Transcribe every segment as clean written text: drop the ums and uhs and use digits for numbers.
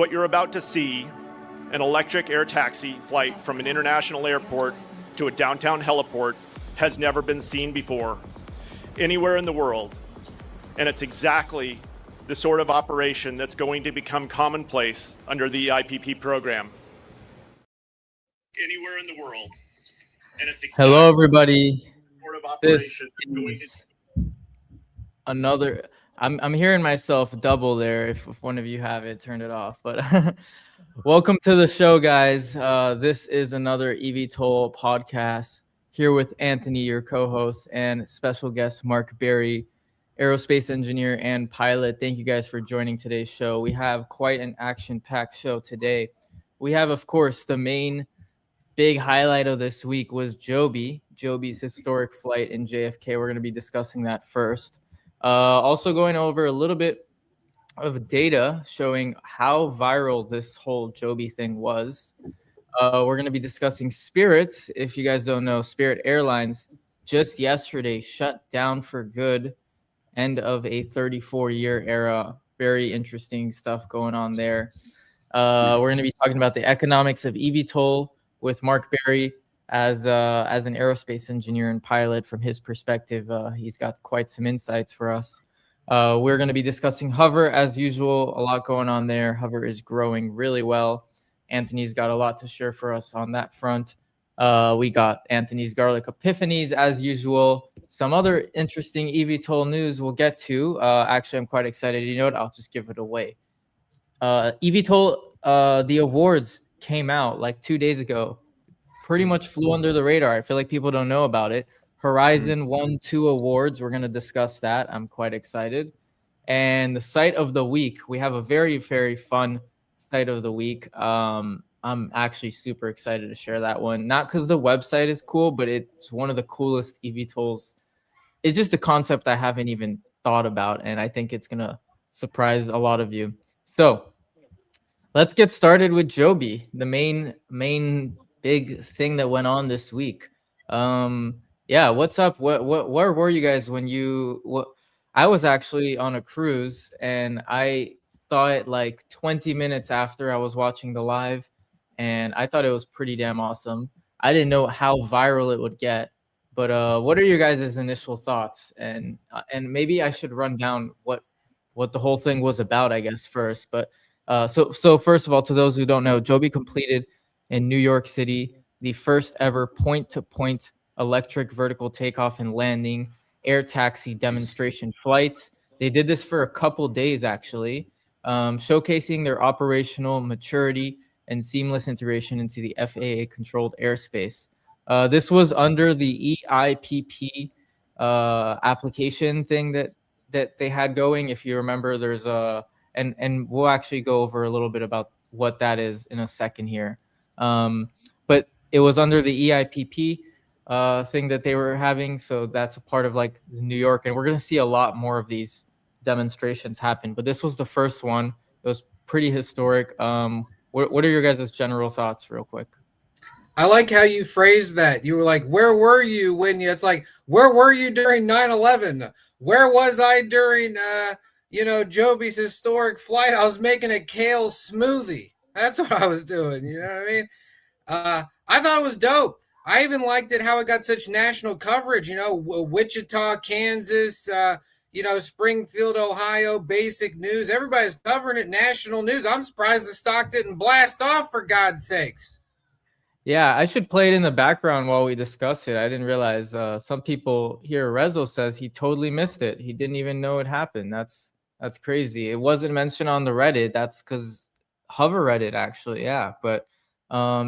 What you're about to see, an electric air taxi flight from an international airport to a downtown heliport, has never been seen before anywhere in the world. And it's exactly the sort of operation that's going to become commonplace under the IPP program. Anywhere in the world. And it's exactly Hello, everybody. Sort of This operation is another. I'm hearing myself double there. If one of you have it, turn it off. But welcome to the show, guys. This is another EVTOL podcast here with Anthony, your co-host, and special guest Mark Berry, aerospace engineer and pilot. Thank you guys for joining today's show. We have quite an action-packed show today. We have, of course, the main big highlight of this week was Joby's historic flight in JFK. We're going to be discussing that first. Also going over a little bit of data showing how viral this whole Joby thing was. We're going to be discussing Spirit. If you guys don't know, Spirit Airlines just yesterday shut down for good. End of a 34-year era. Very interesting stuff going on there. We're going to be talking about the economics of EVTOL with Mark Berry as an aerospace engineer and pilot. From his perspective, he's got quite some insights for us. We're going to be discussing Hovr as usual. A lot going on there. Hovr is growing really well. Anthony's got a lot to share for us on that front. We got Anthony's garlic epiphanies as usual. Some other interesting EVTOL news we'll get to. Actually, I'm quite excited. You know what? I'll just give it away. EVTOL, the awards came out like 2 days ago. Pretty much flew under the radar. I feel like people don't know about it. Horizon won 2 awards. We're going to discuss that. I'm quite excited. And the site of the week, we have a very, very fun site of the week. I'm actually super excited to share that one. Not because the website is cool, but it's one of the coolest EVTOLs. It's just a concept I haven't even thought about, and I think it's going to surprise a lot of you. So let's get started with Joby, the main big thing that went on this week. Yeah, what's up? Where were you guys when I was actually on a cruise, and I saw it like 20 minutes after I was watching the live, and I thought it was pretty damn awesome. I didn't know how viral it would get, but what are your guys' initial thoughts? And maybe I should run down what the whole thing was about, I guess, first. But so first of all, to those who don't know, Joby completed in New York City the first ever point-to-point electric vertical takeoff and landing air taxi demonstration flight. They did this for a couple days, actually, showcasing their operational maturity and seamless integration into the FAA-controlled airspace. This was under the EIPP application thing that they had going. If you remember, there's a and we'll actually go over a little bit about what that is in a second here. But it was under the EIPP thing that they were having. So that's a part of like New York. And we're going to see a lot more of these demonstrations happen. But this was the first one. It was pretty historic. What are your guys' general thoughts real quick? I like how you phrased that. You were like, where were you when you, it's like, where were you during 9/11? Where was I during, Joby's historic flight? I was making a kale smoothie. That's what I was doing. You know what I mean? I thought it was dope. I even liked it how it got such national coverage. Wichita, Kansas, Springfield, Ohio, basic news. Everybody's covering it, national news. I'm surprised the stock didn't blast off, for God's sakes. Yeah, I should play it in the background while we discuss it. I didn't realize some people here. Rezo says he totally missed it. He didn't even know it happened. That's crazy. It wasn't mentioned on the Reddit. That's because Hovr Reddit, actually. Yeah, but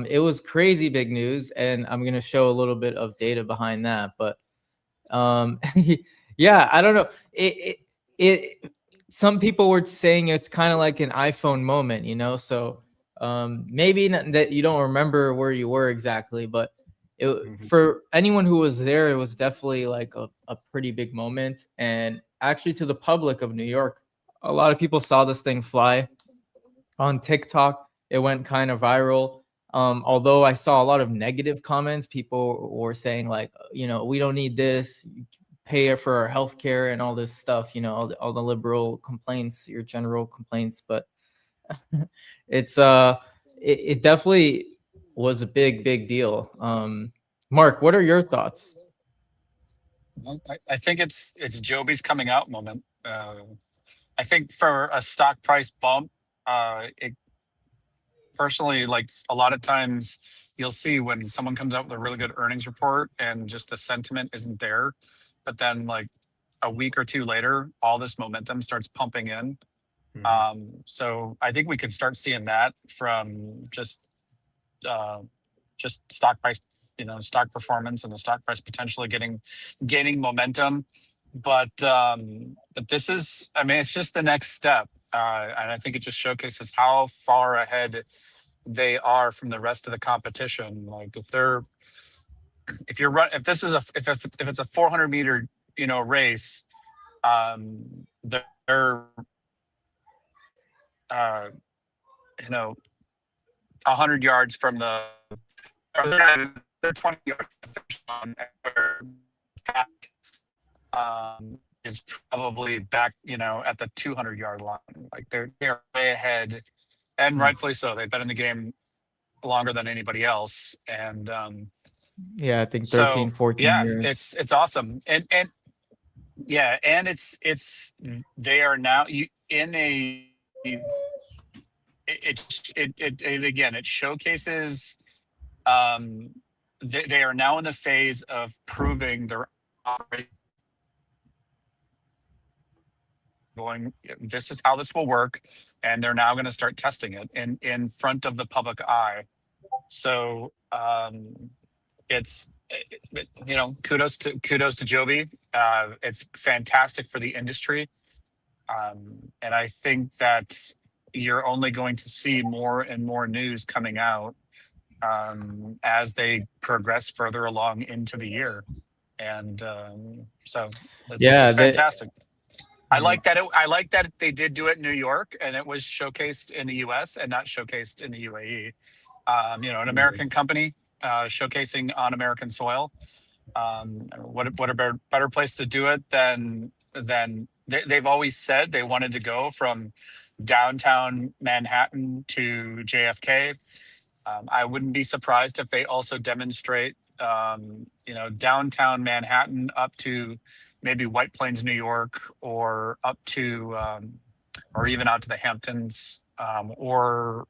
it was crazy big news, and I'm gonna show a little bit of data behind that. But yeah, I don't know. It some people were saying it's kind of like an iPhone moment, so. Maybe not that you don't remember where you were exactly, but for anyone who was there, it was definitely like a pretty big moment. And actually, to the public of New York, a lot of people saw this thing fly on TikTok. It went kind of viral. Although I saw a lot of negative comments, people were saying like, we don't need this, pay for our healthcare and all this stuff, all the liberal complaints, your general complaints. But It's it definitely was a big deal. Mark, what are your thoughts? Well, I think it's Joby's coming out moment. I think for a stock price bump, it personally, like a lot of times you'll see when someone comes out with a really good earnings report and just the sentiment isn't there, but then like a week or two later, all this momentum starts pumping in. So I think we could start seeing that from uh, just stock price, stock performance and the stock price potentially gaining momentum. But this is, I mean, it's just the next step, and I think it just showcases how far ahead they are from the rest of the competition. Like if this is if it's a 400-meter race, they're 100 yards from the, or they're 20 yards from the finish line, is probably back, at the 200-yard line. Like they're way ahead, and rightfully so. They've been in the game longer than anybody else, and Yeah, I think 13, 14 years. it's awesome, and yeah, and it's they are now in a it again, it showcases they are now in the phase of proving their operation, going, this is how this will work, and they're now going to start testing it in front of the public eye. So it's kudos to Joby. It's fantastic for the industry, and I think that you're only going to see more and more news coming out as they progress further along into the year, and so it's fantastic. I like that they did do it in New York, and it was showcased in the U.S. and not showcased in the UAE. An American company showcasing on American soil. What a better place to do it than they've always said they wanted to go from downtown Manhattan to JFK. I wouldn't be surprised if they also demonstrate, downtown Manhattan up to maybe White Plains, New York, or up to, or even out to the Hamptons, or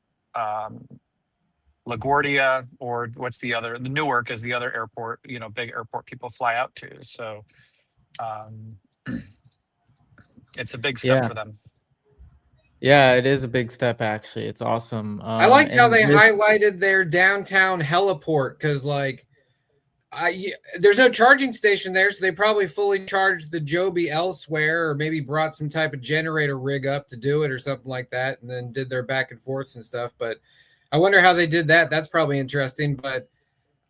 LaGuardia, or what's the other? The Newark is the other airport, big airport people fly out to. So it's a big step for them. Yeah, it is a big step, actually. It's awesome. I liked how they highlighted their downtown heliport, because there's no charging station there, so they probably fully charged the Joby elsewhere, or maybe brought some type of generator rig up to do it or something like that, and then did their back and forths and stuff. But I wonder how they did that. That's probably interesting. But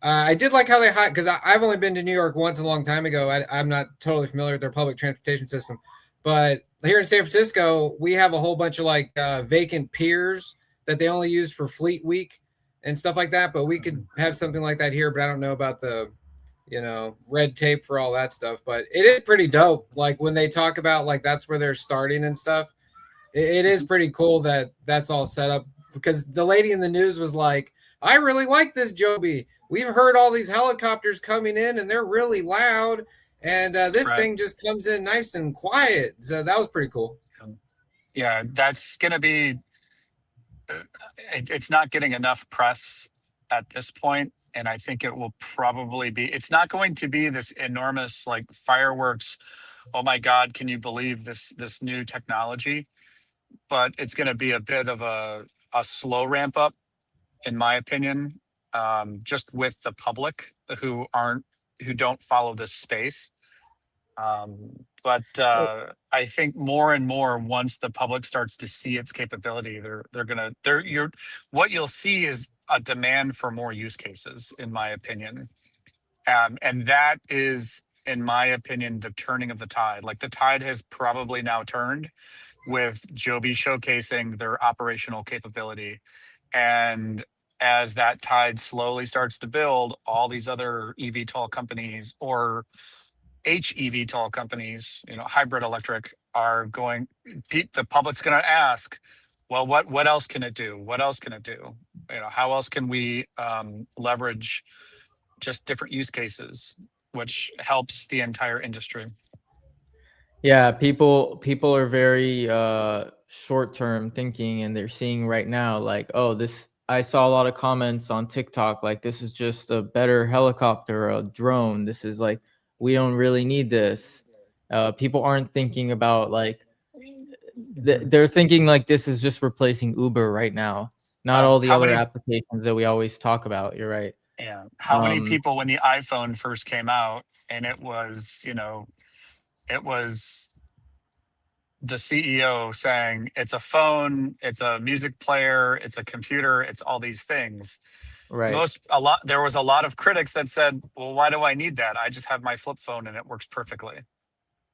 I did like how they because I've only been to New York once a long time ago. I'm not totally familiar with their public transportation system. But here in San Francisco, we have a whole bunch of vacant piers that they only use for Fleet Week and stuff like that. But we could have something like that here, but I don't know about the, red tape for all that stuff. But it is pretty dope. Like when they talk about that's where they're starting and stuff, it is pretty cool that that's all set up, because the lady in the news was like, I really like this Joby. We've heard all these helicopters coming in and they're really loud. And this thing just comes in nice and quiet. So that was pretty cool. Yeah, that's going to be, it's not getting enough press at this point. And I think it will probably be, it's not going to be this enormous fireworks. Oh my God, can you believe this new technology? But it's going to be a bit of a slow ramp up, in my opinion, just with the public who don't follow this space. But I think more and more, once the public starts to see its capability, what you'll see is a demand for more use cases, in my opinion. And that is, in my opinion, the turning of the tide. The tide has probably now turned with Joby showcasing their operational capability. And as that tide slowly starts to build, all these other EVTOL companies or HEVTOL companies, hybrid electric, are going, the public's going to ask, well, what else can it do? What else can it do? How else can we leverage just different use cases, which helps the entire industry? Yeah, people are very short-term thinking, and they're seeing right now like, oh, this I saw a lot of comments on TikTok like this is just a better helicopter, a drone. This is like we don't really need this. People aren't thinking about like they're thinking like this is just replacing Uber right now, not all the How other many applications that we always talk about. You're right. Yeah. How many Um, people when the iPhone first came out and it was the CEO saying it's a phone, it's a music player, it's a computer, it's all these things. right. There was a lot of critics that said, well, why do I need that? I just have my flip phone and it works perfectly.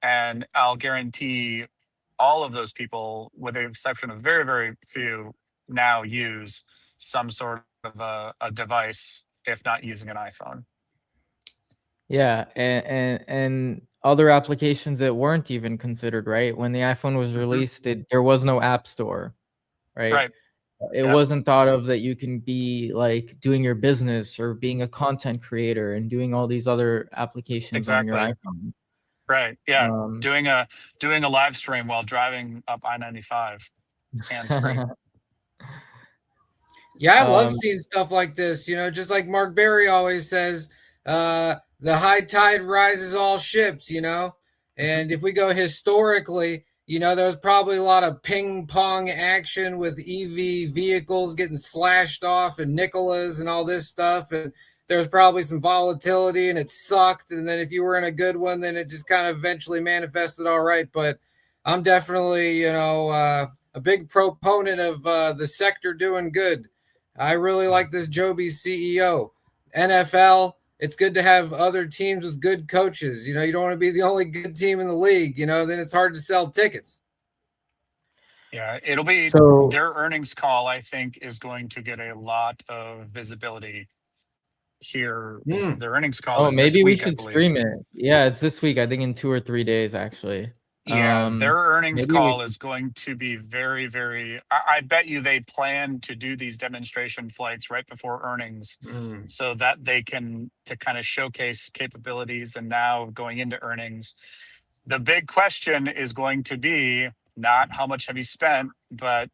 And I'll guarantee all of those people, with the exception of very, very few, now use some sort of a device, if not using an iPhone. Yeah, and other applications that weren't even considered, right? When the iPhone was released, there was no app store, right? Right. It Yep. wasn't thought of that you can be like doing your business or being a content creator and doing all these other applications on your Exactly. iPhone. Right. Yeah. Um, Doing a live stream while driving up I-95, hands free. Yeah, I love um, seeing stuff like this. Just like Mark Berry always says, the high tide rises all ships. And if we go historically, there was probably a lot of ping pong action with EV vehicles getting slashed off and Nicolas and all this stuff. And there was probably some volatility and it sucked. And then if you were in a good one, then it just kind of eventually manifested all right. But I'm definitely, a big proponent of the sector doing good. I really like this Joby CEO. NFL, it's good to have other teams with good coaches. You don't want to be the only good team in the league, then it's hard to sell tickets. Yeah, it'll be so their earnings call, I think, is going to get a lot of visibility here. Their earnings call is this maybe we week, I should believe. stream it. Yeah, it's this week. I think in 2 or 3 days, actually. Yeah, their earnings Maybe we call is going to be very, very. I bet you they plan to do these demonstration flights right before earnings, so that they can to kind of showcase capabilities. And now going into earnings, the big question is going to be not how much have you spent, but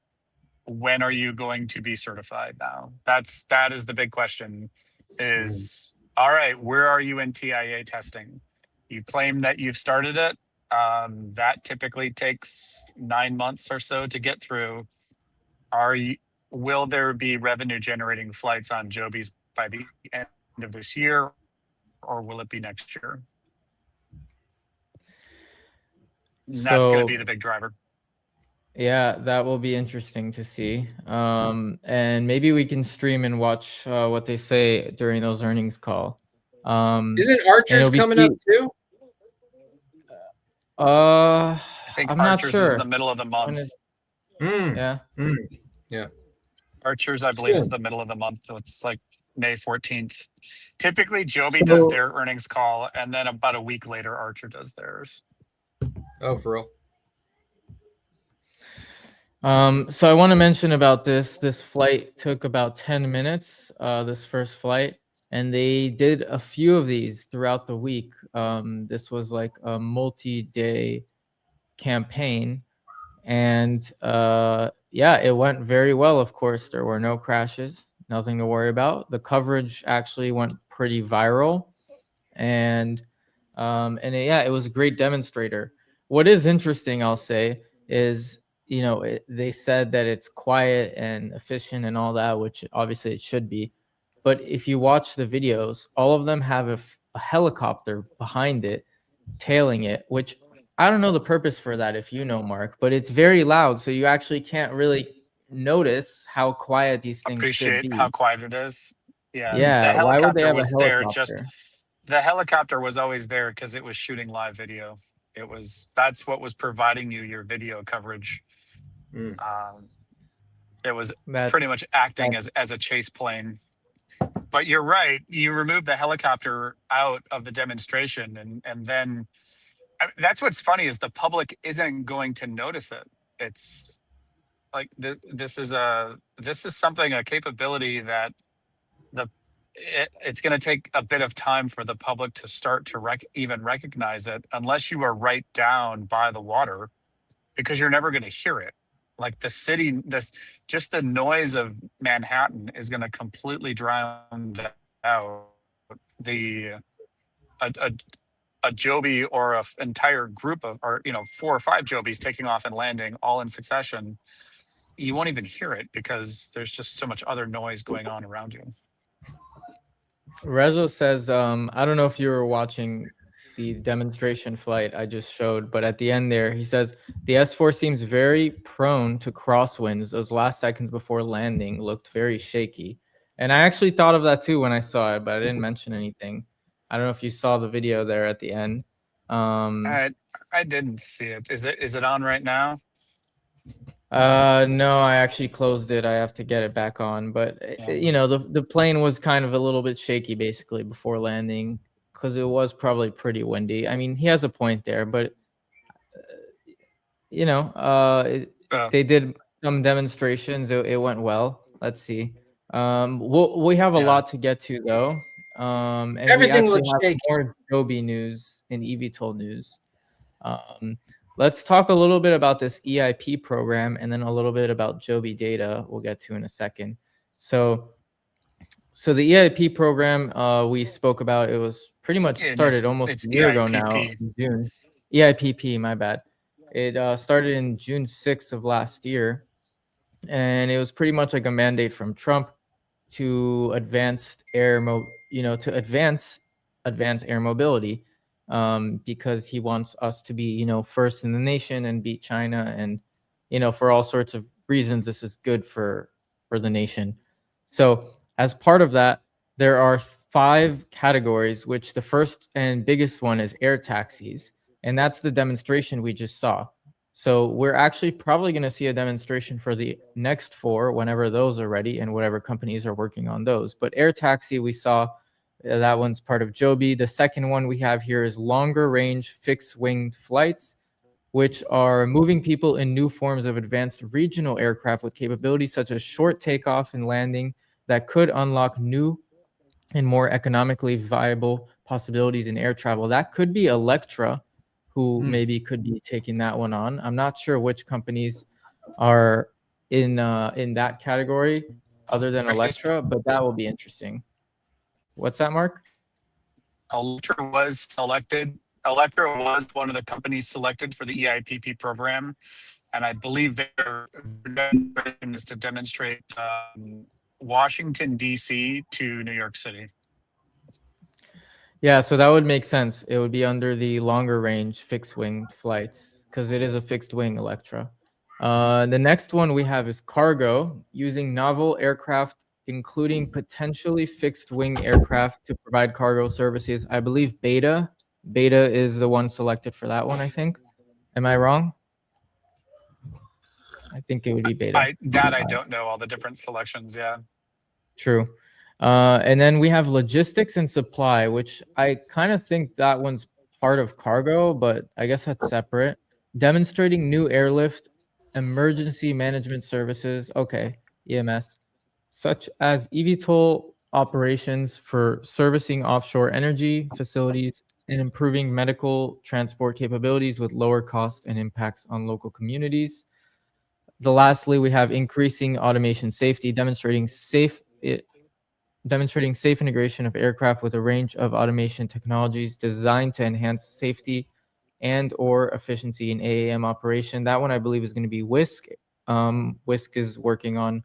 when are you going to be certified now? That is the big question. Is all right, where are you in TIA testing? You claim that you've started it. That typically takes 9 months or so to get through. Will there be revenue generating flights on Joby's by the end of this year, or will it be next year? That's going to be the big driver. Yeah, that will be interesting to see. And maybe we can stream and watch what they say during those earnings call. Isn't Archer's coming up too? I think I'm Archer's not sure. is in the middle of the month. Yeah. Yeah. Archer's, I believe, is the middle of the month. So it's like May 14th. Typically, Joby does their earnings call, and then about a week later, Archer does theirs. Oh, for real? So I want to mention about this. This flight took about 10 minutes, this first flight, and they did a few of these throughout the week. This was like a multi-day campaign, and yeah, it went very well. Of course, there were no crashes, nothing to worry about. The coverage actually went pretty viral, and yeah, it was a great demonstrator. What is interesting, I'll say, is they said that it's quiet and efficient and all that, which obviously it should be. But if you watch the videos, all of them have a helicopter behind it, tailing it, which I don't know the purpose for that, if you know, Mark, but it's very loud. So you actually can't really notice how quiet these things should be. Appreciate how quiet it is. Yeah. Yeah. The Why would they helicopter have was a there helicopter? the helicopter was always there because it was shooting live video. That's what was providing you your video coverage. It was pretty much acting as a chase plane. But you're right. You remove the helicopter out of the demonstration, and then that's what's funny is the public isn't going to notice it. like this is something, a capability that it's going to take a bit of time for the public to start to even recognize it, unless you are right down by the water, because you're never going to hear it. Like the city, just the noise of Manhattan is going to completely drown out the a Joby or an entire group of, or 4 or 5 Jobies taking off and landing all in succession. You won't even hear it because there's just so much other noise going on around you. Rezo says, I don't know if you were watching the demonstration flight I just showed, but at the end there, he says, the S4 seems very prone to crosswinds. Those last seconds before landing looked very shaky. And I actually thought of that too when I saw it, but I didn't mention anything. I don't know if you saw the video there at the end. I didn't see it. Is it on right now? No, I actually closed it. I have to get it back on, but the plane was kind of a little bit shaky basically before landing because it was probably pretty windy. I mean, he has a point there, but they did some demonstrations. It went well. Let's see. We have a lot to get to though. And Everything we actually looks have shaky. more Joby news and EVTOL news. Let's talk a little bit about this EIP program and then a little bit about Joby data we'll get to in a second. So the EIP program we spoke about, it was pretty much started almost a year ago now, in June. EIPP, my bad. It started in June 6th of last year, and it was pretty much like a mandate from Trump to advance air mobility. Because he wants us to be, first in the nation and beat China, and for all sorts of reasons, this is good for the nation. So as part of that, there are 5 categories, which the first and biggest one is air taxis, and that's the demonstration we just saw. So we're actually probably going to see a demonstration for the next 4 whenever those are ready and whatever companies are working on those. But air taxi, we saw that one's part of Joby. The second one we have here is longer range fixed wing flights, which are moving people in new forms of advanced regional aircraft with capabilities such as short takeoff and landing that could unlock new and more economically viable possibilities in air travel. That could be Electra, who maybe could be taking that one on. I'm not sure which companies are in that category other than Electra, but that will be interesting. What's that, Mark? Electra was selected. Electra was one of the companies selected for the EIPP program, and I believe their mission is to demonstrate Washington, D.C. to New York City. Yeah, so that would make sense. It would be under the longer range fixed wing flights because it is a fixed wing Electra. The next one we have is cargo, using novel aircraft including potentially fixed wing aircraft to provide cargo services. I believe Beta is the one selected for that one, I think. Am I wrong? I think it would be Beta. I don't know all the different selections, yeah. True. And then we have logistics and supply, which I kind of think that one's part of cargo, but I guess that's separate. Demonstrating new airlift, emergency management services, okay, EMS, such as eVTOL operations for servicing offshore energy facilities and improving medical transport capabilities with lower cost and impacts on local communities. Lastly, we have increasing automation safety, demonstrating safe integration of aircraft with a range of automation technologies designed to enhance safety and or efficiency in AAM operation. That one I believe is going to be Whisk. Whisk is working on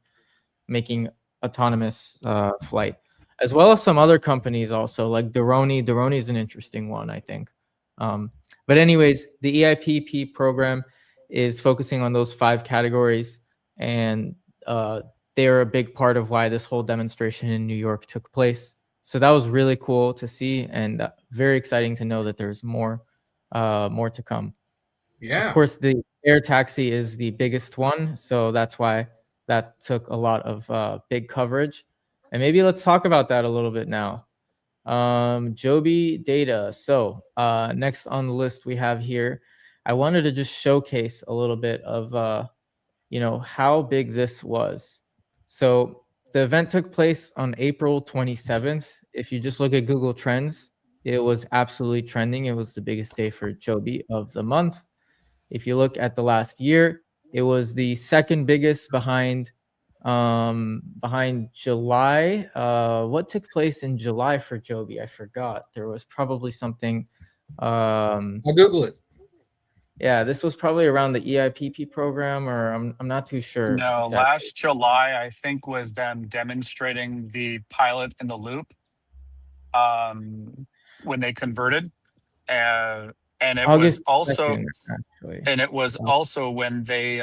making autonomous flight, as well as some other companies also, like Doroni. Doroni is an interesting one, I think. But anyways, the EIPP program is focusing on those 5 categories, and they're a big part of why this whole demonstration in New York took place. So that was really cool to see, and very exciting to know that there's more to come. Yeah. Of course, the air taxi is the biggest one, so that's why that took a lot of big coverage. And maybe let's talk about that a little bit now. Joby data. So next on the list we have here, I wanted to just showcase a little bit of how big this was. So the event took place on April 27th. If you just look at Google Trends, it was absolutely trending. It was the biggest day for Joby of the month. If you look at the last year, it was the second biggest behind July. What took place in July for Joby? I forgot. There was probably something. I'll Google it. Yeah, this was probably around the EIPP program, or I'm not too sure No, exactly. last July I think was them demonstrating the pilot in the loop when they converted, and it was August also 2nd, actually. and it was also when they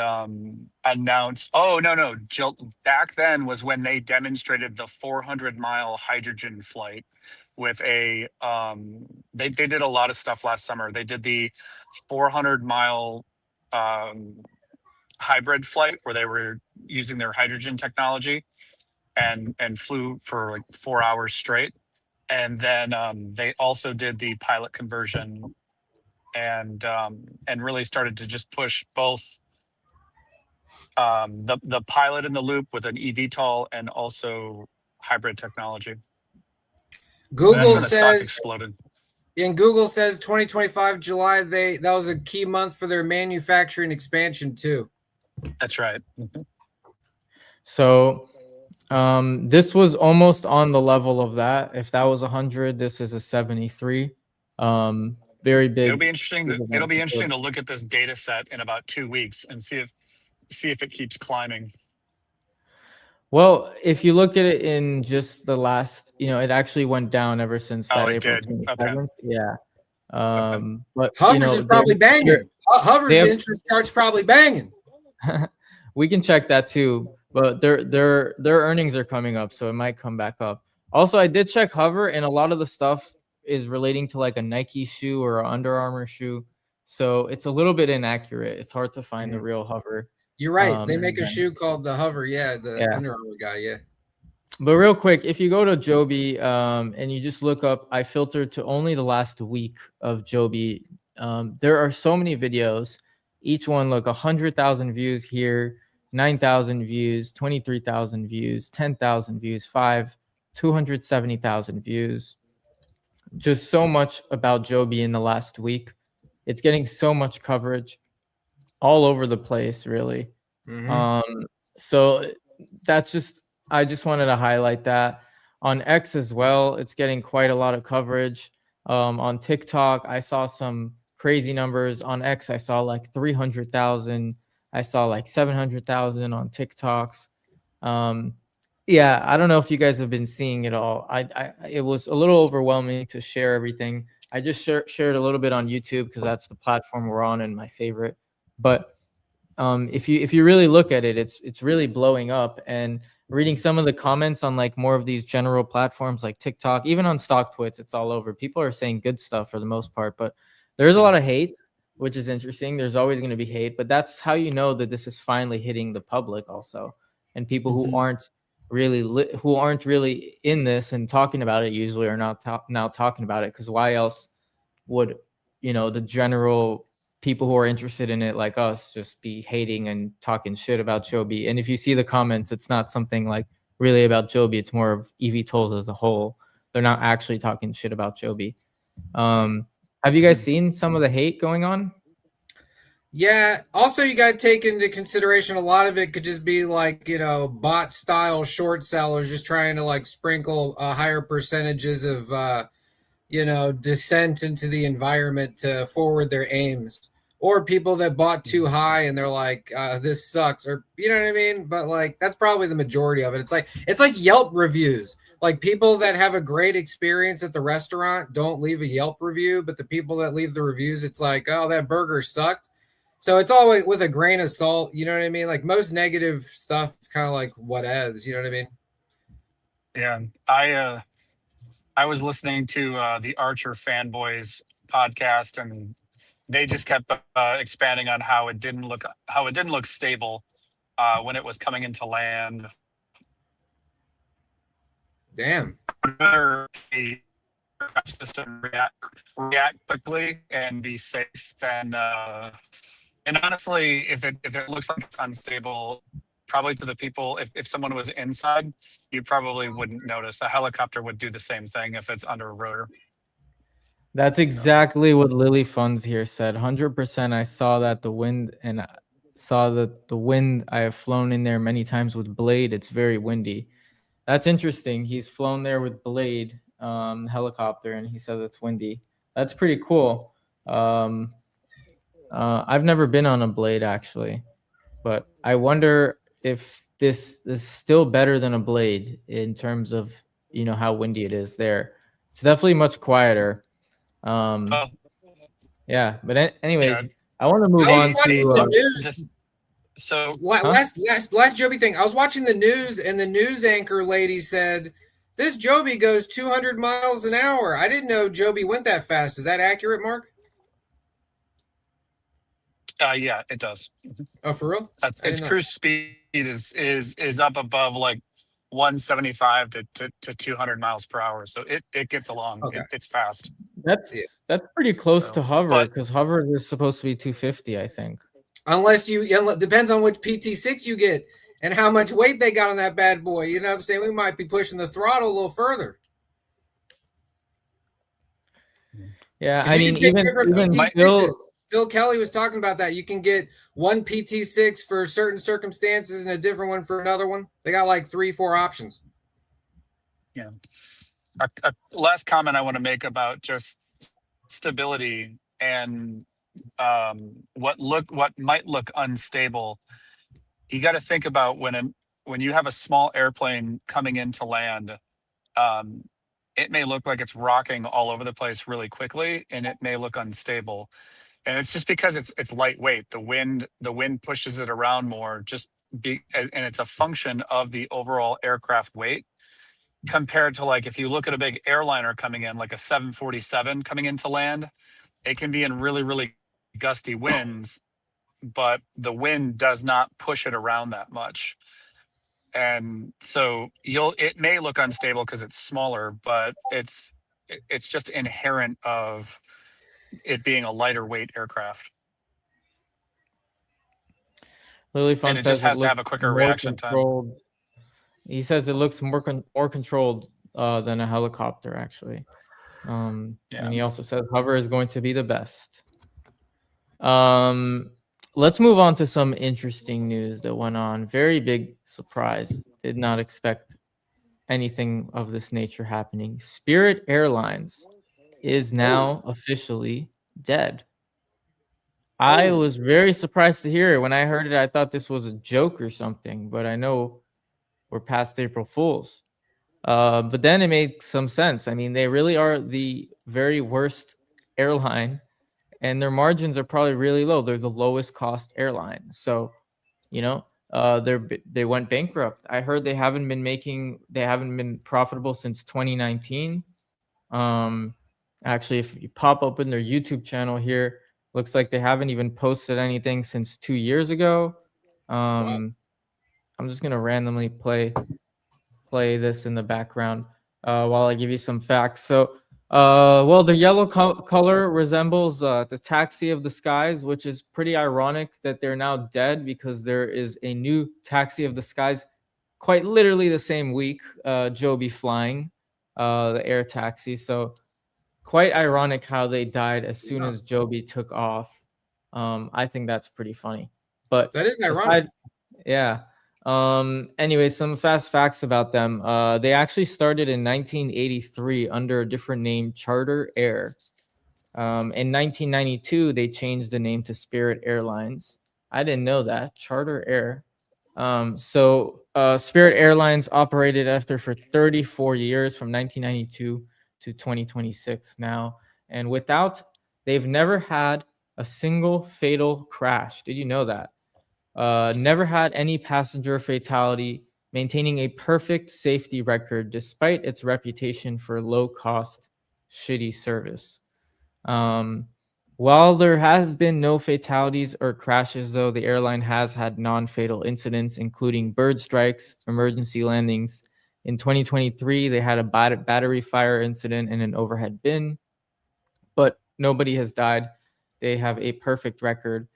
announced. Oh no, back then was when they demonstrated the 400-mile hydrogen flight with a. They did a lot of stuff last summer. They did the 400-mile hybrid flight where they were using their hydrogen technology and flew for like 4 hours straight. And then they also did the pilot conversion and really started to just push both the pilot in the loop with an eVTOL and also hybrid technology. Google That's when the stock says exploded. in Google says 2025 July that was a key month for their manufacturing expansion too. That's right. So this was almost on the level of that. If that was 100, this is a 73. Very big. It'll be interesting to look at this data set in about 2 weeks and see if it keeps climbing. Well, if you look at it in just the last, it actually went down ever since that it April did. 27th. Okay. Yeah. But Hovr is probably banging. Hovr's interest chart's probably banging. We can check that too, but their earnings are coming up, so it might come back up. Also, I did check Hovr, and a lot of the stuff is relating to like a Nike shoe or an Under Armour shoe, so it's a little bit inaccurate. It's hard to find the real Hovr. You're right. They make a shoe called the Hovr. Yeah, Under Armour guy. Yeah. But real quick, if you go to Joby and you just look up, I filtered to only the last week of Joby. There are so many videos. Each one, look, 100,000 views here, 9,000 views, 23,000 views, 10,000 views, 270,000 views. Just so much about Joby in the last week. It's getting so much coverage all over the place, really. So I just wanted to highlight that. On X as well, it's getting quite a lot of coverage. On TikTok, I saw some crazy numbers. On X, I saw like 300,000. I saw like 700,000 on TikToks. Yeah, I don't know if you guys have been seeing it all. It was a little overwhelming to share everything. I just shared a little bit on YouTube because that's the platform we're on and my favorite. But if you really look at it, it's really blowing up. And reading some of the comments on like more of these general platforms like TikTok, even on StockTwits, it's all over. People are saying good stuff for the most part, but there's a lot of hate, which is interesting. There's always going to be hate, but that's how you know that this is finally hitting the public also. And people who aren't really in this and talking about it usually are not now talking about it, because why else would the general people who are interested in it like us just be hating and talking shit about Joby? And if you see the comments, it's not something like really about Joby. It's more of EVTOLs as a whole. They're not actually talking shit about Joby. Have you guys seen some of the hate going on? Yeah. Also, you got to take into consideration a lot of it could just be like, bot style short sellers just trying to like sprinkle higher percentages of, descent into the environment to forward their aims, or people that bought too high and they're like, this sucks, or you know what I mean? But like, that's probably the majority of it. It's like Yelp reviews. Like people that have a great experience at the restaurant don't leave a Yelp review, but the people that leave the reviews, it's like, oh, that burger sucked. So it's always with a grain of salt. You know what I mean? Like most negative stuff, it's kind of like whatevs. You know what I mean? Yeah. I was listening to the Archer Fanboys podcast, and they just kept expanding on how it didn't look stable when it was coming into land. Damn. Better a system react quickly and be safe than And honestly, if it looks like it's unstable, probably to the people, if someone was inside, you probably wouldn't notice. A helicopter would do the same thing if it's under a rotor. That's exactly what Lily Funds here said. 100%. I saw that the wind and saw that the wind. I have flown in there many times with Blade. It's very windy. That's interesting. He's flown there with Blade helicopter, and he says it's windy. That's pretty cool. I've never been on a Blade actually, but I wonder if this is still better than a Blade in terms of how windy it is there. It's definitely much quieter. Oh, Yeah, but anyways, yeah. I want to move I was on watching to the news. So Last Joby thing. I was watching the news, and the news anchor lady said, "This Joby goes 200 miles an hour." I didn't know Joby went that fast. Is that accurate, Mark? yeah, it does. Oh, for real? That's I its didn't know. cruise speed is up above like 175 to 200 miles per hour. So it gets along. Okay. It's fast. that's pretty close So, to Hover, but- because Hover is supposed to be 250, I think. Unless depends on which PT6 you get and how much weight they got on that bad boy. You know what I'm saying? We might be pushing the throttle a little further. Yeah, 'Cause I you mean, can get even different PT6s. still, Phil Kelly was talking about that. You can get one PT6 for certain circumstances and a different one for another one. They got like 3-4 options. Yeah. A last comment I want to make about just stability and what might look unstable. You got to think about when you have a small airplane coming into land, it may look like it's rocking all over the place really quickly, and it may look unstable. And it's just because it's lightweight. The wind pushes it around more, and it's a function of the overall aircraft weight, compared to like if you look at a big airliner coming in, like a 747 coming into land, it can be in really, really gusty winds, but the wind does not push it around that much. And so it may look unstable because it's smaller, but it's just inherent of it being a lighter weight aircraft. Lily And Fun it says just has it to have looks a quicker more reaction time. controlled. He says it looks more controlled than a helicopter, actually. And he also says Hover is going to be the best. Let's move on to some interesting news that went on. Very big surprise. Did not expect anything of this nature happening. Spirit Airlines is now officially dead. I was very surprised to hear it. When I heard it, I thought this was a joke or something, but I know we're past April Fools. But then it made some sense. I mean, they really are the very worst airline, and their margins are probably really low. They're the lowest cost airline. So, they went bankrupt. I heard they haven't been profitable since 2019. Actually, if you pop open their YouTube channel here, looks like they haven't even posted anything since 2 years ago. I'm just gonna randomly play this in the background while I give you some facts. So, the yellow color resembles the Taxi of the Skies, which is pretty ironic that they're now dead because there is a new Taxi of the Skies quite literally the same week, Joby flying the air taxi. So quite ironic how they died as soon as Joby took off. I think that's pretty funny. But that is ironic. Yeah. Anyway, some fast facts about them. They actually started in 1983 under a different name, Charter Air. In 1992, they changed the name to Spirit Airlines. I didn't know that. Charter Air. Spirit Airlines operated for 34 years from 1992 to 2026 now. And they've never had a single fatal crash. Did you know that? Never had any passenger fatality, maintaining a perfect safety record despite its reputation for low-cost, shitty service. While there has been no fatalities or crashes, though, the airline has had non-fatal incidents, including bird strikes, emergency landings. In 2023, they had a battery fire incident in an overhead bin, but nobody has died. They have a perfect record.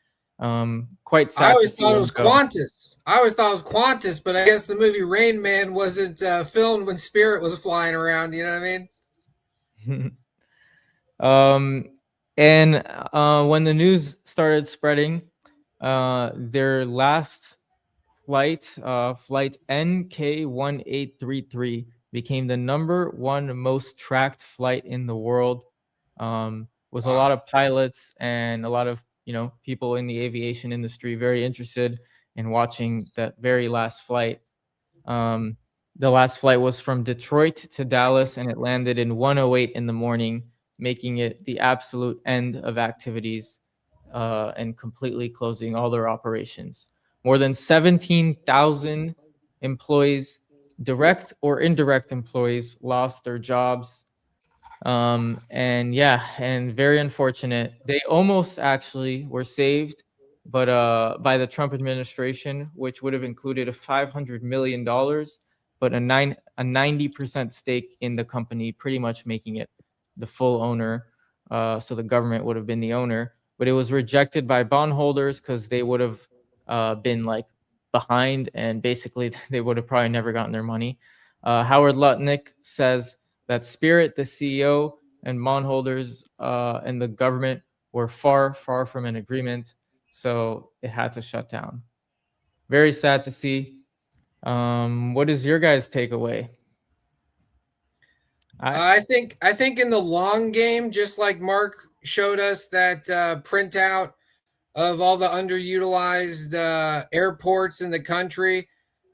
Quite sad. I always to see thought it him was go. Qantas. I always thought it was Qantas, but I guess the movie Rain Man wasn't filmed when Spirit was flying around. You know what I mean? And when the news started spreading, their last flight, flight NK1833, became the #1 most tracked flight in the world, with a lot of pilots and a lot of people in the aviation industry very interested in watching that very last flight. The last flight was from Detroit to Dallas, and it landed in 1:08 in the morning, making it the absolute end of activities and completely closing all their operations. More than 17,000 employees, direct or indirect employees, lost their jobs. And very unfortunate. They almost actually were saved, but by the Trump administration, which would have included a $500 million, but a 90% stake in the company, pretty much making it the full owner. So the government would have been the owner, but it was rejected by bondholders because they would have been like behind, and basically they would have probably never gotten their money. Howard Lutnick says that Spirit, the CEO, and bondholders and the government were far, far from an agreement, so it had to shut down. Very sad to see. What is your guys' takeaway? I think in the long game, just like Mark showed us that printout of all the underutilized airports in the country,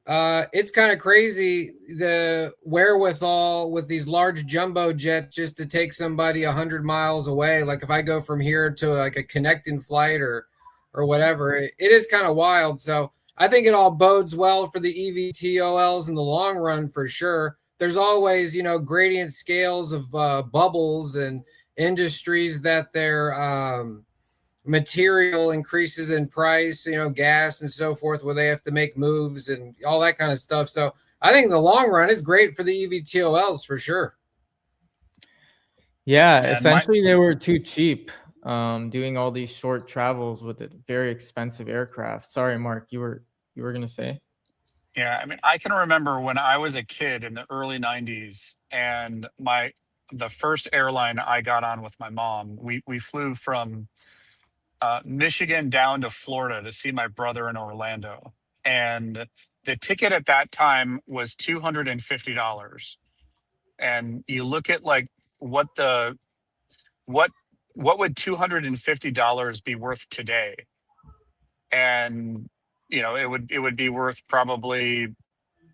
it's kind of crazy the wherewithal with these large jumbo jets just to take somebody 100 miles away. Like if I go from here to like a connecting flight or whatever, it is kind of wild. So I think it all bodes well for the EVTOLs in the long run for sure. There's always, gradient scales of bubbles and industries that their material increases in price, gas and so forth, where they have to make moves and all that kind of stuff. So I think in the long run, it's great for the EVTOLs for sure. Yeah, essentially they were too cheap, doing all these short travels with a very expensive aircraft. Sorry, Mark, you were going to say? Yeah, I mean, I can remember when I was a kid in the early 90s, and the first airline I got on with my mom, we flew from Michigan down to Florida to see my brother in Orlando. And the ticket at that time was $250. And you look at like what would $250 be worth today? And it would be worth probably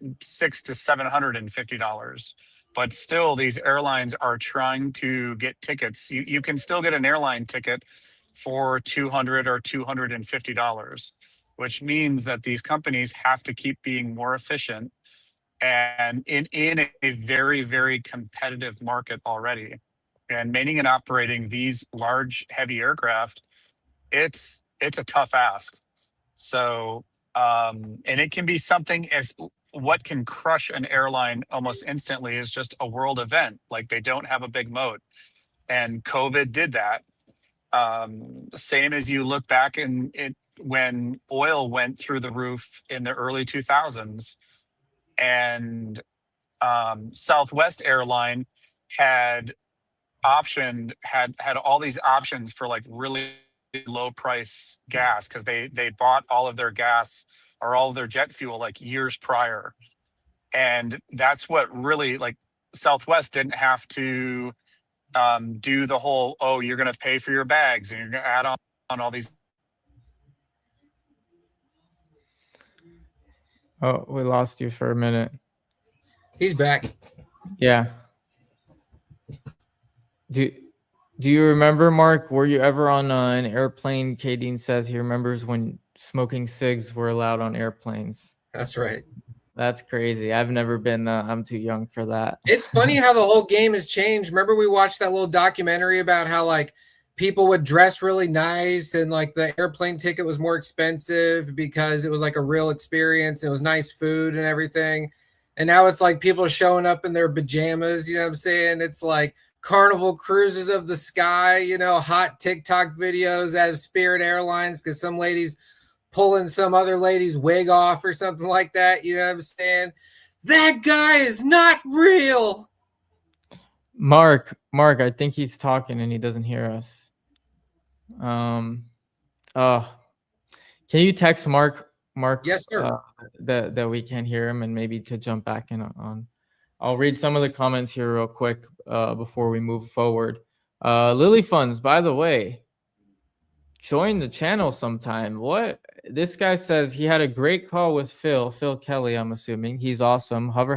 $600 to $750. But still, these airlines are trying to get tickets. You can still get an airline ticket for $200 or $250, which means that these companies have to keep being more efficient and in a very, very competitive market already. And manning and operating these large, heavy aircraft, it's a tough ask. So, and it can be something as what can crush an airline almost instantly is just a world event. Like they don't have a big moat, and COVID did that. Same as you look back when oil went through the roof in the early 2000s, and Southwest Airline had all these options for like really low price gas because they bought all of their gas or all of their jet fuel like years prior. And that's what really, like, Southwest didn't have to do the whole, oh, you're going to pay for your bags and you're going to add on all these. Oh, we lost you for a minute. He's back. Yeah. Do you remember, Mark? Were you ever on an airplane? Kadeen says he remembers when smoking cigs were allowed on airplanes. That's right. That's crazy. I've never been. I'm too young for that. It's funny how the whole game has changed. Remember we watched that little documentary about how like people would dress really nice and like the airplane ticket was more expensive because it was like a real experience. It was nice food and everything. And now it's like people showing up in their pajamas. You know what I'm saying? It's like Carnival Cruises of the Sky, you know, hot TikTok videos out of Spirit Airlines because some lady's pulling some other lady's wig off or something like that. You know what I'm saying? That guy is not real. Mark, I think he's talking and he doesn't hear us. Can you text Mark? Yes, sir. That we can hear him and maybe to jump back in on. I'll read some of the comments here real quick before we move forward. Lily Funds, by the way, join the channel sometime. What? This guy says he had a great call with Phil Kelly, I'm assuming. He's awesome. Hover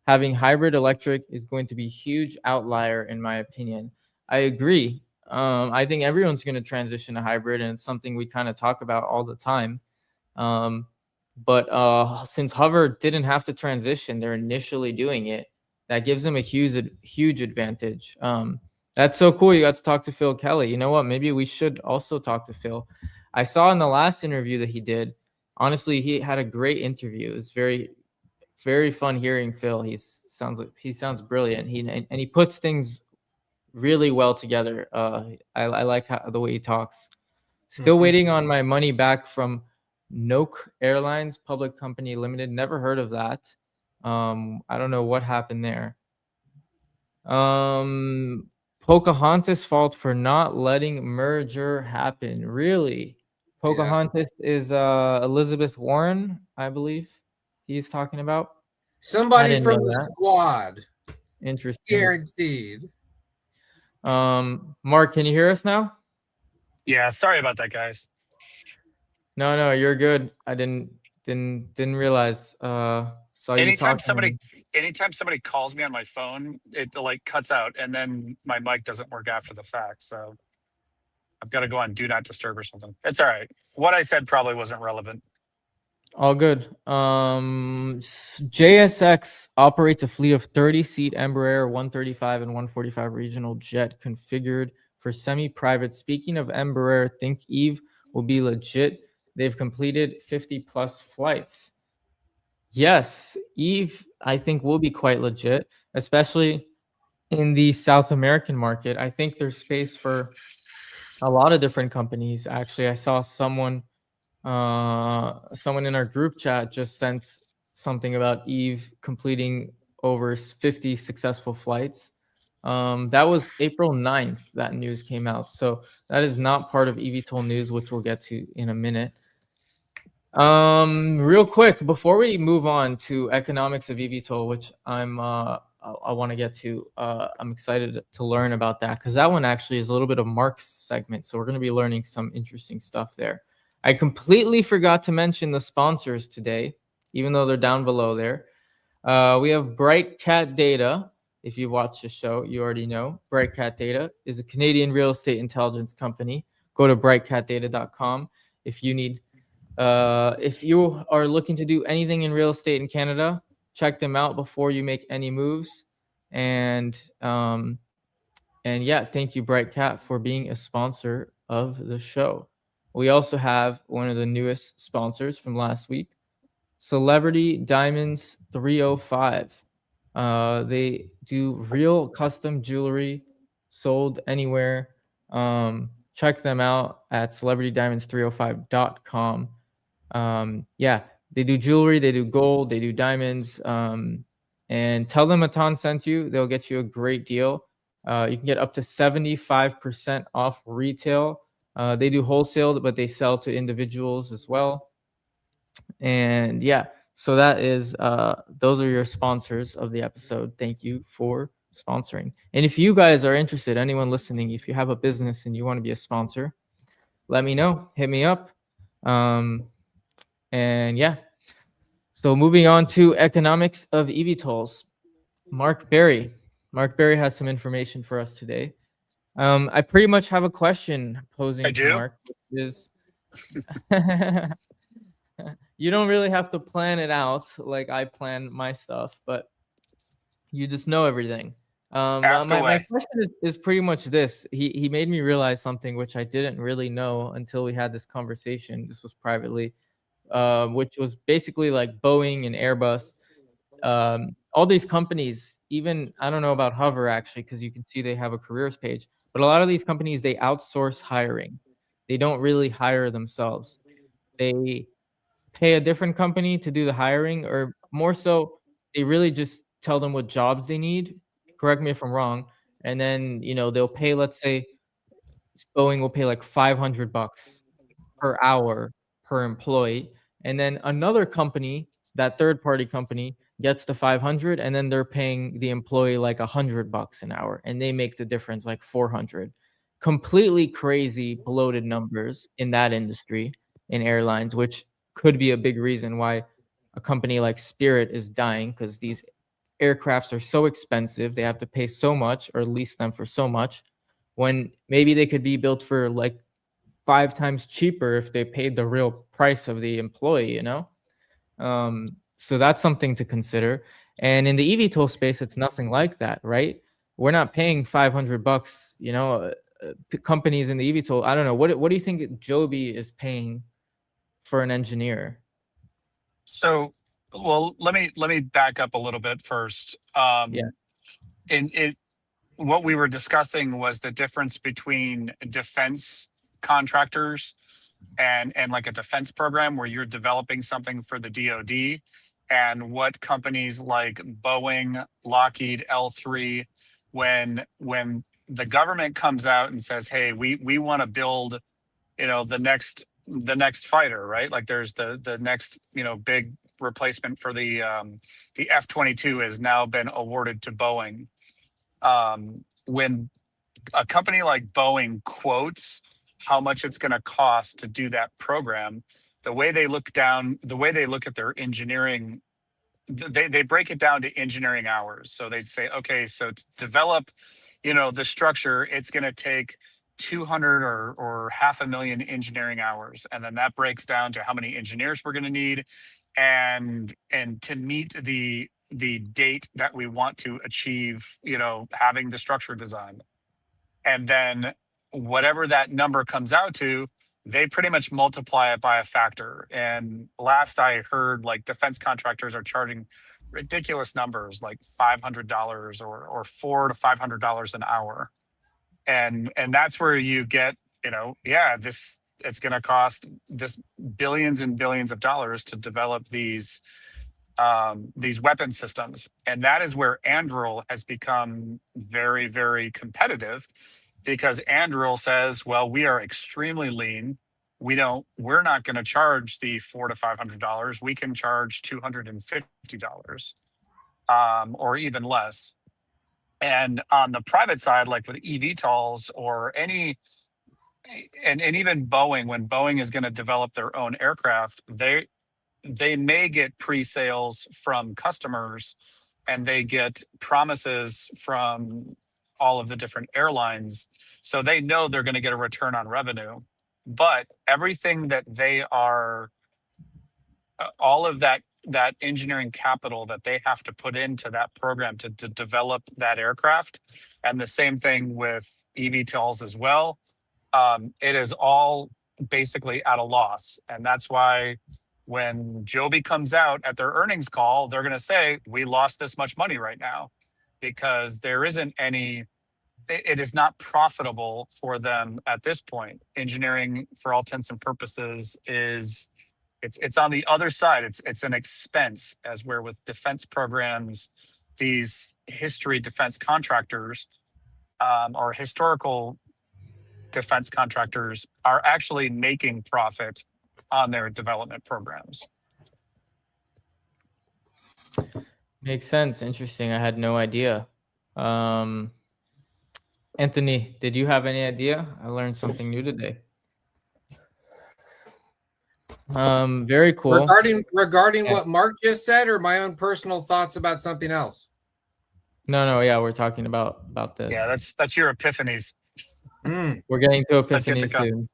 having hybrid electric is going to be a huge outlier in my opinion. I agree. I think everyone's going to transition to hybrid, and it's something we kind of talk about all the time. But since Hover didn't have to transition, they're initially doing it. That gives them a huge advantage. That's so cool. You got to talk to Phil Kelly. You know what? Maybe we should also talk to Phil. I saw in the last interview that he did, honestly, he had a great interview. It's very, very fun hearing Phil. He sounds brilliant. He puts things really well together. I like the way he talks. Still waiting on my money back from Noke Airlines Public Company Limited. Never heard of that. I don't know what happened there. Pocahontas' fault for not letting merger happen. Really? Pocahontas is Elizabeth Warren, I believe he's talking about. Somebody from the squad. Interesting. Guaranteed. Mark, can you hear us now? Yeah, sorry about that, guys. No, you're good. I didn't realize. Anytime somebody calls me on my phone, it like cuts out, and then my mic doesn't work after the fact. So I've got to go on do not disturb or something. It's all right. What I said probably wasn't relevant. All good. JSX operates a fleet of 30-seat Embraer 135 and 145 regional jet configured for semi-private. Speaking of Embraer, think Eve will be legit. They've completed 50+ flights. Yes, Eve, I think, will be quite legit, especially in the South American market. I think there's space for a lot of different companies. Actually, I saw someone in our group chat just sent something about Eve completing over 50 successful flights. That was April 9th that news came out. So that is not part of EVTOL news, which we'll get to in a minute. Real quick, before we move on to economics of EVTOL, which I want to get to, I'm excited to learn about that because that one actually is a little bit of Mark's segment. So we're going to be learning some interesting stuff there. I completely forgot to mention the sponsors today, even though they're down below there. We have Bright Cat Data. If you've watched the show, you already know. Bright Cat Data is a Canadian real estate intelligence company. Go to brightcatdata.com if you need. If you are looking to do anything in real estate in Canada, check them out before you make any moves. And yeah, thank you, Bright Cat, for being a sponsor of the show. We also have one of the newest sponsors from last week, Celebrity Diamonds 305. They do real custom jewelry sold anywhere. Check them out at celebritydiamonds305.com. Yeah, they do jewelry, they do gold, they do diamonds. And tell them Matan sent you. They'll get you a great deal. You can get up to 75% off retail. They do wholesale, but they sell to individuals as well. And yeah, so that is those are your sponsors of the episode. Thank you for sponsoring. And if you guys are interested, anyone listening, if you have a business and you want to be a sponsor, let me know. Hit me up. And yeah, so moving on to economics of EVTOLs. Mark Berry has some information for us today. I pretty much have a question posing to Mark. Is you don't really have to plan it out like I plan my stuff, but you just know everything. My question is pretty much this. He made me realize something which I didn't really know until we had this conversation. This was privately, which was basically like Boeing and Airbus all these companies, even I don't know about Hovr actually, because you can see they have a careers page, but a lot of these companies, they outsource hiring. They don't really hire themselves. They pay a different company to do the hiring, or more so, they really just tell them what jobs they need. Correct me if I'm wrong. And then, they'll pay, let's say Boeing will pay like $500 per hour per employee. And then another company, that third party company, gets the 500, and then they're paying the employee like $100 an hour, and they make the difference like 400. Completely crazy bloated numbers in that industry, in airlines, which could be a big reason why a company like Spirit is dying, because these aircrafts are so expensive. They have to pay so much or lease them for so much, when maybe they could be built for like 5 times cheaper if they paid the real price of the employee. So that's something to consider. And in the eVTOL space, it's nothing like that, right? We're not paying $500, companies in the eVTOL. I don't know. What do you think Joby is paying for an engineer? So, well, let me back up a little bit first. Yeah. What we were discussing was the difference between defense contractors and like a defense program where you're developing something for the DoD, and what companies like Boeing, Lockheed, L3, when the government comes out and says, hey, we want to build, the next fighter, right? Like there's the next, big replacement for the F-22 has now been awarded to Boeing. When a company like Boeing quotes how much it's going to cost to do that program, the way they look at their engineering, they break it down to engineering hours. So they'd say, okay, so to develop, the structure, it's going to take 200 or 500,000 engineering hours. And then that breaks down to how many engineers we're going to need. And to meet the date that we want to achieve, having the structure designed. And then whatever that number comes out to, they pretty much multiply it by a factor. And last I heard, like defense contractors are charging ridiculous numbers, like $500 or $400 to $500 an hour. And that's where you get, it's going to cost this billions and billions of dollars to develop these weapon systems. And that is where Anduril has become very, very competitive, because Anduril says, well, we are extremely lean. We're not going to charge the $400 to $500. We can charge $250, or even less. And on the private side, like with eVTOLs or and even Boeing, when Boeing is going to develop their own aircraft, they may get pre-sales from customers, and they get promises from all of the different airlines. So they know they're going to get a return on revenue. But everything that they are, all of that engineering capital that they have to put into that program to develop that aircraft, and the same thing with eVTOLs as well, it is all basically at a loss. And that's why when Joby comes out at their earnings call, they're going to say, we lost this much money right now, because there isn't it is not profitable for them at this point. Engineering, for all intents and purposes, it's on the other side. It's an expense, as where with defense programs, these history defense contractors, or historical defense contractors, are actually making profit on their development programs. Makes sense. Interesting. I had no idea. Anthony, did you have any idea? I learned something new today. Very cool. Regarding what Mark just said, or my own personal thoughts about something else? No, yeah, we're talking about this. Yeah, that's your epiphanies. We're getting to epiphanies soon.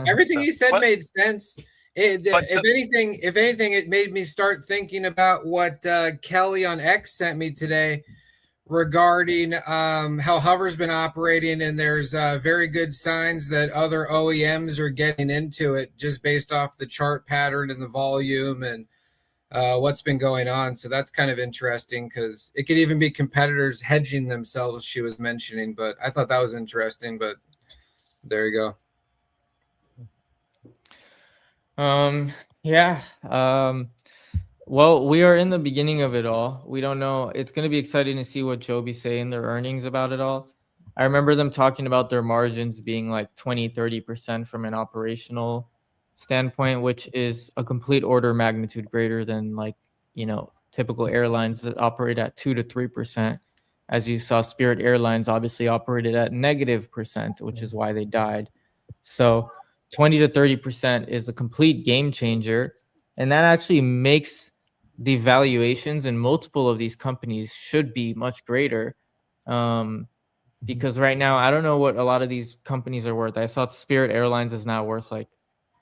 Everything he said made sense. If anything, it made me start thinking about what Kelly on X sent me today regarding how Hovr's been operating, and there's very good signs that other OEMs are getting into it just based off the chart pattern and the volume. And what's been going on. So that's kind of interesting because it could even be competitors hedging themselves, she was mentioning. But I thought that was interesting. But there you go. Yeah. Well, we are in the beginning of it all. We don't know. It's going to be exciting to see what Joby say in their earnings about it all. I remember them talking about their margins being like 20-30% from an operational standpoint, which is a complete order of magnitude greater than like, typical airlines that operate at 2 to 3%. As you saw, Spirit Airlines obviously operated at -%, which is why they died. So 20 to 30% is a complete game changer. And that actually makes the valuations in multiple of these companies should be much greater. Because right now, I don't know what a lot of these companies are worth. I saw Spirit Airlines is now worth like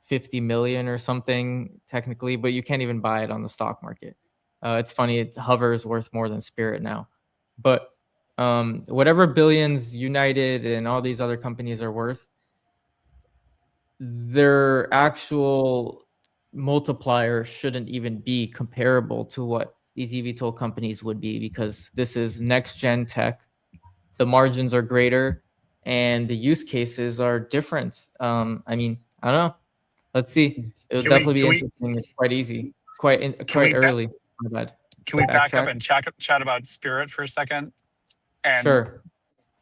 50 million or something technically, but you can't even buy it on the stock market. It's funny. Hovr is worth more than Spirit now. But whatever billions United and all these other companies are worth, their actual multiplier shouldn't even be comparable to what these eVTOL companies would be, because this is next gen tech. The margins are greater and the use cases are different. I don't know. Let's see. It'll definitely be interesting. It's quite easy. Quite early. My bad. Can we back up and chat about Spirit for a second? And sure.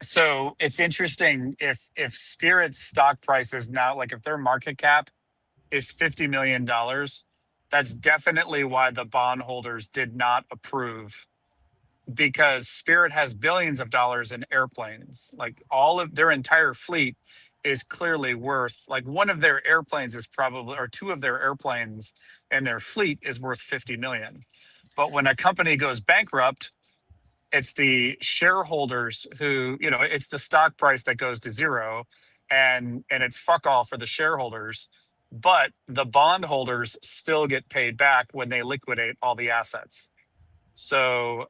So it's interesting if Spirit's stock price is now, like, if their market cap is $50 million, that's definitely why the bondholders did not approve, because Spirit has billions of dollars in airplanes. Like, all of their entire fleet is clearly worth, like, one of their airplanes is probably, or two of their airplanes and their fleet is worth 50 million. But when a company goes bankrupt, it's the shareholders who, it's the stock price that goes to zero, and it's fuck all for the shareholders. But the bondholders still get paid back when they liquidate all the assets. So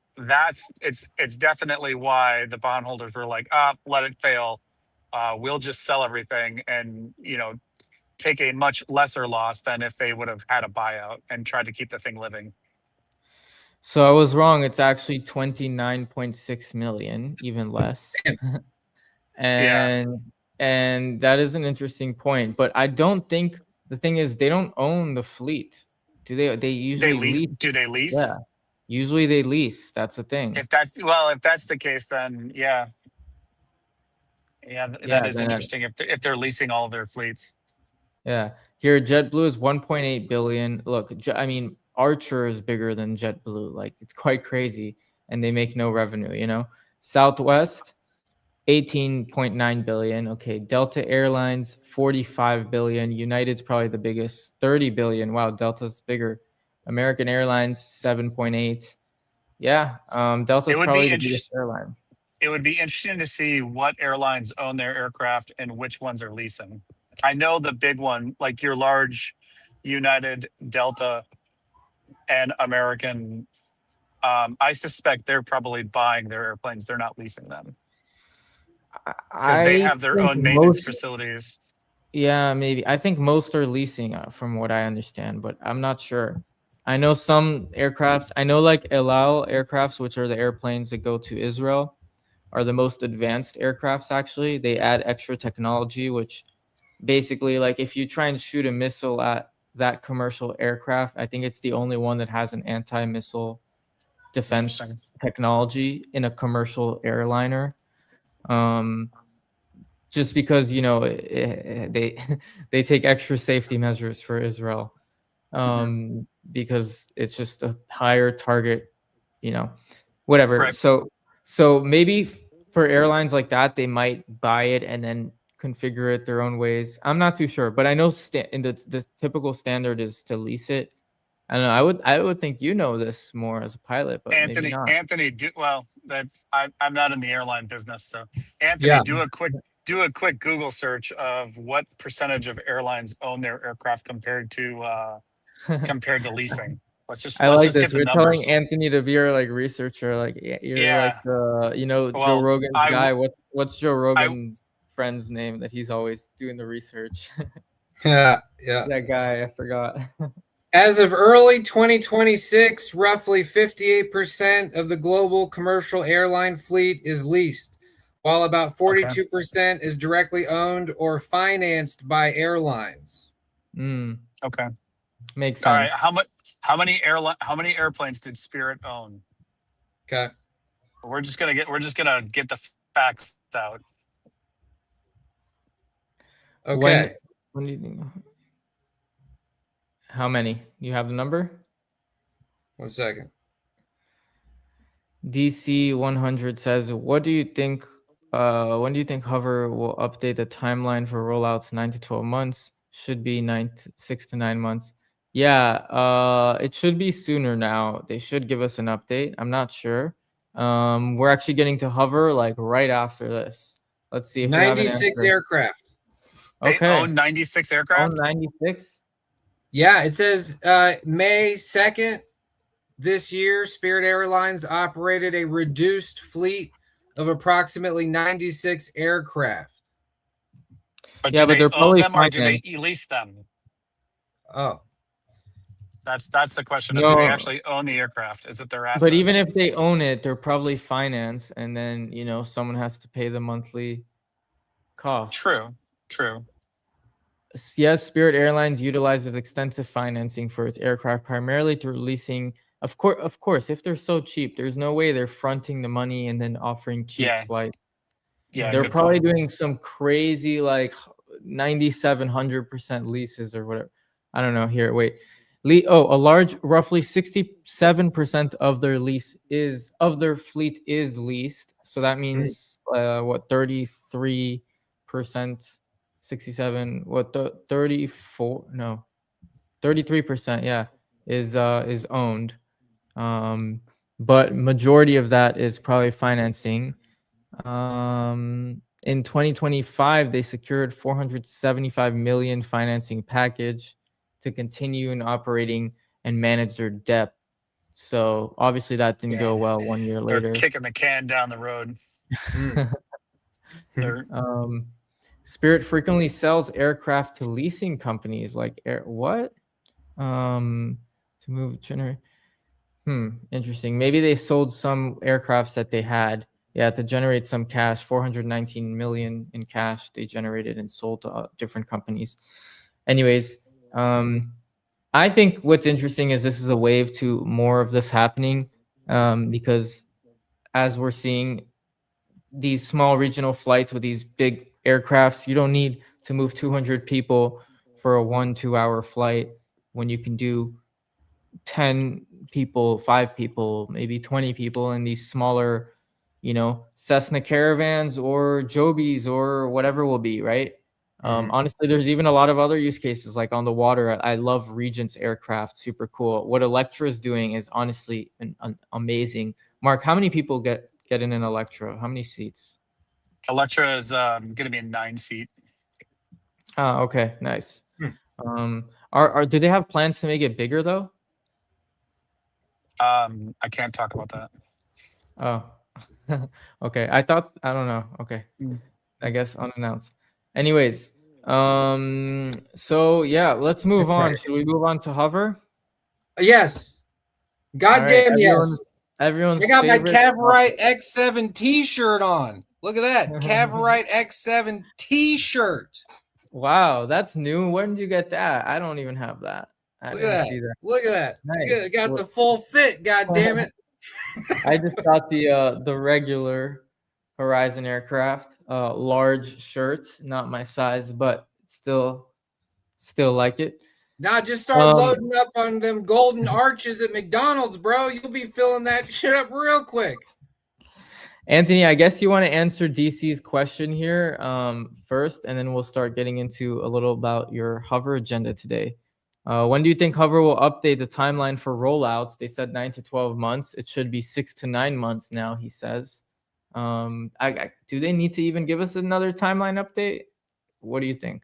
it's definitely why the bondholders were like, let it fail. We'll just sell everything and, take a much lesser loss than if they would have had a buyout and tried to keep the thing living. So I was wrong. It's actually 29.6 million, even less. and that is an interesting point. But I don't think, the thing is, they don't own the fleet. Do they? They usually lease. Do they lease? Yeah. Usually they lease. That's the thing. If that's the case, then yeah, that is interesting. If they're leasing all of their fleets. Yeah. Here, JetBlue is 1.8 billion. Look, Archer is bigger than JetBlue. Like, it's quite crazy, and they make no revenue. Southwest, 18.9 billion. Okay, Delta Airlines, 45 billion. United's probably the biggest, 30 billion. Wow, Delta's bigger. American Airlines, 7.8. Yeah, Delta's probably the biggest airline. It would be interesting to see what airlines own their aircraft and which ones are leasing. I know the big one, like your large United, Delta, and American, I suspect they're probably buying their airplanes. They're not leasing them because they have their own maintenance facilities. Yeah, maybe. I think most are leasing, from what I understand, but I'm not sure. I know some aircrafts. I know like El Al aircrafts, which are the airplanes that go to Israel, are the most advanced aircrafts. Actually, they add extra technology, which basically, like, if you try and shoot a missile at that commercial aircraft, I think it's the only one that has an anti-missile defense technology in a commercial airliner. Just because, they take extra safety measures for Israel, because it's just a higher target, whatever. Right. So maybe for airlines like that, they might buy it and then configure it their own ways. I'm not too sure, but I know in the typical standard is to lease it. I don't know. I would think this more as a pilot, but maybe not. Anthony, I'm not in the airline business, so Anthony, do a quick Google search of what percentage of airlines own their aircraft compared to leasing. Let's just this. You're telling Anthony to be your researcher, you're Joe Rogan's guy. What's Joe Rogan's friend's name that he's always doing the research? Yeah. That guy, I forgot. As of early 2026, roughly 58% of the global commercial airline fleet is leased, while about 42% is directly owned or financed by airlines. Okay. Makes All right. sense. How many airplanes did Spirit own? Okay. We're just gonna get the facts out. Okay. When do you think? How many? You have the number? 1 second. DC 100 says, "What do you think? When do you think Hover will update the timeline for rollouts? 9 to 12 months. Should be 6 to 9 months. Yeah, it should be sooner now. They should give us an update. I'm not sure. We're actually getting to Hover like right after this. Let's see if we have an 96 answer. aircraft. They Okay. own 96 Oh, aircraft. 96. Yeah, it says May 2nd this year, Spirit Airlines operated a reduced fleet of approximately 96 aircraft. But Yeah, do but they they're own probably them or do they financed. lease them? Oh, That's the question. Of, do they No. actually own the aircraft? Is it their asset? But even if they own it, they're probably financed, and then someone has to pay the monthly cost. True. Yes, Spirit Airlines utilizes extensive financing for its aircraft, primarily through leasing. Of course, if they're so cheap, there's no way they're fronting the money and then offering cheap Yeah. flights. Yeah. They're good probably point. doing some crazy like 9700% leases or whatever. I don't know. Here, wait. A large, roughly 67% of their fleet is leased. So that means what 33%, 67, what 34? No, 33%. Yeah, is owned. But majority of that is probably financing. In 2025, they secured 475 million financing package to continue in operating and manage their debt. So obviously that didn't go well 1 year They're later. kicking the can down the road. They're- Spirit frequently sells aircraft to leasing companies like what? To move generate. Interesting. Maybe they sold some aircrafts that they had. Yeah, to generate some cash, 419 million in cash they generated and sold to different companies. Anyways, I think what's interesting is this is a wave to more of this happening, because as we're seeing these small regional flights with these big aircrafts, you don't need to move 200 people for a 1-2 hour flight when you can do 10 people, 5 people, maybe 20 people in these smaller, Cessna Caravans or Jobys or whatever will be, right? Honestly, there's even a lot of other use cases like on the water. I love Regent's aircraft, super cool. What Electra is doing is honestly amazing. Mark, how many people get in an Electra? How many seats? Electra is going to be a 9-seat. Oh, okay, nice. Do they have plans to make it bigger though? I can't talk about that. Oh, okay. I don't know. Okay. I guess unannounced. Anyways, so yeah, let's move That's on. right. Should we move on to Hover? Yes. Goddamn yes. Everyone's I got my favorite Cavorite X7 t-shirt on. Look at that. Cavorite X7 t-shirt. Wow, that's new. When did you get that? I don't even have that. I didn't see that. Look at that. Nice. Got the full fit, goddamn it. I just got the regular Horizon aircraft, large shirt, not my size, but still like it. Now just start loading up on them golden arches at McDonald's, bro. You'll be filling that shit up real quick. Anthony, I guess you want to answer DC's question here first, and then we'll start getting into a little about your Hover agenda today. When do you think Hover will update the timeline for rollouts? They said 9 to 12 months. It should be 6 to 9 months now, he says. Do they need to even give us another timeline update? What do you think?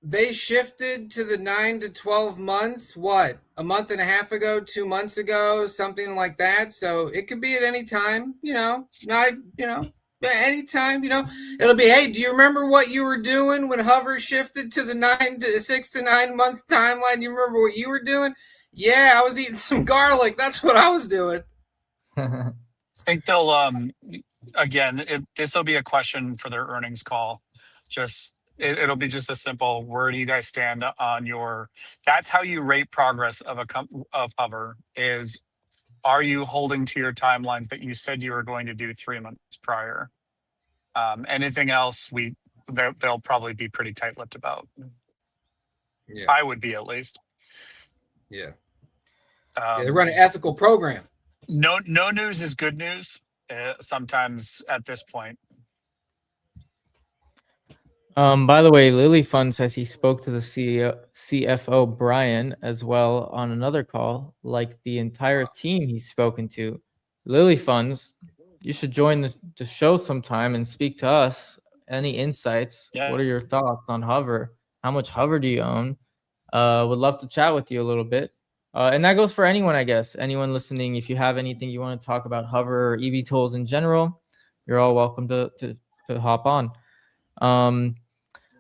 They shifted to the 9 to 12 months, what, a month and a half ago, 2 months ago, something like that. So it could be at any time, Anytime, it'll be, hey, do you remember what you were doing when Hovr shifted to the 6 to 9 month timeline? Do you remember what you were doing? Yeah, I was eating some garlic. That's what I was doing. I think they'll again, this will be a question for their earnings call. It'll be just a simple, where do you guys stand on your, that's how you rate progress of of Hovr, is, are you holding to your timelines that you said you were going to do 3 months prior? Anything else, they'll probably be pretty tight-lipped about. Yeah. I would be, at least. Yeah. They run an ethical program. No news is good news. Sometimes at this point. By the way, Lily Fund says he spoke to the CFO Brian as well on another call, like the entire team he's spoken to. Lily Funds, you should join the show sometime and speak to us. Any insights? Yeah. What are your thoughts on Hovr? How much Hovr do you own? Would love to chat with you a little bit. And that goes for anyone, I guess. Anyone listening, if you have anything you want to talk about Hovr or EVTOLs in general, you're all welcome to hop on.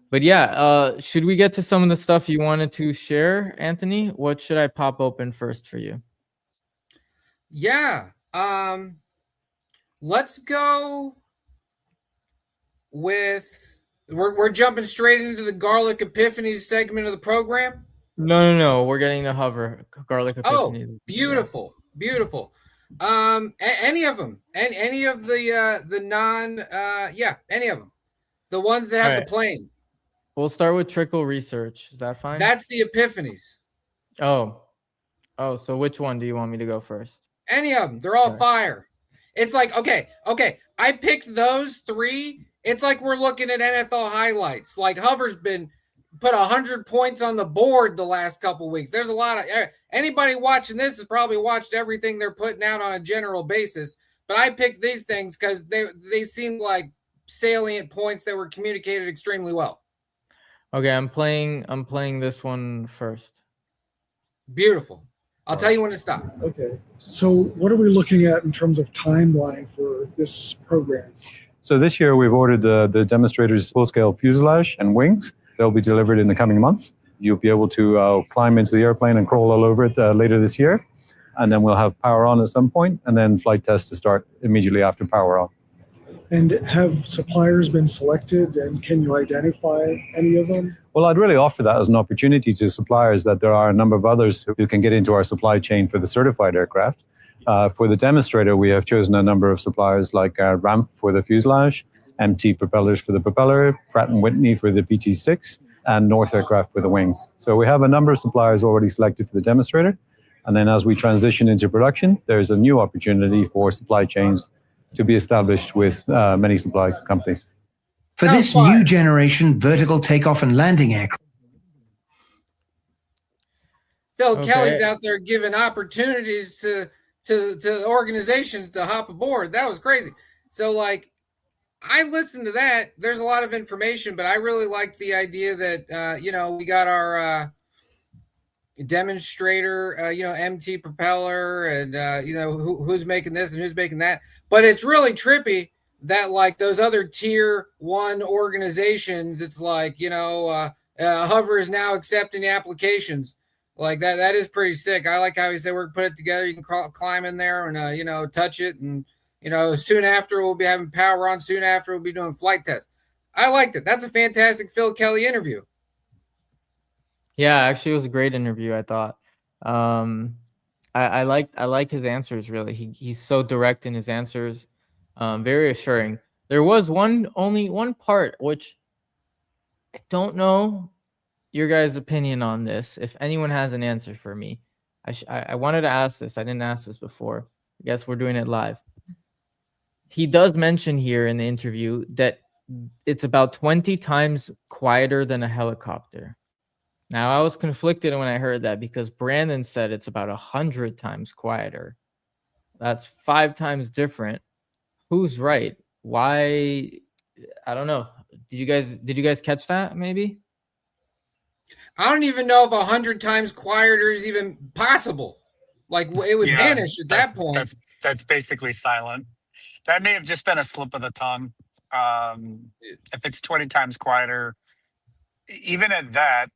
But yeah, should we get to some of the stuff you wanted to share, Anthony? What should I pop open first for you? Yeah. Let's go with, we're jumping straight into the garlic epiphanies segment of the program. No. We're getting the Hovr garlic epiphanies. Oh, beautiful. Any of them, any of the non, any of them, the ones that have the plane. We'll start with Trickle Research. Is that fine? That's the epiphanies. Oh, so which one do you want me to go first? Any of them. They're all fire. It's like, okay. I picked those three. It's like we're looking at NFL highlights. Like Hovr's been put 100 points on the board the last couple weeks. There's a lot of, anybody watching this has probably watched everything they're putting out on a general basis. But I picked these things because they seemed like salient points that were communicated extremely well. Okay, I'm playing this one first. Beautiful. I'll tell you when to stop. Okay. So what are we looking at in terms of timeline for this program? So this year we've ordered the demonstrators full-scale fuselage and wings. They'll be delivered in the coming months. You'll be able to climb into the airplane and crawl all over it later this year. And then we'll have power on at some point, and then flight tests to start immediately after power on. And have suppliers been selected, and can you identify any of them? Well, I'd really offer that as an opportunity to suppliers, that there are a number of others who can get into our supply chain for the certified aircraft. For the demonstrator, we have chosen a number of suppliers like Ramp for the fuselage, MT Propellers for the propeller, Pratt & Whitney for the PT6, and North Aircraft for the wings. So we have a number of suppliers already selected for the demonstrator. And then as we transition into production, there's a new opportunity for supply chains to be established with many supply companies. For this new generation vertical takeoff and landing aircraft. Phil Kelly's out there giving opportunities to organizations to hop aboard. That was crazy. So, like, I listened to that. There's a lot of information, but I really like the idea that, we got our demonstrator, MT propeller, and, who's making this and who's making that. But it's really trippy that, like, those other tier one organizations, it's like, Hovr is now accepting applications. Like that is pretty sick. I like how he said we're going to put it together. You can climb in there and, touch it. And, soon after we'll be having power on. Soon after we'll be doing flight tests. I liked it. That's a fantastic Phil Kelly interview. Yeah, actually, it was a great interview, I thought. I like his answers, really. He's so direct in his answers, very assuring. There was only one part which I don't know your guys' opinion on this. If anyone has an answer for me, I wanted to ask this. I didn't ask this before. I guess we're doing it live. He does mention here in the interview that it's about 20 times quieter than a helicopter. Now, I was conflicted when I heard that because Brandon said it's about 100 times quieter. That's 5 times different. Who's right? Why? I don't know. Did you guys catch that? Maybe. I don't even know if 100 times quieter is even possible. Like it would vanish at that point. That's basically silent. That may have just been a slip of the tongue. If it's 20 times quieter, even at that,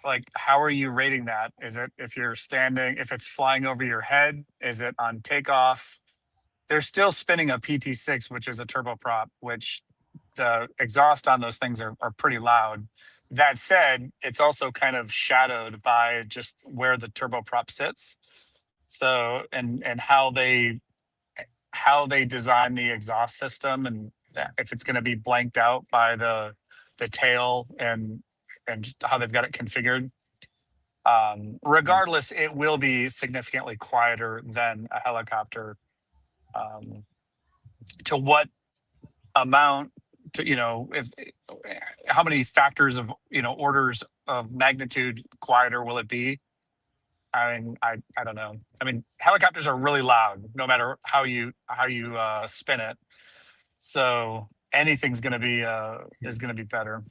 like, how are you rating that? Is it if you're standing, if it's flying over your head? Is it on takeoff? They're still spinning a PT6, which is a turboprop, which the exhaust on those things are pretty loud. That said, it's also kind of shadowed by just where the turboprop sits. So, and how they design the exhaust system, and if it's going to be blanked out by the tail, and just how they've got it configured. Regardless, it will be significantly quieter than a helicopter. To what amount? To, if how many factors of orders of magnitude quieter will it be? I mean, I don't know. I mean, helicopters are really loud, no matter how you spin it. So anything's going to be is going to be better.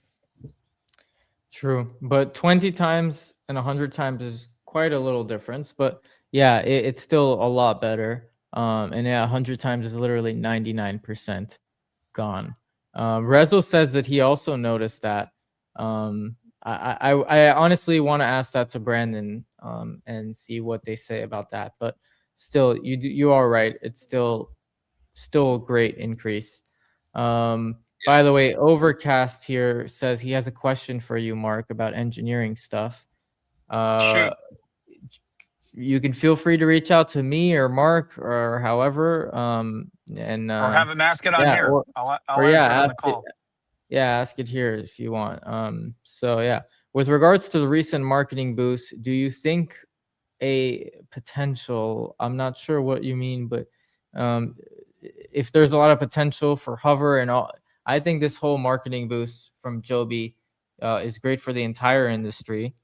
True, but 20 times and 100 times is quite a little difference. But yeah, it's still a lot better. And yeah, 100 times is literally 99% gone. Rezo says that he also noticed that. I honestly want to ask that to Brandon and see what they say about that. But still, you are right. It's still a great increase. By the way, Overcast here says he has a question for you, Mark, about engineering stuff. Sure. You can feel free to reach out to me or Mark or however. Or have him ask it on here. I'll answer it on the call. Ask it here if you want. So yeah, with regards to the recent marketing boost, do you think a potential, I'm not sure what you mean, but if there's a lot of potential for Hovr and all, I think this whole marketing boost from Joby is great for the entire industry.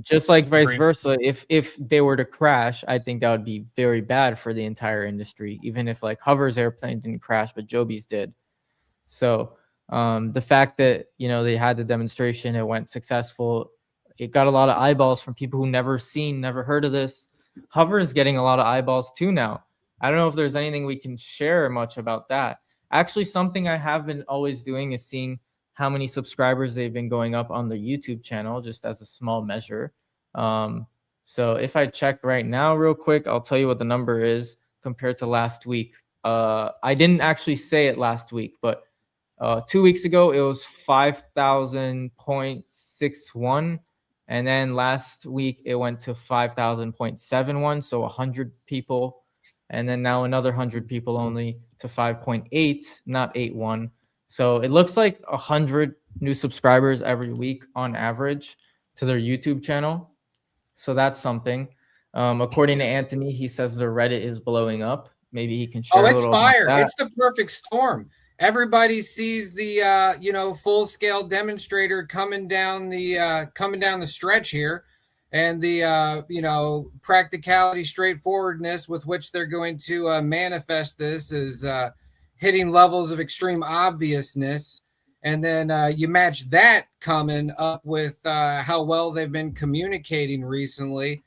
Just like vice versa, if they were to crash, I think that would be very bad for the entire industry, even if like Hovr's airplane didn't crash, but Joby's did. So the fact that, they had the demonstration, it went successful. It got a lot of eyeballs from people who never heard of this. Hovr is getting a lot of eyeballs too now. I don't know if there's anything we can share much about that. Actually, something I have been always doing is seeing how many subscribers they've been going up on the YouTube channel, just as a small measure. So if I check right now real quick, I'll tell you what the number is compared to last week. I didn't actually say it last week, but 2 weeks ago, it was 5,000.61. And then last week, it went to 5,000.71. So 100 people. And then now another 100 people only to 5.8, not 8.1. So it looks like 100 new subscribers every week on average to their YouTube channel. So that's something. According to Anthony, he says the Reddit is blowing up. Maybe he can share a little about that. It's the perfect storm. Everybody sees the full scale demonstrator coming down the stretch here, and the practicality, straightforwardness with which they're going to manifest this is hitting levels of extreme obviousness. And then you match that coming up with how well they've been communicating recently.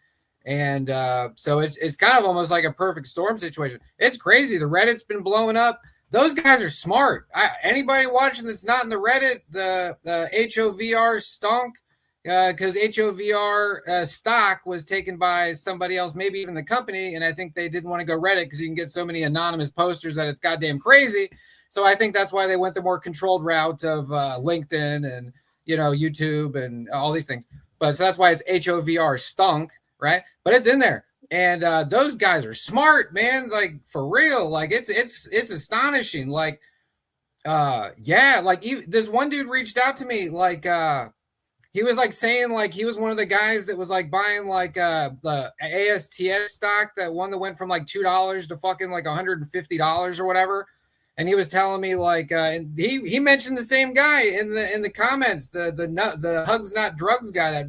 And so it's kind of almost like a perfect storm situation. It's crazy. The Reddit's been blowing up. Those guys are smart. Anybody watching that's not in the Reddit, the HOVR stunk because HOVR stock was taken by somebody else, maybe even the company. And I think they didn't want to go Reddit because you can get so many anonymous posters that it's goddamn crazy. So I think that's why they went the more controlled route of LinkedIn and, YouTube and all these things. But so that's why it's HOVR stunk, right? But it's in there. And those guys are smart, man. Like, for real. Like, it's astonishing. Like, this one dude reached out to me. Like, he was like saying like he was one of the guys that was like buying like the ASTS stock, that one that went from like $2 to fucking like $150 or whatever. And he was telling me like and he mentioned the same guy in the comments, the Hugs Not Drugs guy,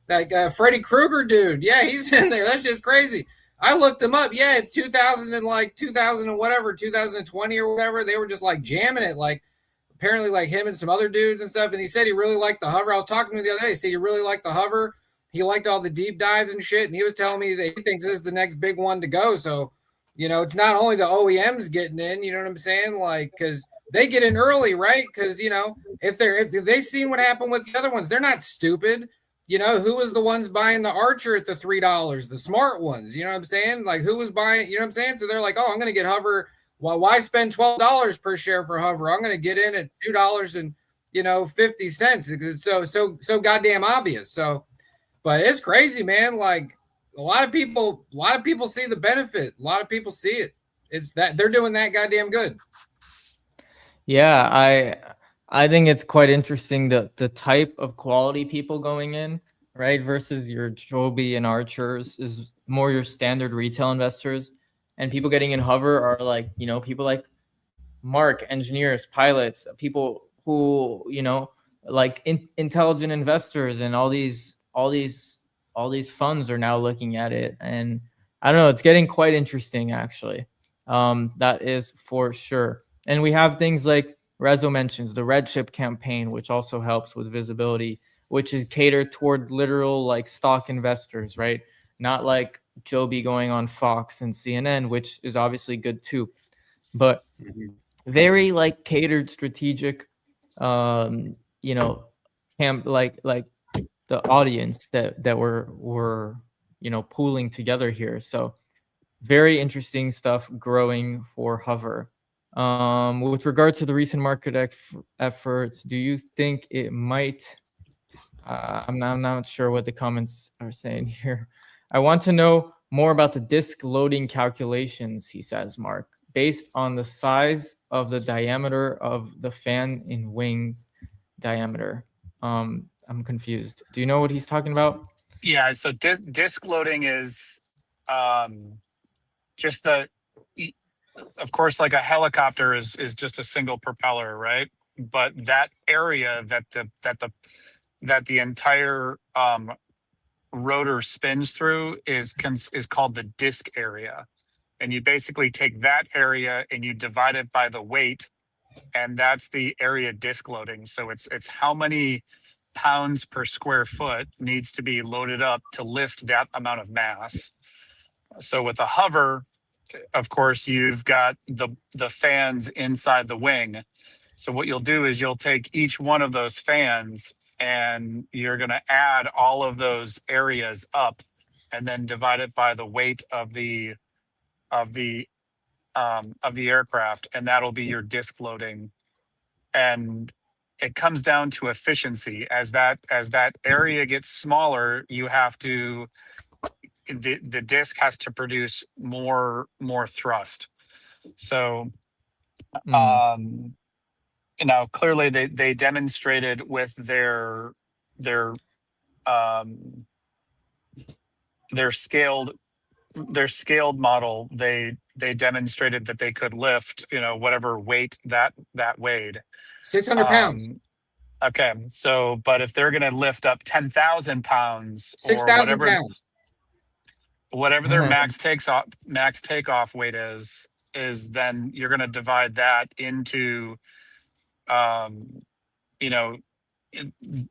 that Freddy Krueger dude. Yeah, he's in there. That's just crazy. I looked him up. Yeah, it's 2000 and 2020 or whatever. They were just like jamming it. Like, apparently like him and some other dudes and stuff. And he said he really liked the Hovr. I was talking to him the other day. He said he really liked the Hovr. He liked all the deep dives and shit. And he was telling me that he thinks this is the next big one to go. So You know, it's not only the OEMs getting in, you know what I'm saying? Like, because they get in early, right? Because, you know, if they seen what happened with the other ones, they're not stupid. You know, who was the ones buying the Archer at the $3? The smart ones, you know what I'm saying? Like, who was buying, you know what I'm saying? So they're like, oh, I'm going to get Hovr. Well, why spend $12 per share for Hovr? I'm going to get in at $2 and, you know, 50 cents. It's so goddamn obvious. So, but it's crazy, man. Like, a lot of people see the benefit. A lot of people see it. It's that they're doing that goddamn good. Yeah, I think it's quite interesting the type of quality people going in, right? Versus your Joby and Archers is more your standard retail investors. And people getting in Hovr are like, you know, people like Mark, engineers, pilots, people who, you know, like intelligent investors, and all these funds are now looking at it. And I don't know, it's getting quite interesting actually. That is for sure. And we have things like Rezo mentions the Red Chip campaign, which also helps with visibility, which is catered toward literal like stock investors, right? Not like Joby going on Fox and CNN, which is obviously good too, but very like catered strategic, you know, like the audience that we're you know, pooling together here. So very interesting stuff growing for Hovr. With regard to the recent market efforts, do you think it might? I'm not sure what the comments are saying here. I want to know more about the disk loading calculations, he says, Mark, based on the size of the diameter of the fan in wings diameter. I'm confused. Do you know what he's talking about? Yeah, so disk loading is just of course, like a helicopter is just a single propeller, right? But that area that the entire rotor spins through is called the disk area. And you basically take that area and you divide it by the weight, and that's the area disk loading. So it's how many pounds per square foot needs to be loaded up to lift that amount of mass. So with a Hovr, of course, you've got the fans inside the wing. So what you'll do is you'll take each one of those fans and you're going to add all of those areas up, and then divide it by the weight of the aircraft, and that'll be your disk loading. And it comes down to efficiency. As that area gets smaller, you have to the disk has to produce more thrust. So you know, clearly they demonstrated with their scaled model, they demonstrated that they could lift, you know, whatever weight that weighed. 600 pounds. Okay, so but if they're going to lift up 10,000 pounds or 6,000 pounds, whatever their max takeoff weight is then you're going to divide that into, you know,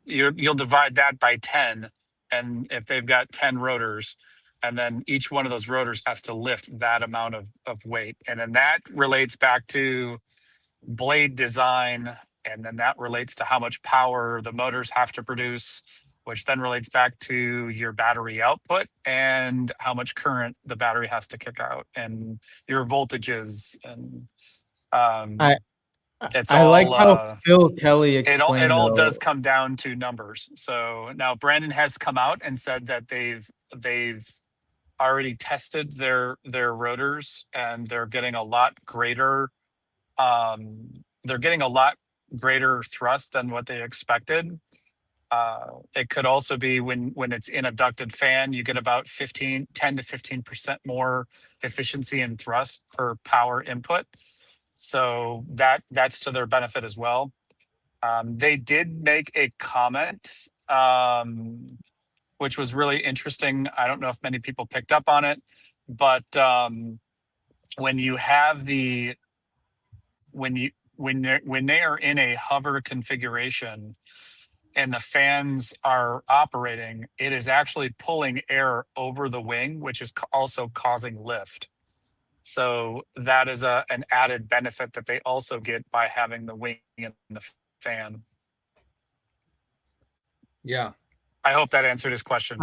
you'll divide that by 10, and if they've got 10 rotors, and then each one of those rotors has to lift that amount of weight, and then that relates back to blade design, and then that relates to how much power the motors have to produce, which then relates back to your battery output and how much current the battery has to kick out, and your voltages, and I like how Phil Kelly explained it all does come down to numbers. So now Brandon has come out and said that they've already tested their rotors, and they're getting a lot greater thrust than what they expected. It could also be when it's in a ducted fan, you get about 10 to 15% more efficiency and thrust per power input. So that's to their benefit as well. They did make a comment, which was really interesting. I don't know if many people picked up on it, but when you have when they are in a Hovr configuration and the fans are operating, it is actually pulling air over the wing, which is also causing lift. So that is an added benefit that they also get by having the wing and the fan. Yeah. I hope that answered his question.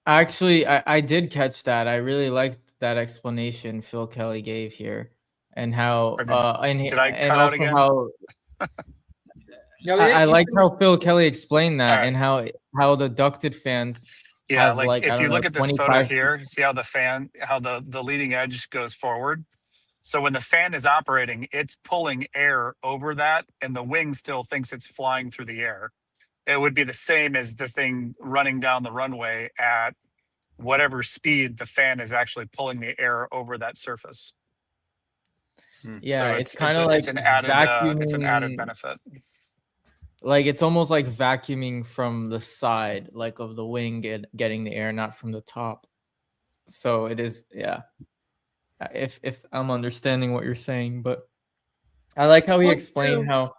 I did catch that. I really liked that explanation Phil Kelly gave here, and how Or did I and cut out also again? how No, I you like how finished- Phil Kelly explained that, All right. and how the ducted fans Yeah, have like I if don't you know, look at this photo 25. here, see how the leading edge goes forward. So when the fan is operating, it's pulling air over that, and the wing still thinks it's flying through the air. It would be the same as the thing running down the runway at whatever speed the fan is actually pulling the air over that surface. Yeah, So it's kind of like it's an added vacuuming. benefit. Like it's almost like vacuuming from the side, like of the wing getting the air, not from the top. So it is, yeah. If I'm understanding what you're saying, but I like how he Plus, explained too-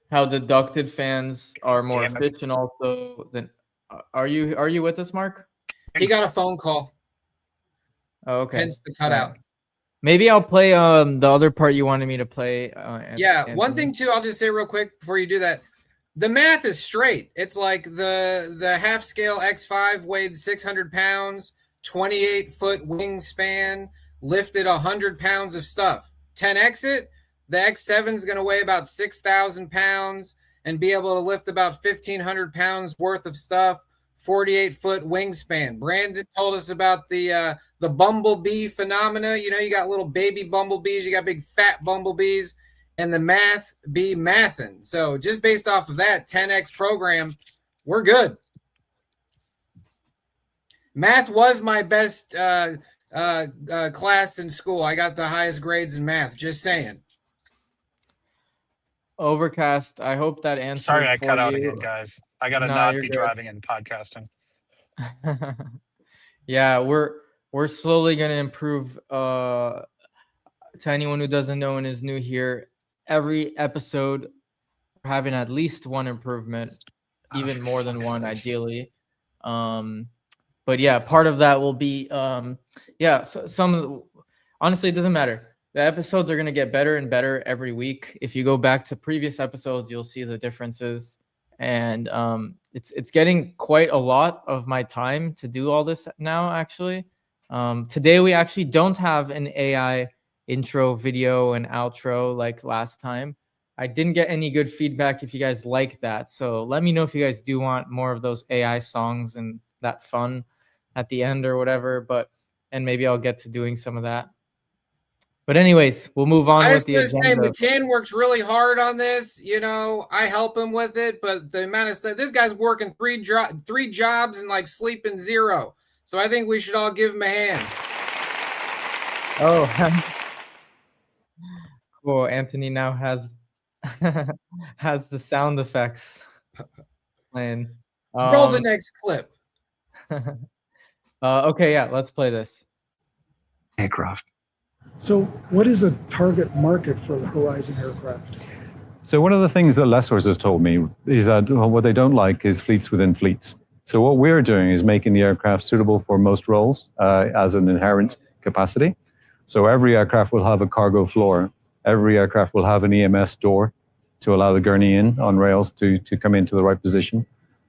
how the ducted fans are more Damn it. efficient also than. Are you with us, Mark? He got a phone call. Oh, okay. Hence the cutout. Maybe I'll play the other part you wanted me to play. Yeah. One Anthony. thing too, I'll just say real quick before you do that. The math is straight. It's like the half scale X5 weighed 600 pounds, 28-foot wingspan, lifted 100 pounds of stuff. 10x it, the X7 is going to weigh about 6,000 pounds and be able to lift about 1,500 pounds worth of stuff. 48-foot wingspan. Brandon told us about the bumblebee phenomena. You know, you got little baby bumblebees, you got big fat bumblebees, and the math be mathin'. So just based off of that 10x program, we're good. Math was my best class in school. I got the highest grades in math. Just saying. Overcast. I hope that answered. Sorry, I for cut out you. again, guys. I gotta No, not you're be good. driving and podcasting. Yeah, we're slowly gonna improve. To anyone who doesn't know and is new here, every episode we're having at least one improvement, even more than one, ideally. But yeah, part of that will be so some of the, honestly, it doesn't matter. The episodes are going to get better and better every week. If you go back to previous episodes, you'll see the differences. And it's getting quite a lot of my time to do all this now, actually. Today, we actually don't have an AI intro video and outro like last time. I didn't get any good feedback if you guys like that. So let me know if you guys do want more of those AI songs and that fun at the end or whatever. And maybe I'll get to doing some of that. But anyways, we'll move on I with was the going to say, agenda. Matan works really hard on this. You know, I help him with it, but the amount of stuff, this guy's working three jobs and like sleeping 0. So I think we should all give him a hand. Oh, cool. Anthony now has has the sound effects playing. Roll the next clip. Okay, yeah, let's play this. Aircraft. So what is a target market for the Horizon aircraft? So one of the things that lessors has told me is that what they don't like is fleets within fleets. So what we're doing is making the aircraft suitable for most roles as an inherent capacity. So every aircraft will have a cargo floor. Every aircraft will have an EMS door to allow the gurney in on rails to come into the right position.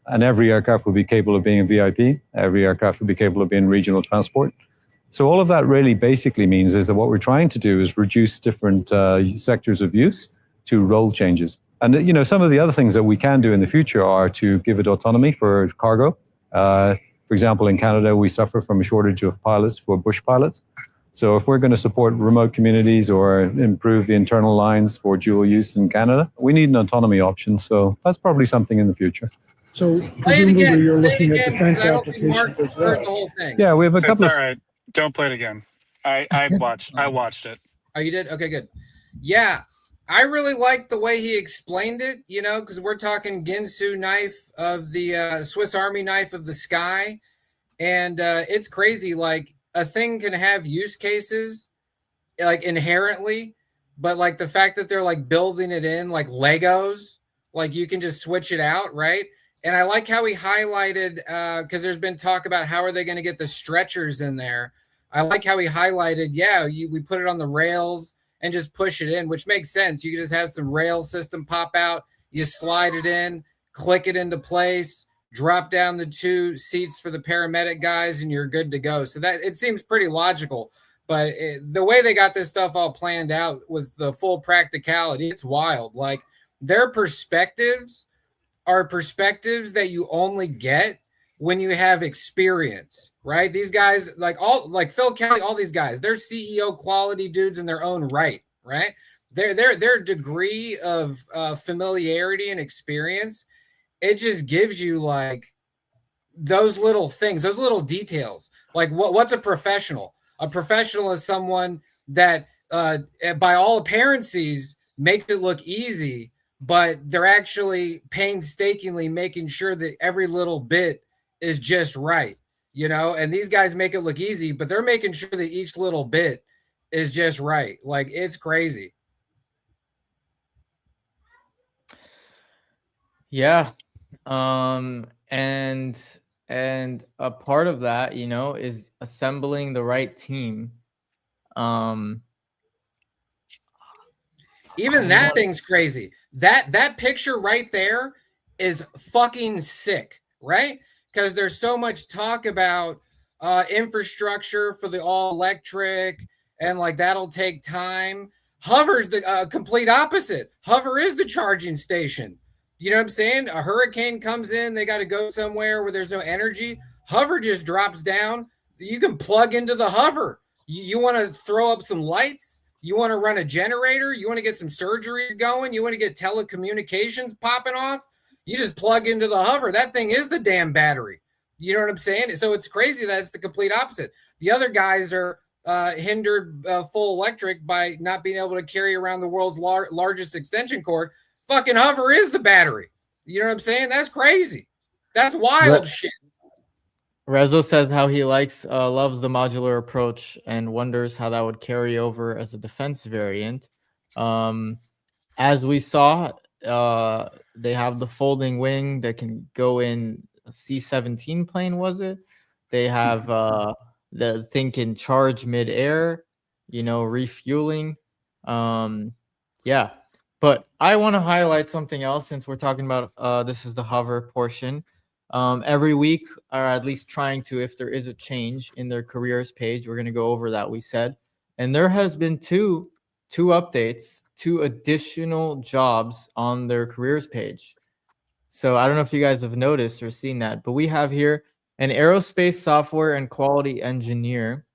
And every aircraft will be capable of being a VIP. Every aircraft will be capable of being regional transport. So all of that really basically means is that what we're trying to do is reduce different sectors of use to role changes. And you know, some of the other things that we can do in the future are to give it autonomy for cargo. For example, in Canada, we suffer from a shortage of pilots for bush pilots. So if we're going to support remote communities or improve the internal lines for dual use in Canada, we need an autonomy option. So that's probably something in the future. So Play it again. presumably you're Play it looking at again, defense because I don't think Mark applications as heard well. the whole thing. Yeah, we have a It's couple all of... right. Don't play it again. I watched it. Oh, you did? Okay, good. Yeah, I really liked the way he explained it, you know, because we're talking Ginsu knife of the Swiss Army knife of the sky. And it's crazy. Like, a thing can have use cases, like, inherently, but, like, the fact that they're, like, building it in, like, Legos, like, you can just switch it out, right? And I like how he highlighted, because there's been talk about how are they going to get the stretchers in there. I like how he highlighted, we put it on the rails and just push it in, which makes sense. You can just have some rail system pop out, you slide it in, click it into place, drop down the 2 seats for the paramedic guys, and you're good to go. So that it seems pretty logical. But the way they got this stuff all planned out with the full practicality, it's wild. Like, their perspectives are perspectives that you only get when you have experience, right? These guys, like Phil Kelly, all these guys, they're CEO quality dudes in their own right? Their degree of familiarity and experience, it just gives you like those little things, those little details. Like what's a professional? A professional is someone that, by all appearances, makes it look easy, but they're actually painstakingly making sure that every little bit is just right, and these guys make it look easy, but they're making sure that each little bit is just right. Like, it's crazy. Yeah. And a part of that, is assembling the right team. Even that thing's crazy. That picture right there is fucking sick, right? Because there's so much talk about infrastructure for the all electric, and like that'll take time. Hovur's the complete opposite. Hovr is the charging station. You know what I'm saying? A hurricane comes in, they got to go somewhere where there's no energy. Hovr just drops down. You can plug into the Hovr. You want to throw up some lights? You want to run a generator? You want to get some surgeries going? You want to get telecommunications popping off? You just plug into the Hovr. That thing is the damn battery. You know what I'm saying? So it's crazy that it's the complete opposite. The other guys are hindered full electric by not being able to carry around the world's largest extension cord. Fucking Hovr is the battery. You know what I'm saying? That's crazy. That's wild shit. Rezo says how he loves the modular approach and wonders how that would carry over as a defense variant. As we saw, they have the folding wing that can go in a C-17 plane, was it? They have the thing can charge midair, refueling. Yeah. But I want to highlight something else since we're talking about this is the Hovr portion. Every week, or at least trying to, if there is a change in their careers page, we're going to go over that, we said. And there has been two updates, 2 additional jobs on their careers page. So I don't know if you guys have noticed or seen that, but we have here an aerospace software and quality engineer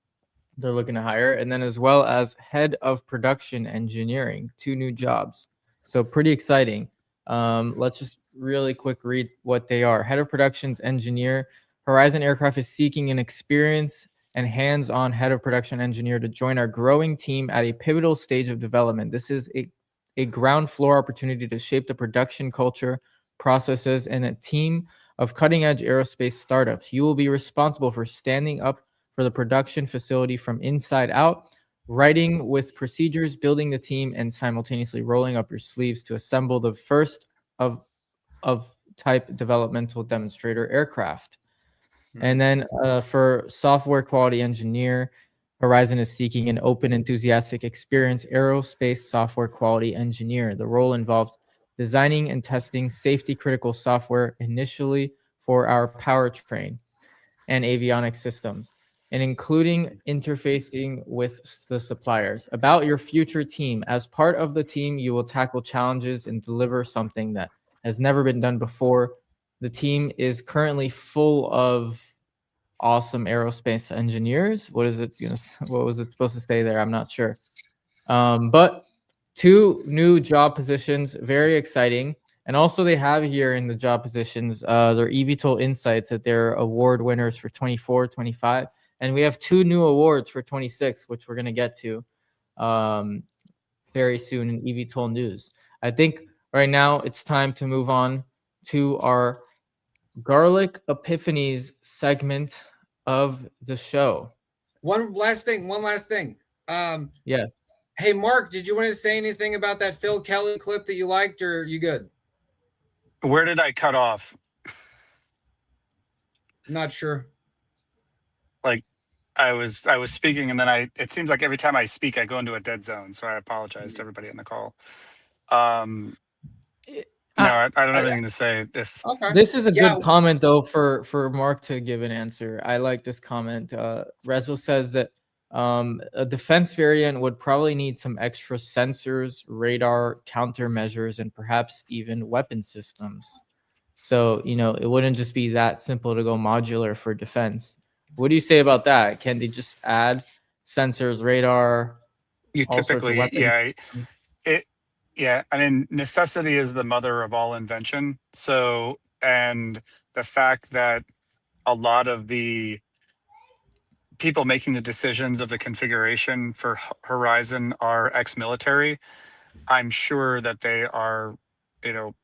they're looking to hire, and then as well as head of production engineering, 2 new jobs. So pretty exciting. Let's just really quick read what they are. Head of productions engineer. Horizon Aircraft is seeking an experienced and hands-on head of production engineer to join our growing team at a pivotal stage of development. This is a ground floor opportunity to shape the production culture, processes, and a team of cutting-edge aerospace startups. You will be responsible for standing up for the production facility from inside out, writing with procedures, building the team, and simultaneously rolling up your sleeves to assemble the first of type developmental demonstrator aircraft. And then for software quality engineer, Horizon is seeking an open, enthusiastic, experienced aerospace software quality engineer. The role involves designing and testing safety critical software initially for our powertrain and avionics systems, and including interfacing with the suppliers. About your future team. As part of the team, you will tackle challenges and deliver something that has never been done before. The team is currently full of awesome aerospace engineers. What was it supposed to say there? I'm not sure. But 2 new job positions, very exciting. And also they have here in the job positions, their EVTOL insights that they're award winners for 24, 25. And we have 2 new awards for 26, which we're going to get to very soon in EVTOL news. I think right now it's time to move on to our Garlic Epiphanies segment of the show. One last thing. Yes. Hey, Mark, did you want to say anything about that Phil Kelly clip that you liked, or are you good? Where did I cut off? Not sure. Like I was speaking, and then it seems like every time I speak, I go into a dead zone. So I apologize to everybody on the call. No, I don't have anything to say. If Okay. This is a Yeah. good comment though for Mark to give an answer. I like this comment. Rezo says that a defense variant would probably need some extra sensors, radar, countermeasures, and perhaps even weapon systems. So, it wouldn't just be that simple to go modular for defense. What do you say about that? Can they just add sensors, radar, you all sorts of typically, weapons? I mean, necessity is the mother of all invention. So, and the fact that a lot of the people making the decisions of the configuration for Horizon are ex-military, I'm sure that they are,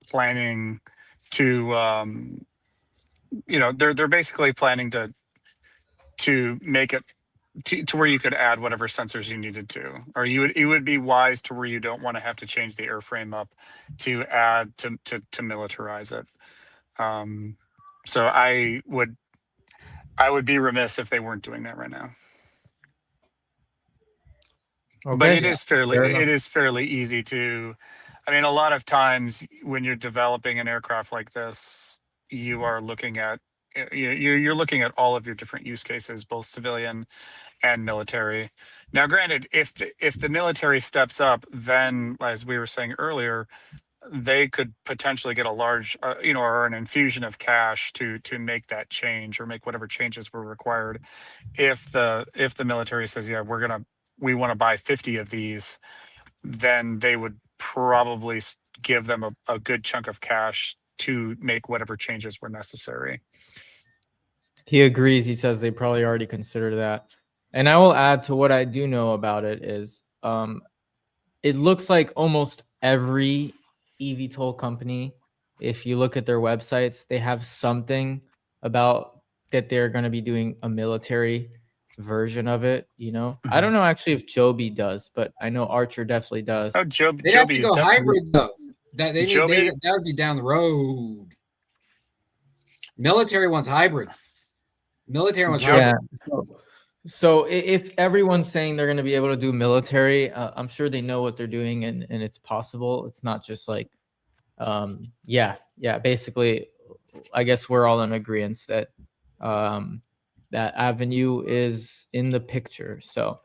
planning to, they're basically planning to make it to where you could add whatever sensors you needed to, or it would be wise to where you don't want to have to change the airframe up to add to militarize it. So I would be remiss if they weren't doing that right now. Okay. But it is fairly easy to, I mean, a lot of times when you're developing an aircraft like this, you are looking at you're looking at all of your different use cases, both civilian and military. Now, granted, if the military steps up, then as we were saying earlier, they could potentially get a large, or an infusion of cash to make that change or make whatever changes were required. If the military says, yeah, we want to buy 50 of these, then they would probably give them a good chunk of cash to make whatever changes were necessary. He agrees. He says they probably already considered that. And I will add to what I do know about it is it looks like almost every EVTOL company, if you look at their websites, they have something about that they're going to be doing a military version of it. I don't know actually if Joby does, but I know Archer definitely does. Oh, Joby, They'd have to go hybrid though. That would be down the road. Military wants hybrid. Yeah. So if everyone's saying they're going to be able to do military, I'm sure they know what they're doing and it's possible. It's not just like, basically, I guess we're all in agreement that that avenue is in the picture. So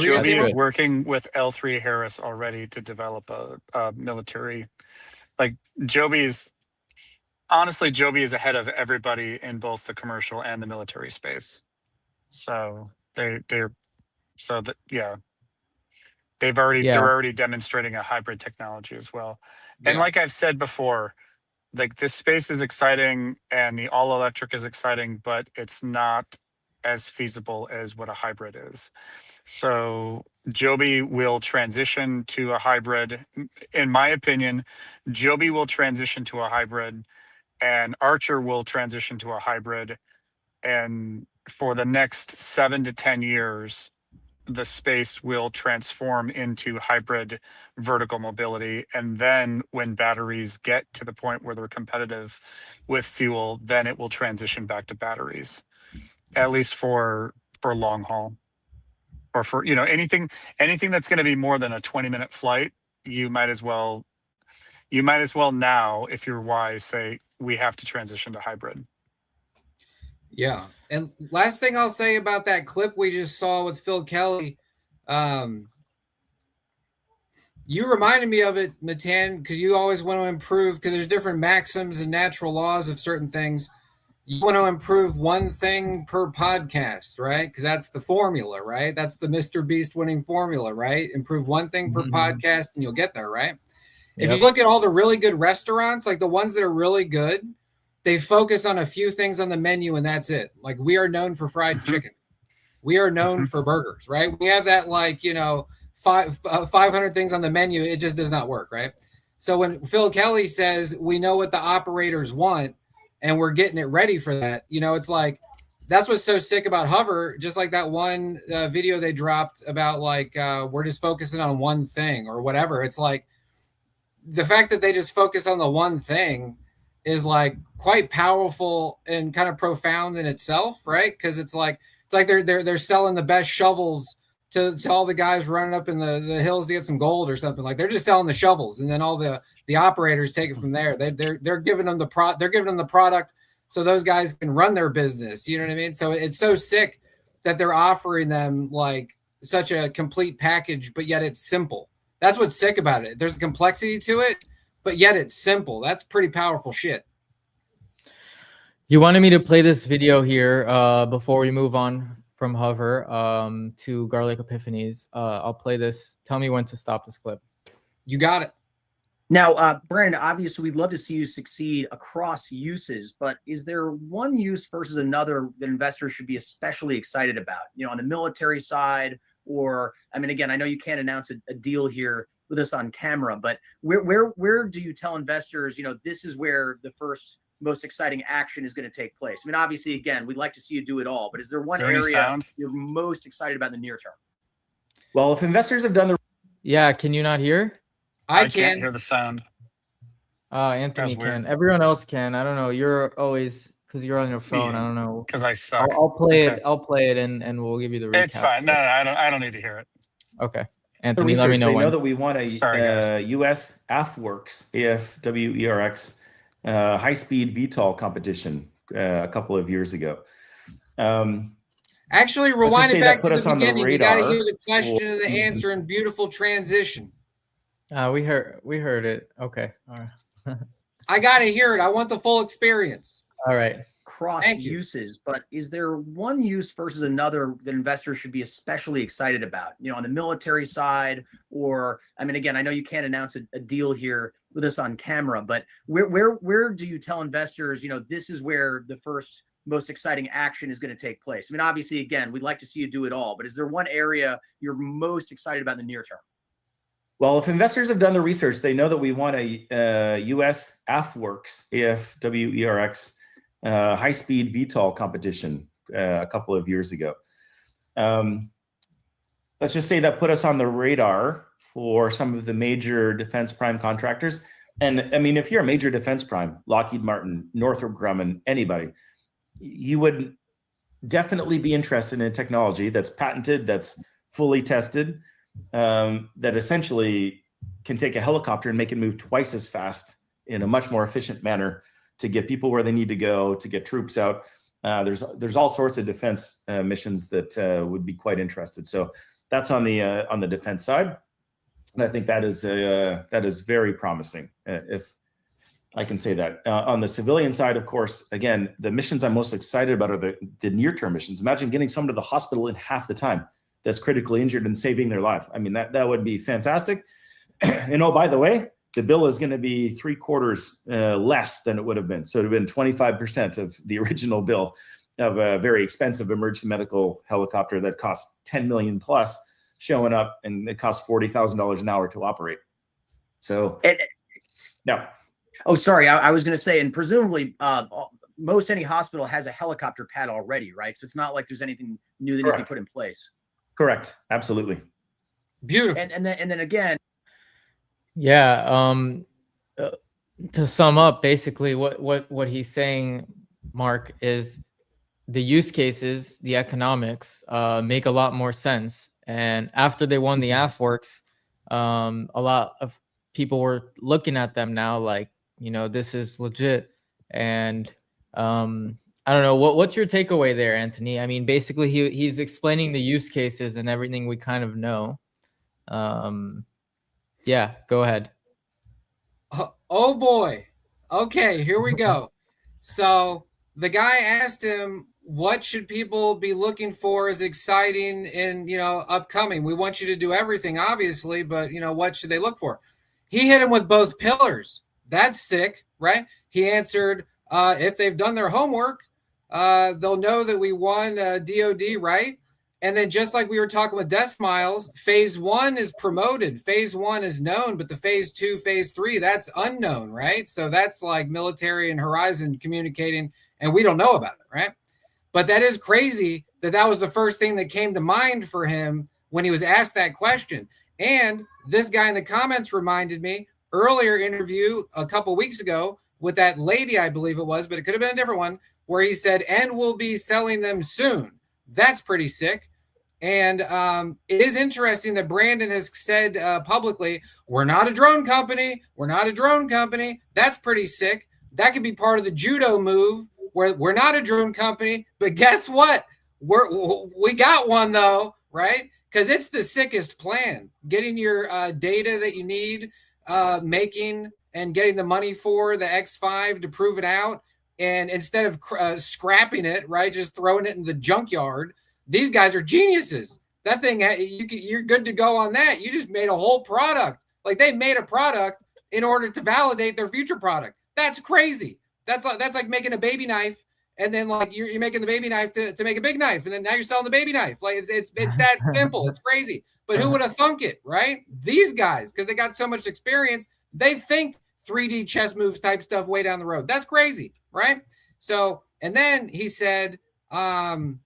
Joby is working with L3 Harris already to develop a military. Like Joby is ahead of everybody in both the commercial and the military space. So they're already demonstrating a hybrid technology as well. And like I've said before, like this space is exciting and the all electric is exciting, but it's not as feasible as what a hybrid is. So Joby will transition to a hybrid. In my opinion, Joby will transition to a hybrid and Archer will transition to a hybrid. And for the next 7 to 10 years, the space will transform into hybrid vertical mobility. And then when batteries get to the point where they're competitive with fuel, then it will transition back to batteries, at least for long haul. Or for anything that's going to be more than a 20-minute flight, you might as well now, if you're wise, say we have to transition to hybrid. Yeah. And last thing I'll say about that clip we just saw with Phil Kelly, you reminded me of it, Matan, because you always want to improve, because there's different maxims and natural laws of certain things. You want to improve one thing per podcast, right? Because that's the formula, right? That's the Mr. Beast winning formula, right? Improve one thing per podcast and you'll get there, right? If you look at all the really good restaurants, like the ones that are really good, they focus on a few things on the menu and that's it. Like we are known for fried chicken. We are known for burgers, right? We have that 500 things on the menu. It just does not work, right? So when Phil Kelly says we know what the operators want and we're getting it ready for that, it's like, that's what's so sick about Hovr. Just like that one video they dropped about we're just focusing on one thing or whatever. It's like the fact that they just focus on the one thing is quite powerful and kind of profound in itself, right? Because it's like It's like they're selling the best shovels to all the guys running up in the hills to get some gold or something. Like they're just selling the shovels, and then all the operators take it from there. They're giving them they're giving them the product so those guys can run their business. You know what I mean? So it's so sick that they're offering them like such a complete package, but yet it's simple. That's what's sick about it. There's a complexity to it, but yet it's simple. That's pretty powerful shit. You wanted me to play this video here before we move on from Hovr to Garlic Epiphanies. I'll play this. Tell me when to stop this clip. You got it. Now, Brandon, obviously, we'd love to see you succeed across uses, but is there one use versus another that investors should be especially excited about? You know, on the military side, or, I mean, again, I know you can't announce a deal here with us on camera, but where do you tell investors, you know, this is where the first most exciting action is going to take place? I mean, obviously, again, we'd like to see you do it all, but is there one area you're most excited about in the near term? Well, if investors have done the... Yeah, can you not hear? I can't hear the sound. Anthony can. Everyone else can. I don't know. You're always, because you're on your phone. Yeah, I don't know. Because I suck. I'll play it. I'll play it, and we'll give you the recap. It's fine. No, I don't need to hear it. Okay. Anthony, let me know they when. know that we won a U.S. AFWERX high-speed VTOL competition a couple of years ago. Actually, rewind it back to the beginning. You got to hear the question and the Mm-hmm. answer in beautiful transition. We heard it. Okay. All right. I got to hear it. I want the full experience. All right. Cross uses, but is there one use versus another that investors should be especially excited about? You know, on the military side, or, I mean, again, I know you can't announce a deal here with us on camera, but where do you tell investors, you know, this is where the first most exciting action is going to take place? I mean, obviously, again, we'd like to see you do it all, but is there one area you're most excited about in the near term? Well, if investors have done the research, they know that we won a U.S. AFWERX high-speed VTOL competition a couple of years ago. Let's just say that put us on the radar for some of the major defense prime contractors. And I mean, if you're a major defense prime, Lockheed Martin, Northrop Grumman, anybody, you would definitely be interested in technology that's patented, that's fully tested, that essentially can take a helicopter and make it move twice as fast in a much more efficient manner to get people where they need to go, to get troops out. There's all sorts of defense missions that would be quite interested. So that's on the defense side, and I think that is very promising, if I can say that. On the civilian side, of course, again, the missions I'm most excited about are the near-term missions. Imagine getting someone to the hospital in half the time that's critically injured and saving their life. I mean, that would be fantastic. And oh, by the way, the bill is going to be 3/4 less than it would have been. So it would have been 25% of the original bill of a very expensive emergency medical helicopter that costs $10 million plus showing up, and it costs $40,000 an hour to operate. So, no. Oh, sorry. I was going to say, and presumably most any hospital has a helicopter pad already, right? So it's not like there's anything new that needs to be put in place. Correct. Absolutely. Beautiful. And then again. Yeah. To sum up, basically what he's saying, Mark, is the use cases, the economics make a lot more sense. And after they won the AFWERX, a lot of people were looking at them now like, you know, this is legit. And I don't know, what's your takeaway there, Anthony? I mean, basically he's explaining the use cases and everything we kind of know. Yeah, go ahead. Oh boy. Okay, here we go. So the guy asked him, what should people be looking for as exciting and, you know, upcoming? We want you to do everything, obviously, but, you know, what should they look for? He hit him with both pillars. That's sick, right? He answered, if they've done their homework, they'll know that we won DOD, right? And then just like we were talking with Death Miles, phase 1 is promoted. Phase 1 is known, but the phase 2, phase 3, that's unknown, right? So that's like military and Horizon communicating, and we don't know about it, right? But that is crazy that was the first thing that came to mind for him when he was asked that question. And this guy in the comments reminded me, earlier interview a couple weeks ago with that lady, I believe it was, but it could have been a different one, where he said, and we'll be selling them soon. That's pretty sick. And it is interesting that Brandon has said publicly, we're not a drone company. We're not a drone company. That's pretty sick. That could be part of the judo move where we're not a drone company. But guess what? We got one, though, right? Because it's the sickest plan. Getting your data that you need, making and getting the money for the X5 to prove it out. And instead of scrapping it, right, just throwing it in the junkyard, these guys are geniuses. That thing, you're good to go on that. You just made a whole product. Like they made a product in order to validate their future product. That's crazy. That's like making a baby knife, and then like you're making the baby knife to make a big knife, and then now you're selling the baby knife. Like it's that simple. It's crazy. But who would have thunk it, right? These guys, because they got so much experience, they think 3D chess moves type stuff way down the road. That's crazy, right? So, and then he said, and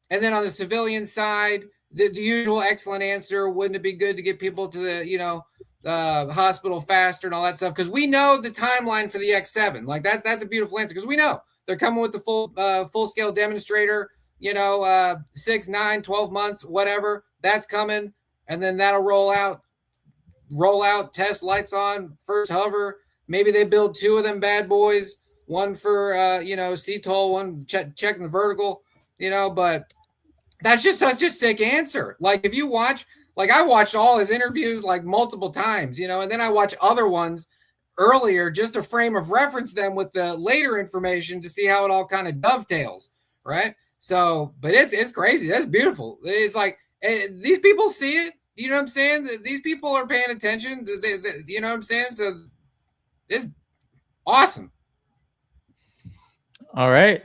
then on the civilian side, the usual excellent answer, wouldn't it be good to get people to the, hospital faster and all that stuff? Because we know the timeline for the X7. Like that's a beautiful answer because we know they're coming with the full scale demonstrator, 6, 9, 12 months, whatever. That's coming. And then that'll roll out, test, lights on, first hover. Maybe they build 2 of them bad boys, one for, CTOL, one checking the vertical, but that's just such a sick answer. Like if you watch, like I watched all his interviews like multiple times, and then I watch other ones earlier just to frame of reference them with the later information to see how it all kind of dovetails, right? So, but it's crazy. That's beautiful. It's like these people see it. You know what I'm saying? These people are paying attention. You know what I'm saying? So it's awesome. All right.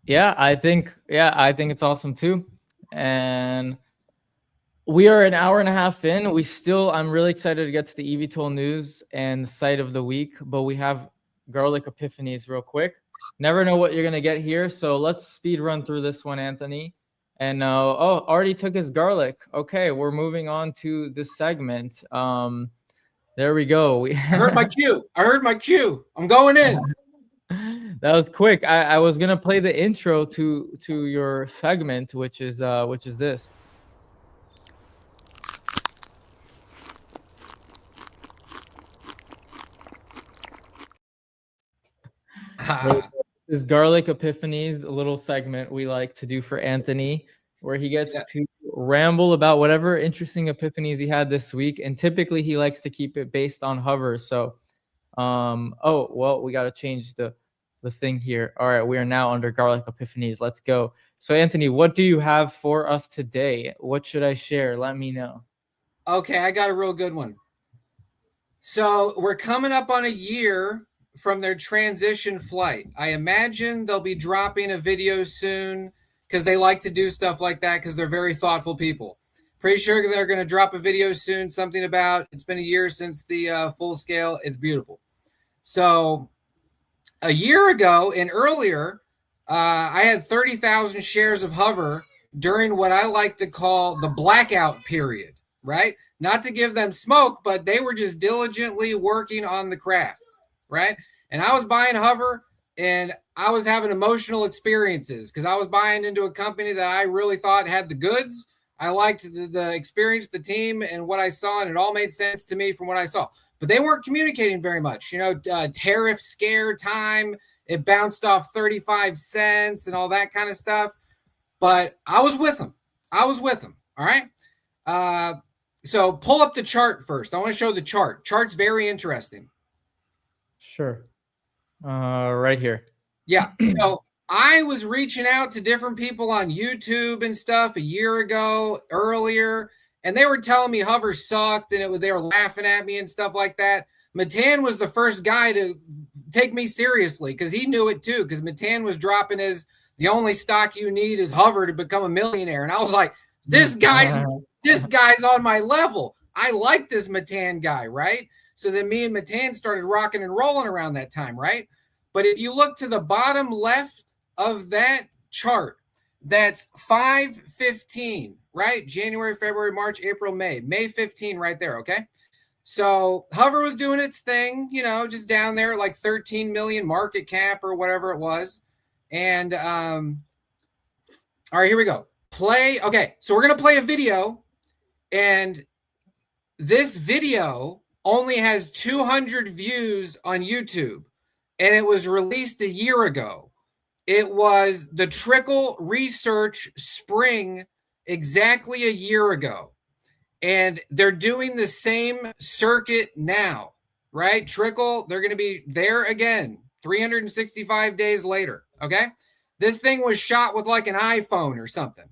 Yeah, I think it's awesome too. And we are an hour and a half in. I'm really excited to get to the EVTOL news and site of the week, but we have garlic epiphanies real quick. Never know what you're going to get here. So let's speed run through this one, Anthony. And already took his garlic. Okay, we're moving on to this segment. There we go. I heard my cue. I'm going in. That was quick. I was gonna play the intro to your segment, which is this. This garlic epiphanies, a little segment we like to do for Anthony, where he gets to ramble about whatever interesting epiphanies he had this week, and typically he likes to keep it based on Hovr. So, we got to change the thing here. All right, we are now under garlic epiphanies. Let's go. So, Anthony, what do you have for us today? What should I share? Let me know. Okay, I got a real good one. So we're coming up on a year from their transition flight. I imagine they'll be dropping a video soon because they like to do stuff like that because they're very thoughtful people. Pretty sure they're going to drop a video soon, something about it's been a year since the full scale. It's beautiful. So a year ago and earlier, I had 30,000 shares of Hovr during what I like to call the blackout period, right? Not to give them smoke, but they were just diligently working on the craft, right? And I was buying Hovr and I was having emotional experiences because I was buying into a company that I really thought had the goods. I liked the experience, the team, and what I saw, and it all made sense to me from what I saw. But they weren't communicating very much. Tariff scare time, it bounced off 35 cents and all that kind of stuff. But I was with them. All right. So pull up the chart first. I want to show the chart. Chart's very interesting. Sure. Right here. Yeah. So I was reaching out to different people on YouTube and stuff a year ago, earlier, and they were telling me Hovr sucked and they were laughing at me and stuff like that. Matan was the first guy to take me seriously because he knew it too, because Matan was dropping the only stock you need is Hovr to become a millionaire. And I was like, this guy's on my level. I like this Matan guy, right? So then me and Matan started rocking and rolling around that time, right? But if you look to the bottom left of that chart, that's 5/15, right? January, February, March, April, May 15 right there, okay? So Hovr was doing its thing, just down there like 13 million market cap or whatever it was. And all right, here we go. Play. Okay, so we're gonna play a video, and this video only has 200 views on YouTube, and it was released a year ago. It was the Trickle Research Spring exactly a year ago. And they're doing the same circuit now, right? Trickle, they're going to be there again 365 days later, okay? This thing was shot with like an iPhone or something.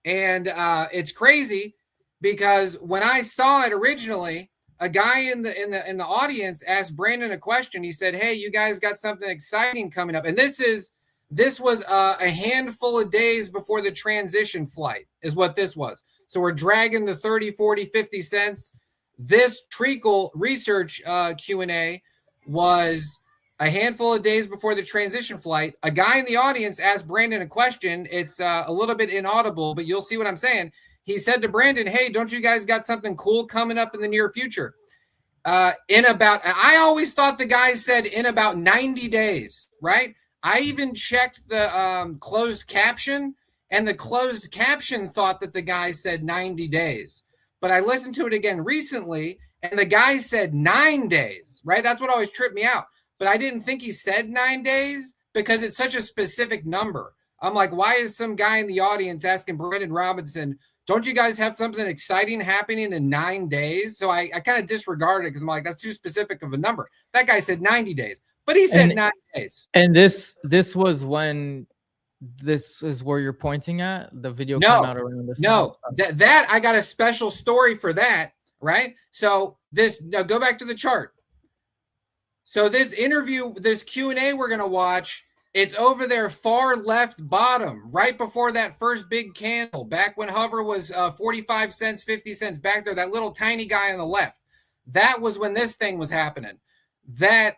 And it's crazy because when I saw it originally, a guy in the audience asked Brandon a question. He said, "Hey, you guys got something exciting coming up." And this was a handful of days before the transition flight is what this was. So we're dragging the 30, 40, 50 cents. This Trickle Research Q&A was a handful of days before the transition flight. A guy in the audience asked Brandon a question. It's a little bit inaudible, but you'll see what I'm saying. He said to Brandon, "Hey, don't you guys got something cool coming up in the near future?" I always thought the guy said in about 90 days, right? I even checked the closed caption, and the closed caption thought that the guy said 90 days. But I listened to it again recently, and the guy said 9 days, right? That's what always tripped me out. But I didn't think he said 9 days because it's such a specific number. I'm like, why is some guy in the audience asking Brandon Robinson, "Don't you guys have something exciting happening in 9 days?" So I kind of disregarded it because I'm like, that's too specific of a number. That guy said 90 days, but he said 9 days. And this was when this is where you're pointing at. The video came out around this. No, that I got a special story for that, right? So now go back to the chart. So this interview, this Q&A we're going to watch, it's over there far left bottom, right before that first big candle, back when Hovr was 45 cents, 50 cents, back there, that little tiny guy on the left. That was when this thing was happening. That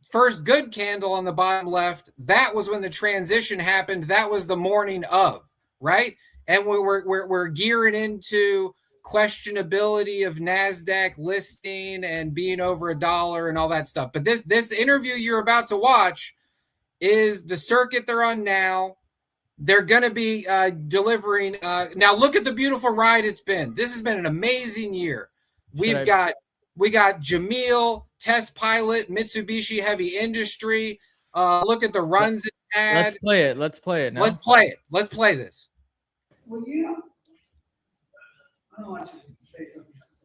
first good candle on the bottom left, that was when the transition happened. That was the morning of, right? And we're gearing into questionability of NASDAQ listing and being over $1 and all that stuff. But this interview you're about to watch is the circuit they're on now. They're going to be delivering. Now look at the beautiful ride it's been. This has been an amazing year. We got Jamil, Test Pilot, Mitsubishi Heavy Industry. Look at the runs it had. Let's play it. Let's play it now. Let's play it. Let's play this. Well, I don't want you to say something else.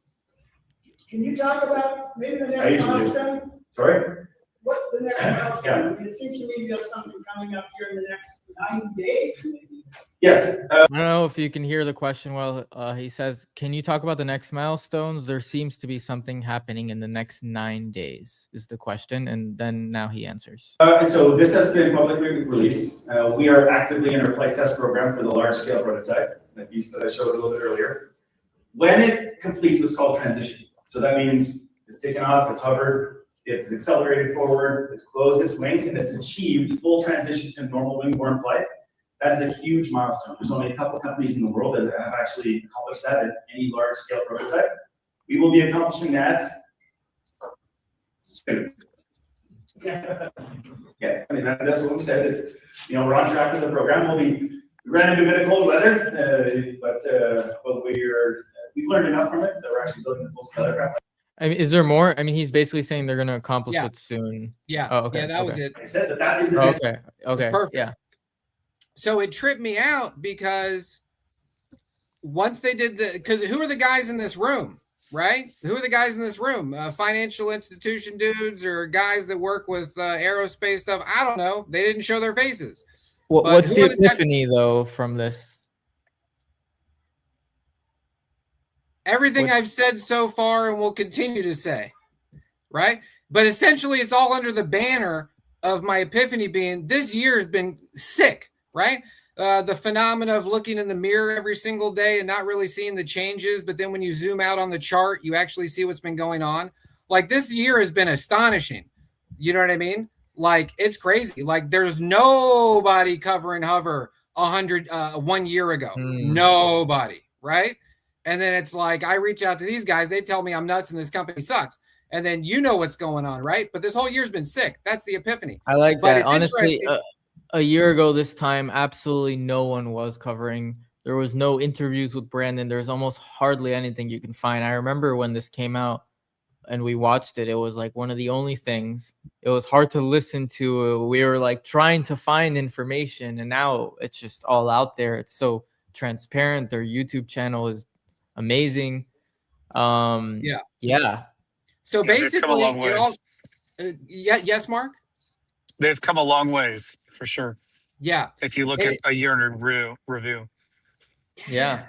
Can you talk about maybe the next milestone? Sorry? What the next milestone? Yeah. I mean, it seems to me you have something coming up here in the next 90 days, maybe. Yes. I don't know if you can hear the question well. He says, "Can you talk about the next milestones? There seems to be something happening in the next 9 days," is the question. And then now he answers. And so this has been publicly released. We are actively in our flight test program for the large scale prototype, the piece that I showed a little bit earlier. When it completes what's called transition, so that means it's taken off, it's hovered, it's accelerated forward, it's closed its wings, and it's achieved full transition to normal wing-borne flight. That is a huge milestone. There's only a couple companies in the world that have actually accomplished that at any large-scale prototype. We will be accomplishing that soon. Yeah, I mean that's what we said. It's, we're on track with the program. We ran into a bit of cold weather, but we've learned enough from it that we're actually building a full-scale aircraft. I mean, is there more? I mean, he's basically saying they're going to accomplish it soon. Yeah. Oh, okay. Yeah, that was it. I said that is the okay. Okay. Perfect. Yeah. So it tripped me out because once they did because who are the guys in this room, right? Who are the guys in this room? Financial institution dudes or guys that work with aerospace stuff? I don't know. They didn't show their faces. What's the epiphany, though, from this? Everything I've said so far and will continue to say, right? But essentially, it's all under the banner of my epiphany being this year has been sick, right? The phenomena of looking in the mirror every single day and not really seeing the changes. But then when you zoom out on the chart, you actually see what's been going on. Like this year has been astonishing. You know what I mean? Like it's crazy. Like there's nobody covering Hovr 1 year ago. Nobody, right? And then it's like I reach out to these guys. They tell me I'm nuts and this company sucks. And then you know what's going on, right? But this whole year's been sick. That's the epiphany. I like that. Honestly, a year ago this time, absolutely no one was covering. There was no interviews with Brandon. There's almost hardly anything you can find. I remember when this came out and we watched it, it was like one of the only things. It was hard to listen to. We were like trying to find information, and now it's just all out there. It's so transparent. Their YouTube channel is amazing. Yeah. So they've come a basically, long it all. ways. Yes, Mark. They've come a long ways for sure. Yeah. If you look And at a year in review. Yeah.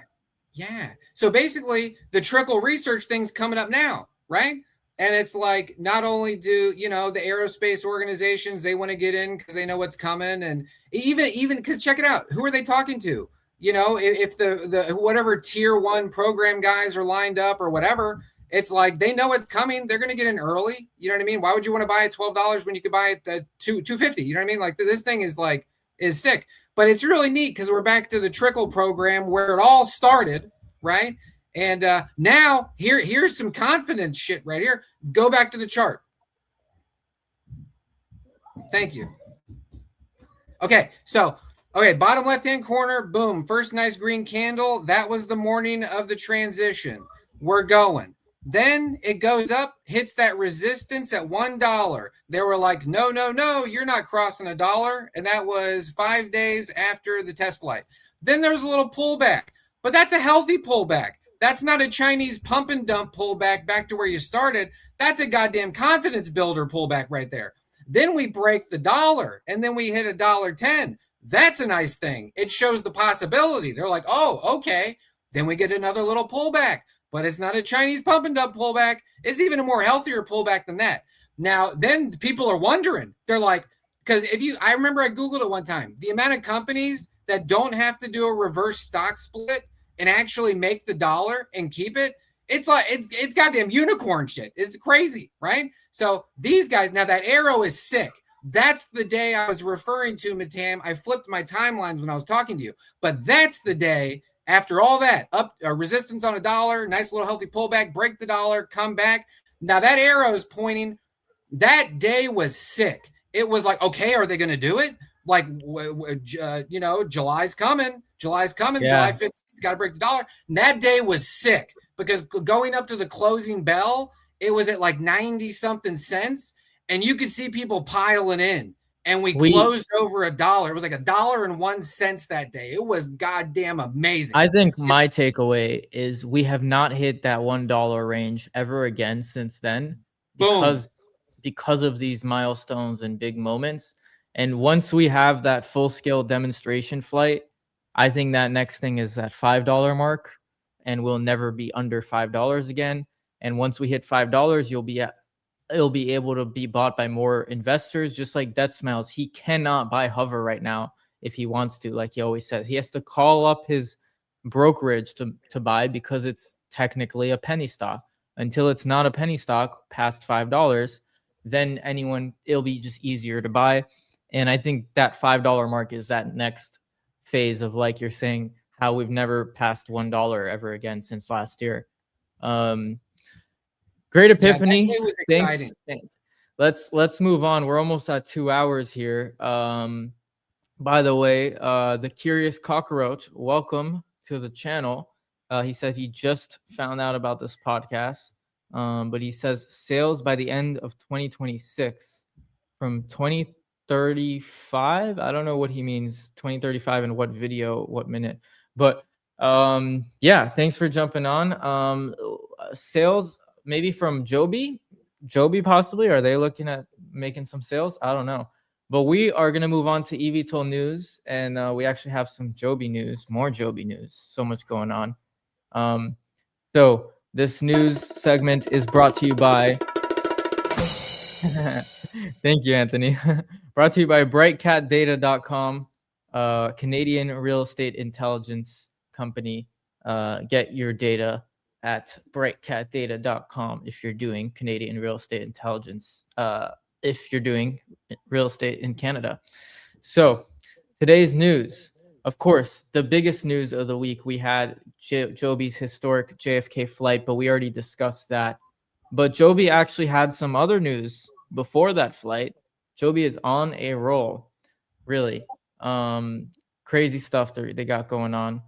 Yeah. So basically, the trickle research thing's coming up now, right? And it's like, not only do, you know, the aerospace organizations, they want to get in because they know what's coming. And even because check it out, who are they talking to? You know, if the whatever tier 1 program guys are lined up or whatever, it's like they know what's coming. They're going to get in early. You know what I mean? Why would you want to buy at $12 when you could buy it at $2.50? You know what I mean? Like this thing is sick. But it's really neat because we're back to the trickle program where it all started, right? And now here's some confidence shit right here. Go back to the chart. Thank you. Okay, so bottom left-hand corner, boom, first nice green candle. That was the morning of the transition. We're going. Then it goes up, hits that resistance at $1. They were like, no, you're not crossing $1. And that was 5 days after the test flight. Then there's a little pullback, but that's a healthy pullback. That's not a Chinese pump and dump pullback back to where you started. That's a goddamn confidence builder pullback right there. Then we break the dollar and then we hit $1.10. That's a nice thing. It shows the possibility. They're like, oh, okay. Then we get another little pullback, but it's not a Chinese pump and dump pullback. It's even a more healthier pullback than that. Now, then people are wondering. They're like, because I remember I Googled it one time, the amount of companies that don't have to do a reverse stock split and actually make the dollar and keep it, it's like it's goddamn unicorn shit. It's crazy, right? So these guys, now that arrow is sick. That's the day I was referring to, Matan. I flipped my timelines when I was talking to you, but that's the day after all that up resistance on $1, nice little healthy pullback, break the dollar, come back. Now that arrow is pointing. That day was sick. It was like, okay, are they going to do it? Like, you know, July's coming. Yeah. July 15th, got to break the dollar. And that day was sick because going up to the closing bell, it was at like 90 something cents. And you could see people piling in. And we closed over $1. It was like $1.01 that day. It was goddamn amazing. I think my takeaway is we have not hit that $1 range ever again since then because of these milestones and big moments. And once we have that full-scale demonstration flight, I think that next thing is that $5 mark, and we'll never be under $5 again. And once we hit $5, it'll be able to be bought by more investors, just like Death Smiles. He cannot buy Hovr right now if he wants to, like he always says. He has to call up his brokerage to buy because it's technically a penny stock. Until it's not a penny stock past $5, then it'll be just easier to buy. And I think that $5 mark is that next phase of, like you're saying, how we've never passed $1 ever again since last year. Great epiphany. Yeah, was Thanks. Let's move on. We're almost at 2 hours here. By the way, the Curious Cockroach, welcome to the channel. He said he just found out about this podcast, but he says sales by the end of 2026 from 2035. I don't know what he means, 2035 and what video, what minute. But yeah, thanks for jumping on. Sales maybe from Joby possibly. Are they looking at making some sales? I don't know. But we are going to move on to EVTOL news, and we actually have some Joby news, more Joby news. So much going on. So this news segment is brought to you by thank you, Anthony. Brought to you by brightcatdata.com, Canadian real estate intelligence company. Get your data at brightcatdata.com if you're doing Canadian real estate intelligence, if you're doing real estate in Canada. So today's news, of course, the biggest news of the week, we had Joby's historic JFK flight, but we already discussed that. But Joby actually had some other news before that flight. Joby is on a roll. really. Crazy stuff they got going on.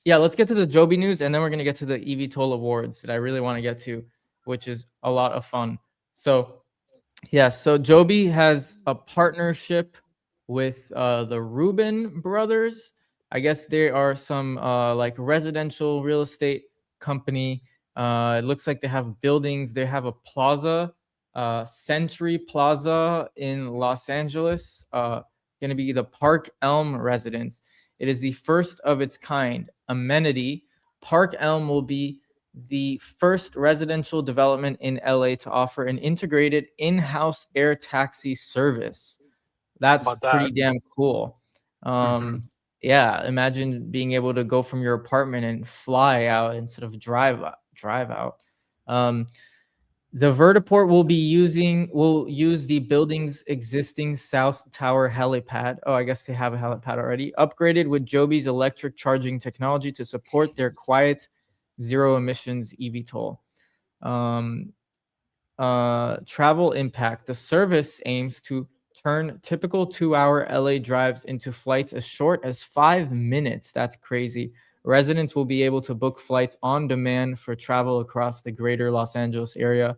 Yeah, let's get to the Joby news, and then we're gonna get to the EVTOL awards that I really want to get to, which is a lot of fun. So yeah, so Joby has a partnership with the Rubin brothers. I guess they are some like residential real estate company. It looks like they have buildings. They have a plaza, Century Plaza in Los Angeles, going to be the Park Elm residence. It is the first of its kind amenity. Park Elm will be the first residential development in LA to offer an integrated in-house air taxi service. That's pretty damn cool. Yeah, imagine being able to go from your apartment and fly out instead of drive out. The vertiport will use the building's existing South Tower helipad. Oh, I guess they have a helipad already. Upgraded with Joby's electric charging technology to support their quiet zero emissions EVTOL. Travel impact. The service aims to turn typical 2-hour LA drives into flights as short as 5 minutes. That's crazy. Residents will be able to book flights on demand for travel across the greater Los Angeles area.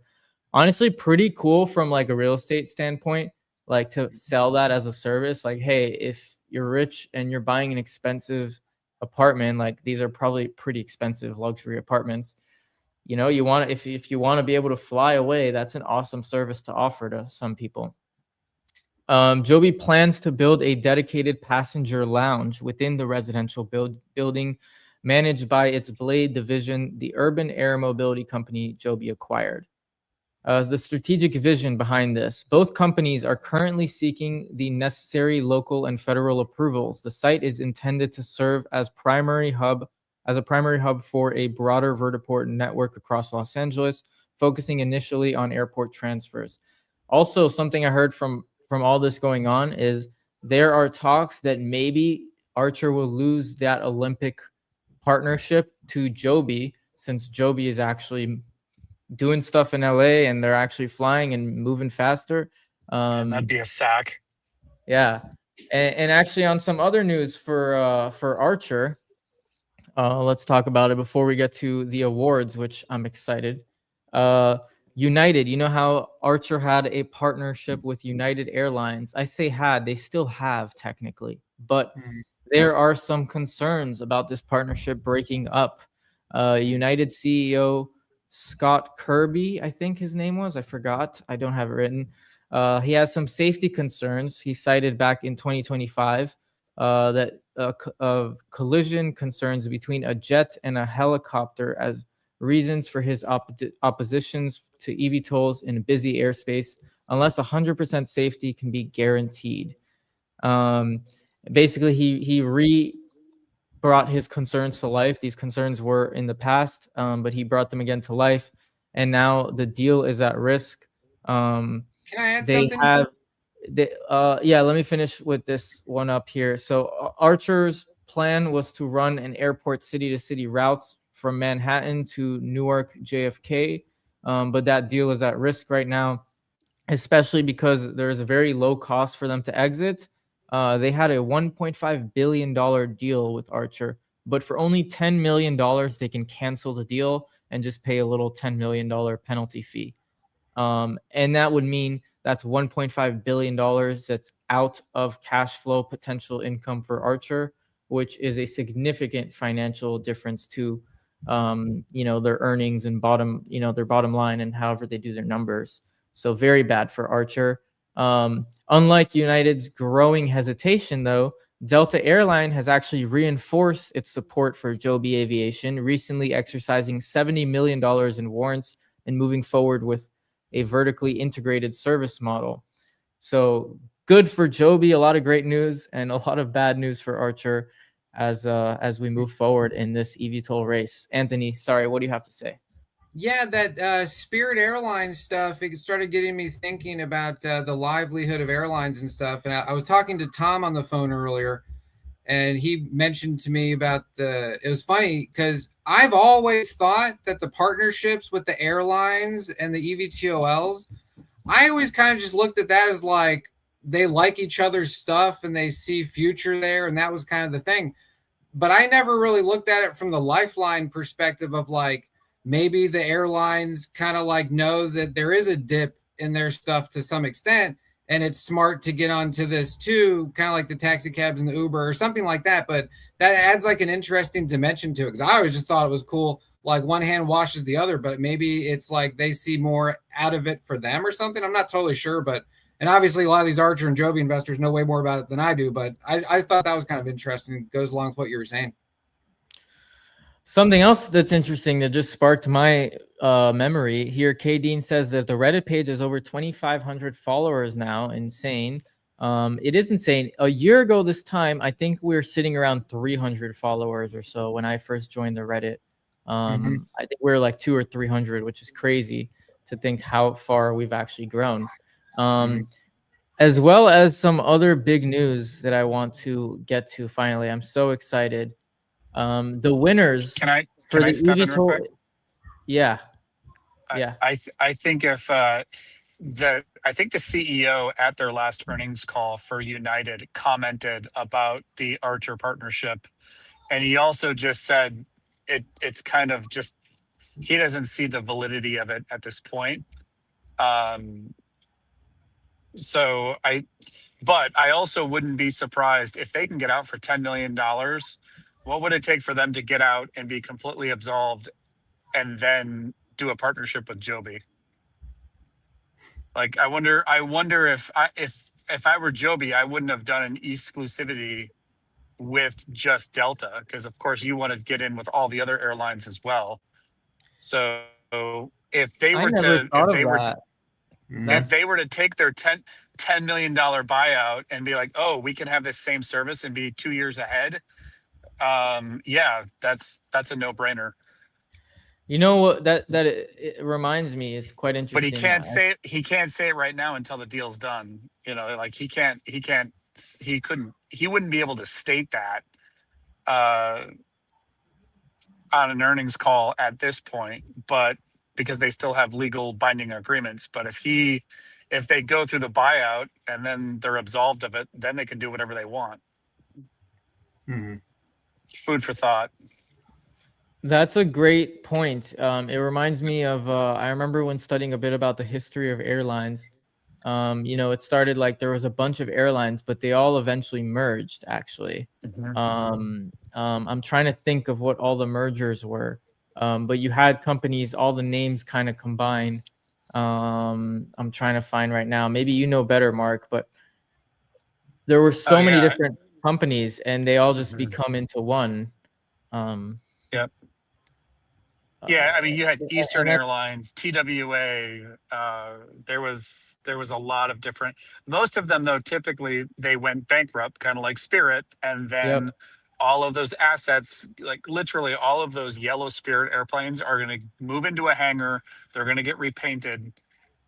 Honestly, pretty cool from like a real estate standpoint, like to sell that as a service. Like, hey, if you're rich and you're buying an expensive apartment, like these are probably pretty expensive luxury apartments. You know, you want to, if you want to be able to fly away, that's an awesome service to offer to some people. Joby plans to build a dedicated passenger lounge within the residential building managed by its Blade division, the urban air mobility company Joby acquired. The strategic vision behind this. Both companies are currently seeking the necessary local and federal approvals. The site is intended to serve as a primary hub for a broader vertiport network across Los Angeles, focusing initially on airport transfers. Also, something I heard from all this going on is there are talks that maybe Archer will lose that Olympic partnership to Joby, since Joby is actually doing stuff in LA and they're actually flying and moving faster. That'd be a sack. Yeah. And actually on some other news for Archer, let's talk about it before we get to the awards, which I'm excited. United, you know how Archer had a partnership with United Airlines? I say had, they still have technically, but there are some concerns about this partnership breaking up. United CEO Scott Kirby, I think his name was, I forgot, I don't have it written. He has some safety concerns. He cited back in 2025 that collision concerns between a jet and a helicopter as reasons for his oppositions to eVTOLs in busy airspace, unless 100% safety can be guaranteed. Basically, he brought his concerns to life. These concerns were in the past, but he brought them again to life, and now the deal is at risk. Can I add they something? have, yeah. Let me finish with this one up here. So Archer's plan was to run an airport city-to-city routes from Manhattan to Newark JFK, but that deal is at risk right now, especially because there is a very low cost for them to exit. They had a $1.5 billion deal with Archer, but for only $10 million, they can cancel the deal and just pay a little $10 million penalty fee. And that would mean that's $1.5 billion that's out of cash flow potential income for Archer, which is a significant financial difference to their earnings and their bottom line and however they do their numbers. So very bad for Archer. Unlike United's growing hesitation, though, Delta Airline has actually reinforced its support for Joby Aviation, recently exercising $70 million in warrants and moving forward with a vertically integrated service model. So good for Joby, a lot of great news, and a lot of bad news for Archer as we move forward in this eVTOL race. Anthony, sorry, what do you have to say? Yeah, that Spirit Airlines stuff, it started getting me thinking about the livelihood of airlines and stuff. And I was talking to Tom on the phone earlier, and he mentioned to me about it was funny because I've always thought that the partnerships with the airlines and the EVTOLs, I always kind of just looked at that as like they like each other's stuff and they see future there, and that was kind of the thing. But I never really looked at it from the Lifeline perspective of like maybe the airlines kind of like know that there is a dip in their stuff to some extent, and it's smart to get onto this too, kind of like the taxi cabs and the Uber or something like that. But that adds like an interesting dimension to it, because I always just thought it was cool, like one hand washes the other, but maybe it's like they see more out of it for them or something. I'm not totally sure, but and obviously a lot of these Archer and Joby investors know way more about it than I do, but I thought that was kind of interesting. It goes along with what you were saying. Something else that's interesting that just sparked my memory here. K. Dean says that the Reddit page has over 2,500 followers now. Insane. It is insane. A year ago this time, I think we were sitting around 300 followers or so when I first joined the Reddit. I think we were like 200 or 300, which is crazy to think how far we've actually grown. As well as some other big news that I want to get to finally. I'm so excited. The winners Can I for the step in real EVTOL. quick? Yeah. I think if I think the CEO at their last earnings call for United commented about the Archer partnership, and he also just said it's kind of just he doesn't see the validity of it at this point. But I also wouldn't be surprised if they can get out for $10 million. What would it take for them to get out and be completely absolved and then do a partnership with Joby? Like, I wonder if I were Joby, I wouldn't have done an exclusivity with just Delta, because of course you want to get in with all the other airlines as well. So if they were to take their $10 million buyout and be like, oh, we can have this same service and be 2 years ahead. Yeah, that's a no-brainer. You know what it reminds me, it's quite interesting. But he can't say it right now until the deal's done. You know, like he wouldn't be able to state that on an earnings call at this point, but because they still have legal binding agreements. But if they go through the buyout and then they're absolved of it, then they can do whatever they want. Food for thought. That's a great point. It reminds me of I remember when studying a bit about the history of airlines. It started like there was a bunch of airlines, but they all eventually merged, actually. I'm trying to think of what all the mergers were. But you had companies, all the names kind of combined. I'm trying to find right now. Maybe you know better, Mark, but there were so many different companies and they all just become into one. Yep. Yeah, I mean, you had Eastern Airlines, TWA. There was a lot of different. Most of them, though, typically they went bankrupt, kind of like Spirit, and then all of those assets, like literally all of those yellow Spirit airplanes, are going to move into a hangar. They're going to get repainted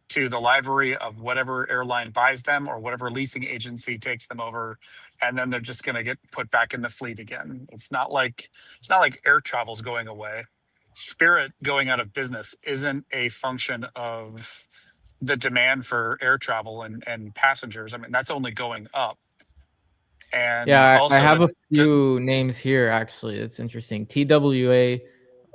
to the livery of whatever airline buys them or whatever leasing agency takes them over, and then they're just going to get put back in the fleet again. It's not like air travel's going away. Spirit going out of business isn't a function of the demand for air travel and passengers. I mean, that's only going up. And I have a few names here, actually. It's interesting. TWA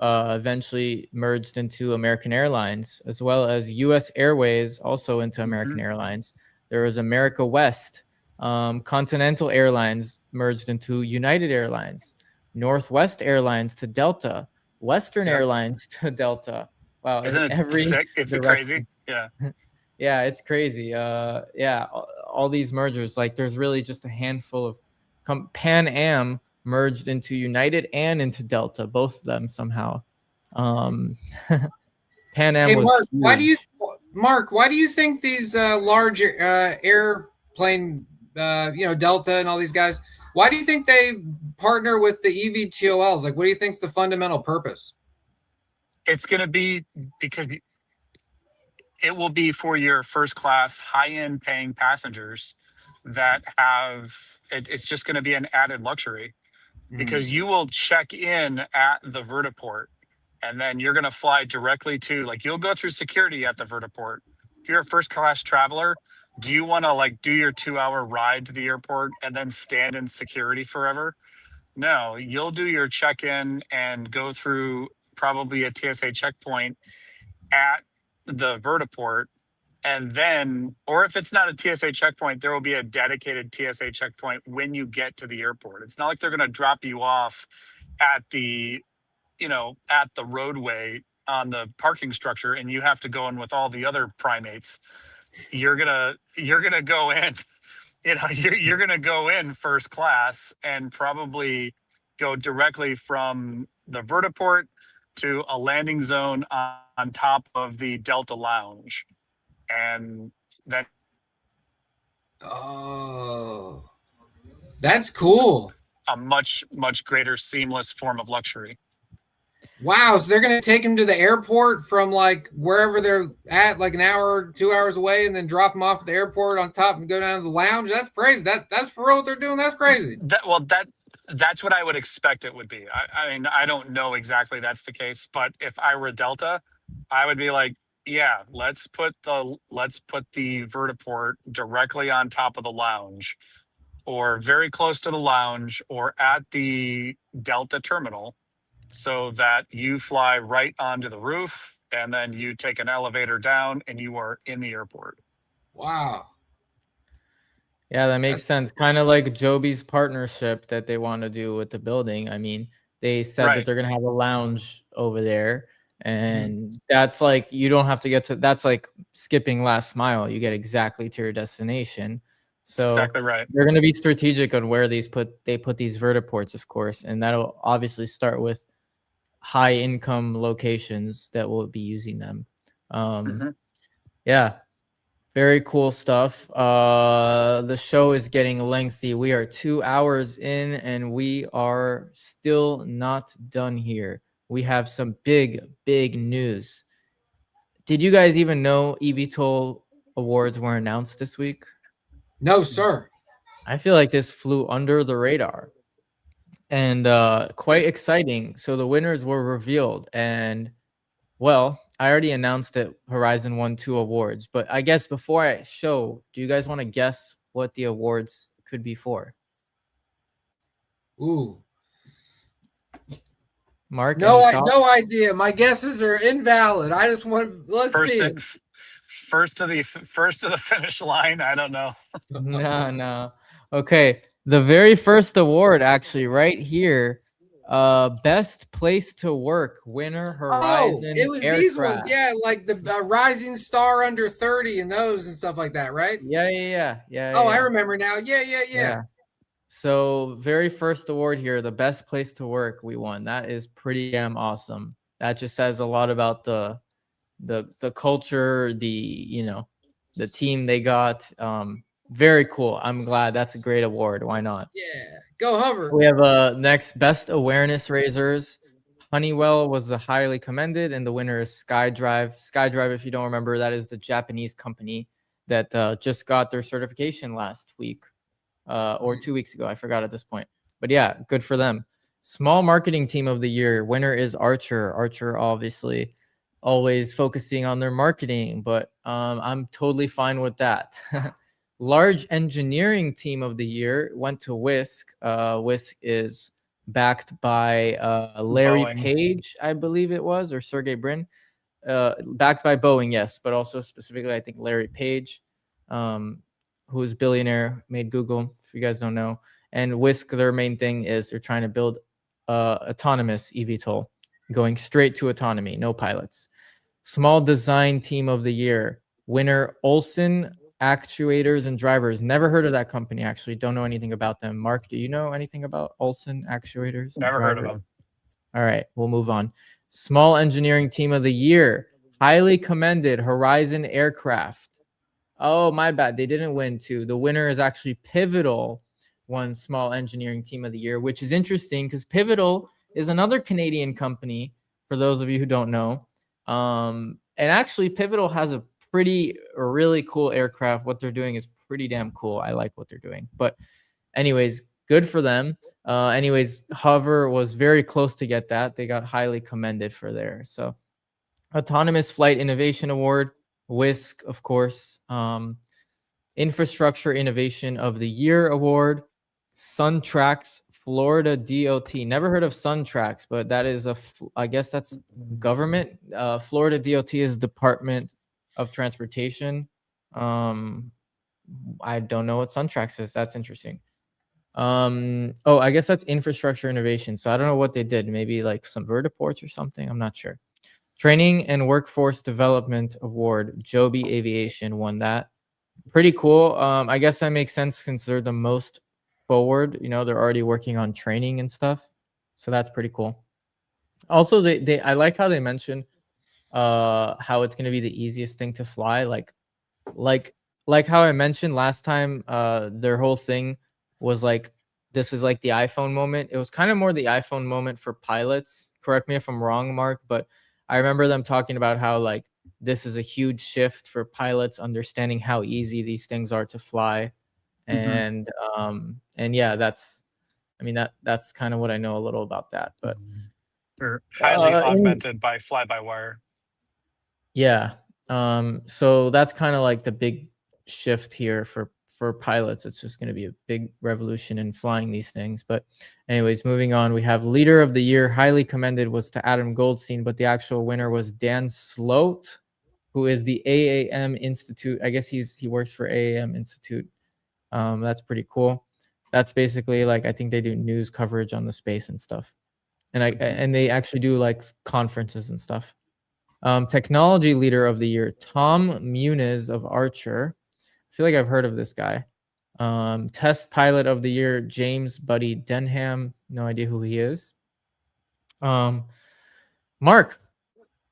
eventually merged into American Airlines, as well as U.S. Airways also into American Airlines. There was America West. Continental Airlines merged into United Airlines. Northwest Airlines to Delta. Western Airlines to Delta. Wow. Isn't it sick? Is it crazy? Yeah. Yeah, it's crazy. All these mergers, like there's really just a handful of Pan Am merged into United and into Delta, both of them somehow. Pan Am was Mark, huge. why do you think these large airplane, Delta and all these guys, why do you think they partner with the EVTOLs? Like, what do you think's the fundamental purpose? It's going to be because it will be for your first class, high-end paying passengers that have, it's just going to be an added luxury because you will check in at the vertiport and then you're going to fly directly to, like, you'll go through security at the vertiport you're a first class traveler, do you want to like do your 2-hour ride to the airport and then stand in security forever? No, you'll do your check-in and go through probably a TSA checkpoint at the vertiport. And then, or if it's not a TSA checkpoint, there will be a dedicated TSA checkpoint when you get to the airport. It's not like they're going to drop you off at the, at the roadway on the parking structure and you have to go in with all the other primates. You're gonna go in, you're gonna go in first class and probably go directly from the vertiport to a landing zone on top of the Delta Lounge. And then that's cool. A much greater seamless form of luxury. Wow, so they're gonna take him to the airport from like wherever they're at, like an hour, 2 hours away, and then drop him off at the airport on top and go down to the lounge. That's crazy. That's for real what they're doing. That's crazy. That's what I would expect it would be. I mean, I don't know exactly that's the case, but if I were Delta, I would be like, yeah, let's put the vertiport directly on top of the lounge, or very close to the lounge, or at the Delta terminal, so that you fly right onto the roof and then you take an elevator down and you are in the airport. Wow. Yeah, that makes sense. Kind of like Joby's partnership that they want to do with the building. I mean, they said that they're going to have a lounge over there. And that's like, you don't have to get to, that's like skipping last mile. You get exactly to your destination. So that's exactly right. They're going to be strategic on where they put these vertiports, of course. And that'll obviously start with high income locations that will be using them. Yeah, very cool stuff. The show is getting lengthy. We are 2 hours in and we are still not done here. We have some big news. Did you guys even know EVTOL awards were announced this week? No, sir. I feel like this flew under the radar. And quite exciting. So the winners were revealed, and well, I already announced that Horizon won 2 awards, but I guess before I show, do you guys want to guess what the awards could be for? Ooh, Mark? No idea. My guesses are invalid. I just want let's see. First to the finish line. I don't know. No. Okay. The very first award, actually, right here, best place to work winner, Horizon. Oh, it was Aircraft. these ones, yeah, like the Rising Star under 30 and those and stuff like that, right? Yeah. Oh, I remember now. Yeah. So very first award here, the best place to work, we won. That is pretty damn awesome. That just says a lot about the culture, the team they got. Very cool. I'm glad. That's a great award. Why not? Yeah. Go Hovr. We have next best awareness raisers. Honeywell was the highly commended, and the winner is SkyDrive. SkyDrive, if you don't remember, that is the Japanese company that just got their certification last week or 2 weeks ago. I forgot at this point. But yeah, good for them. Small marketing team of the year. Winner is Archer. Archer, obviously, always focusing on their marketing, but I'm totally fine with that. Large engineering team of the year went to Whisk. Whisk is backed by Larry Boeing. Page, I believe it was, or Sergey Brin. Backed by Boeing, yes, but also specifically, I think Larry Page, who's billionaire, made Google, if you guys don't know. And Whisk, their main thing is they're trying to build autonomous eVTOL, going straight to autonomy, no pilots. Small design team of the year, winner Olson Actuators and Drivers. Never heard of that company, actually. Don't know anything about them. Mark, do you know anything about Olson Actuators? Never heard of them. All right, we'll move on. Small engineering team of the year, highly commended Horizon Aircraft. Oh, my bad. They didn't win too. The winner is actually Pivotal, won small engineering team of the year, which is interesting because Pivotal is another Canadian company, for those of you who don't know. And actually, Pivotal has a really cool aircraft. What they're doing is pretty damn cool. I like what they're doing. But anyways, good for them. Hovr was very close to get that. They got highly commended for there. So Autonomous Flight Innovation Award, Whisk, of course. Infrastructure Innovation of the Year Award. SunTrax Florida DOT. Never heard of SunTrax, but that is I guess that's government. Florida DOT is Department of Transportation. I don't know what SunTrax is. That's interesting. Oh, I guess that's infrastructure innovation. So I don't know what they did. Maybe like some vertiports or something. I'm not sure. Training and Workforce Development Award. Joby Aviation won that. Pretty cool. I guess that makes sense since they're the most forward. You know, they're already working on training and stuff. So that's pretty cool. Also, I like how they mention how it's going to be the easiest thing to fly. Like how I mentioned last time, their whole thing was like, this is like the iPhone moment. It was kind of more the iPhone moment for pilots. Correct me if I'm wrong, Mark, but I remember them talking about how like this is a huge shift for pilots understanding how easy these things are to fly. And yeah, that's kind of what I know a little about that. But they're highly augmented by fly-by-wire. Yeah. So that's kind of like the big shift here for pilots. It's just going to be a big revolution in flying these things. But anyways, moving on, we have Leader of the Year, highly commended, was to Adam Goldstein, but the actual winner was Dan Sloat, who is the AAM Institute. I guess he works for AAM Institute. That's pretty cool. That's basically like, I think they do news coverage on the space and stuff. And they actually do like conferences and stuff. Technology Leader of the Year, Tom Muniz of Archer. I feel like I've heard of this guy. Test Pilot of the Year, James Buddy Denham. No idea who he is. Mark,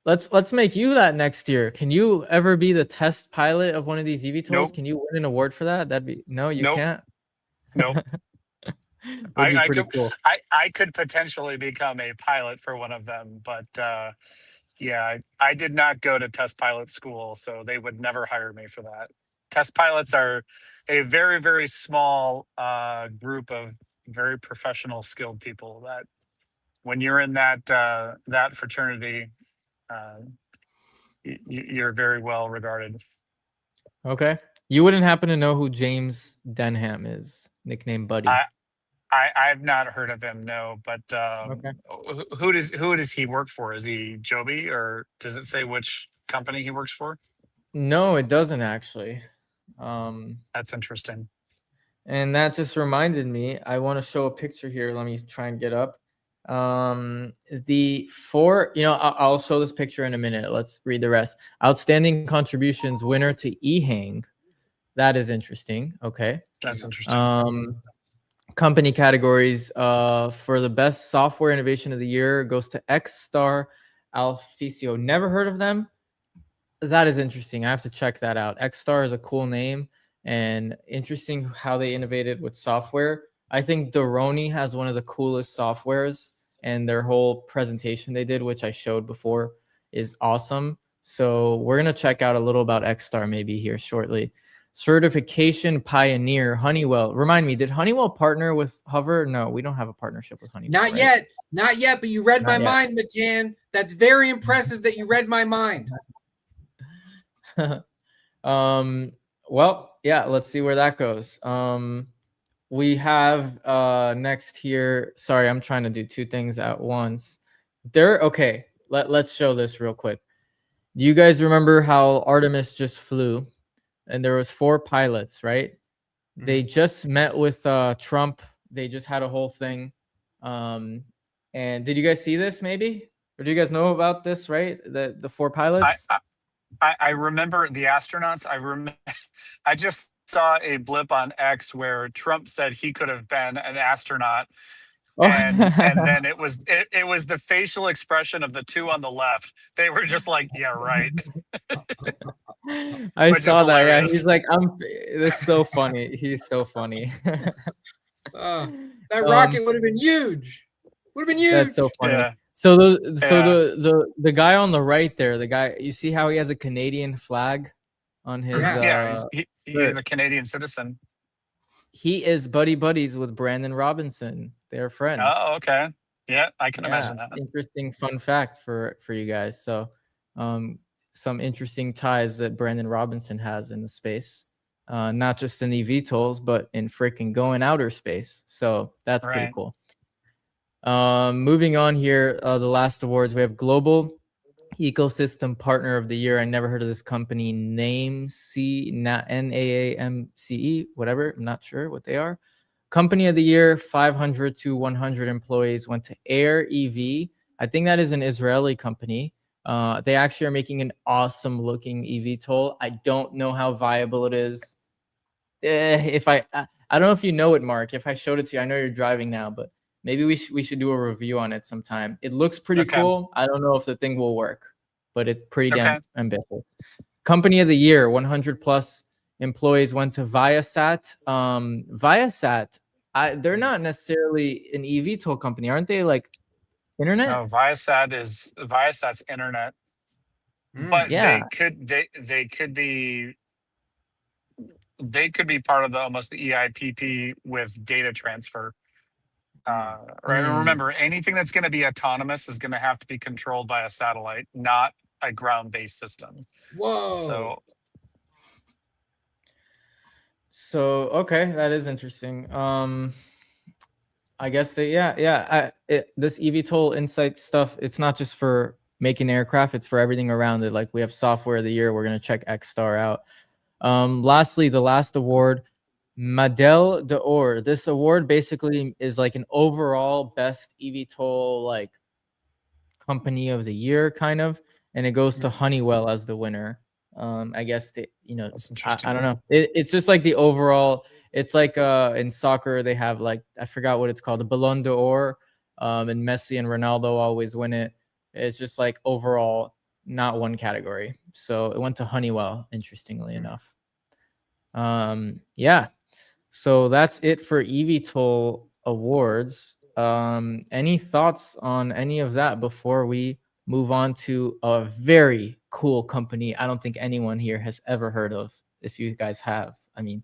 let's make you that next year. Can you ever be the test pilot of one of these EVTOLs? Nope. Can you win an award for that? No, you can't. Nope. Cool. I could potentially become a pilot for one of them, but yeah, I did not go to test pilot school, so they would never hire me for that. Test pilots are a very, very small group of very professional, skilled people that when you're in that fraternity, you're very well regarded. Okay. You wouldn't happen to know who James Denham is, nicknamed Buddy? I've not heard of him, no. But Okay. Who does he work for? Is he Joby, or does it say which company he works for? No, it doesn't actually. That's interesting. And that just reminded me, I want to show a picture here. Let me try and get up. The four, I'll show this picture in a minute. Let's read the rest. Outstanding contributions winner to eHang. That is interesting. Okay. That's interesting. Company categories for the best software innovation of the year goes to XStar Alficio. Never heard of them. That is interesting. I have to check that out. XStar is a cool name and interesting how they innovated with software. I think Doroni has one of the coolest softwares, and their whole presentation they did, which I showed before, is awesome. So we're going to check out a little about XStar maybe here shortly. Certification Pioneer, Honeywell. Remind me, did Honeywell partner with Hovr? No, we don't have a partnership with Honeywell. Not yet. Not yet, but you read my mind, Matan. That's very impressive that you read my mind. Well, yeah, let's see where that goes. We have next here. Sorry, I'm trying to do two things at once. Okay, let's show this real quick. Do you guys remember how Artemis just flew? And there was 4 pilots, right? They just met with Trump. They just had a whole thing. And did you guys see this maybe? Or do you guys know about this, right? The 4 pilots? I remember the astronauts. I just saw a blip on X where Trump said he could have been an astronaut. And then it was the facial expression of the 2 on the left. They were just like, yeah, right. I saw that. Yeah, he's like, it's so funny. He's so funny. That rocket would have been huge. Would have been huge. That's so funny. Yeah. So the guy on the right there, the guy, you see how he has a Canadian flag on his he's a Canadian citizen. He is buddies with Brandon Robinson. They're friends. Oh, okay. Yeah, I can imagine that. Interesting fun fact for you guys. So some interesting ties that Brandon Robinson has in the space, not just in eVTOLs, but in freaking going outer space. So that's pretty Right. cool. Moving on here, the last awards, we have Global Ecosystem Partner of the Year. I never heard of this company. NAAMCE, whatever. I'm not sure what they are. Company of the Year, 500 to 100 employees, went to Air EV. I think that is an Israeli company. They actually are making an awesome looking eVTOL. I don't know how viable it is. If I don't know if you know it, Mark. If I showed it to you, I know you're driving now, but maybe we should do a review on it sometime. It looks pretty Okay. cool. I don't know if the thing will work, but it's pretty Okay. damn ambitious. Company of the Year, 100 plus employees, went to Viasat. Viasat, they're not necessarily an eVTOL company, aren't they? Like internet? No, Viasat's internet, but Yeah. they could be part of almost the EIPP with data transfer. Right. Remember, anything that's going to be autonomous is going to have to be controlled by a satellite, not a ground-based system. Whoa. So okay, that is interesting. I guess this eVTOL Insight stuff, it's not just for making aircraft, it's for everything around it. Like we have Software of the Year. We're going to check X-Star out. Lastly, the last award, Medal d'Or. This award basically is like an overall best eVTOL like company of the year kind of, and it goes to Honeywell as the winner. I guess That's interesting. I don't know. It's just like the overall. It's like in soccer they have like, I forgot what it's called, the Ballon d'Or, and Messi and Ronaldo always win it. It's just like overall, not one category. So it went to Honeywell, interestingly enough. Yeah. So that's it for eVTOL awards. Any thoughts on any of that before we move on to a very cool company I don't think anyone here has ever heard of? If you guys have, I mean,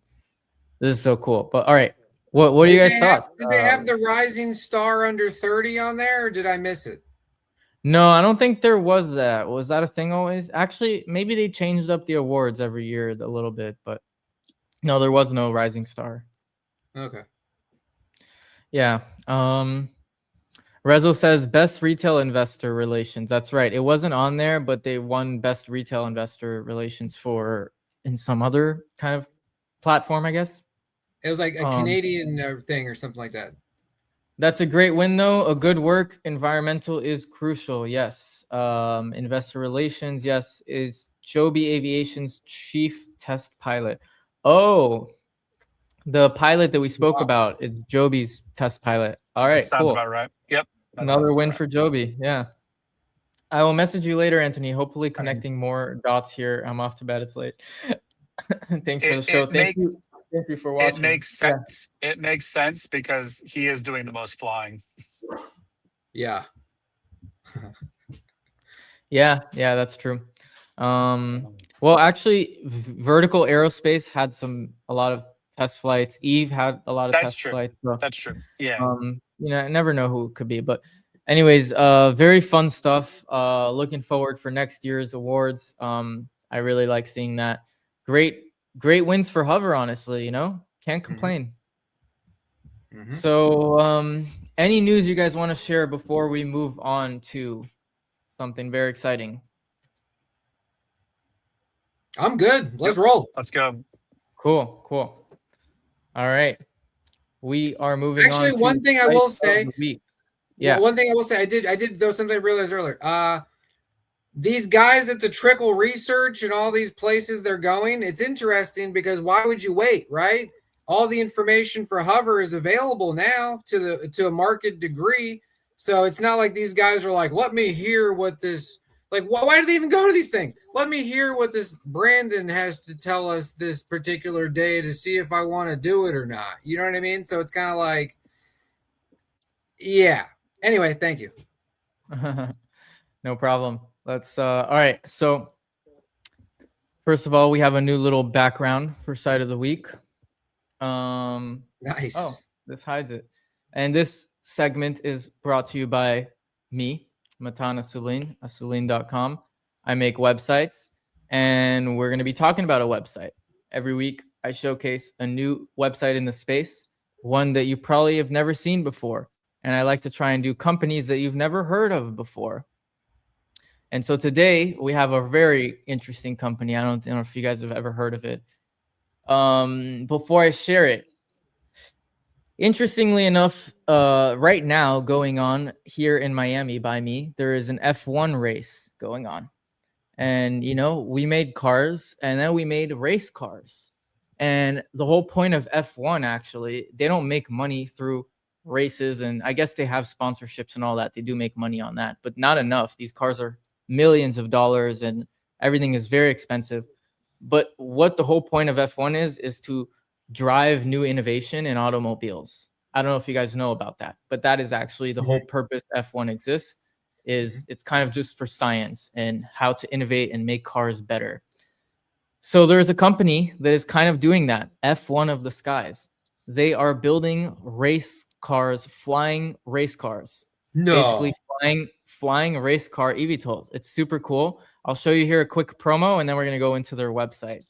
this is so cool. But all right, what are you guys' thoughts? Did they have the Rising Star under 30 on there, or did I miss it? No, I don't think there was that. Was that a thing always? Actually, maybe they changed up the awards every year a little bit, but no, there was no Rising Star. Okay. Yeah. Rezo says best retail investor relations. That's right. It wasn't on there, but they won best retail investor relations in some other kind of platform, I guess. It was like a Canadian thing or something like that. That's a great win, though. A good work. Environmental is crucial. Yes. Investor relations. Yes. Is Joby Aviation's chief test pilot. Oh, the pilot that we spoke about is Joby's test pilot. All right. That sounds cool. about right. Yep. Another win for Joby. Yeah. I will message you later, Anthony. Hopefully connecting more dots here. I'm off to bed. It's late. Thanks for the show. Thank you. Thank you for watching. It makes sense. Yeah. It makes sense because he is doing the most flying. Yeah. Yeah, that's true. Well, actually, Vertical Aerospace had a lot of test flights. Eve had a lot of test flights. So, that's true. Yeah. I never know who it could be, but anyways, very fun stuff. Looking forward for next year's awards. I really like seeing that. Great wins for Hovr, honestly, can't complain. So any news you guys want to share before we move on to something very exciting? I'm good. Let's roll. Let's go. Cool. All right. We are moving on. Actually, one thing I will say. Yeah. One thing I will say, I did though something I realized earlier. These guys at the Trickle Research and all these places they're going, it's interesting because why would you wait, right? All the information for Hovr is available now to a market degree. So it's not like these guys are like, let me hear what this, like, why do they even go to these things? Let me hear what this Brandon has to tell us this particular day to see if I want to do it or not. You know what I mean? So it's kind of like, yeah. Anyway, thank you. No problem. Let's all right. So first of all, we have a new little background for Site of the Week. Nice. Oh, this hides it. And this segment is brought to you by me, Matan Asulin, asulin.com. I make websites, and we're going to be talking about a website. Every week, I showcase a new website in the space, one that you probably have never seen before. And I like to try and do companies that you've never heard of before. And so today, we have a very interesting company. I don't know if you guys have ever heard of it. Before I share it, interestingly enough, right now going on here in Miami by me, there is an F1 race going on. And, you know, we made cars and then we made race cars. And the whole point of F1, actually, they don't make money through races. And I guess they have sponsorships and all that. They do make money on that, but not enough. These cars are millions of dollars and everything is very expensive. But what the whole point of F1 is to drive new innovation in automobiles. I don't know if you guys know about that, but that is actually the whole purpose F1 exists. Is it's kind of just for science and how to innovate and make cars better. So there's a company that is kind of doing that, F1 of the skies. They are building race cars, flying race cars. No. Basically flying race car EVTOLs. It's super cool. I'll show you here a quick promo and then we're going to go into their website.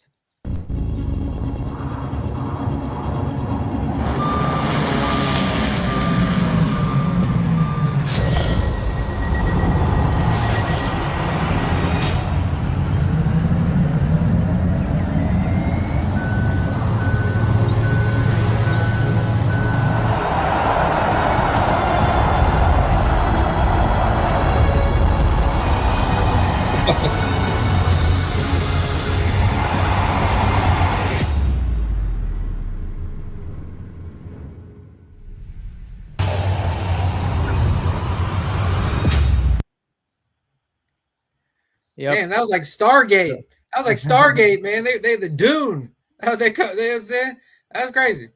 Yep. Man, that was like Stargate. That was like Stargate, man. They the Dune. That's crazy.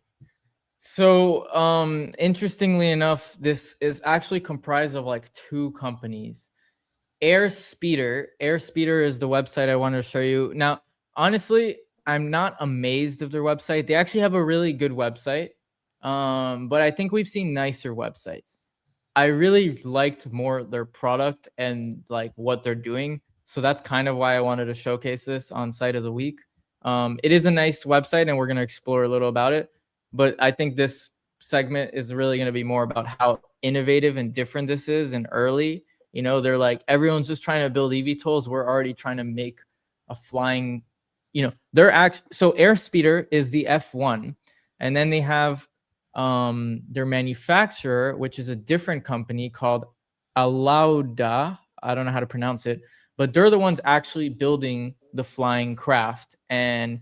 So, interestingly enough, this is actually comprised of like two companies. Airspeeder is the website I wanted to show you. Now, honestly, I'm not amazed of their website. They actually have a really good website, but I think we've seen nicer websites. I really liked more their product and like what they're doing. So that's kind of why I wanted to showcase this on Site of the Week. It is a nice website and we're going to explore a little about it. But I think this segment is really going to be more about how innovative and different this is and early. You know, they're like, everyone's just trying to build EVTOLs. We're already trying to make a flying, you know, so Airspeeder is the F1. And then they have their manufacturer, which is a different company called Alauda. I don't know how to pronounce it, but they're the ones actually building the flying craft. And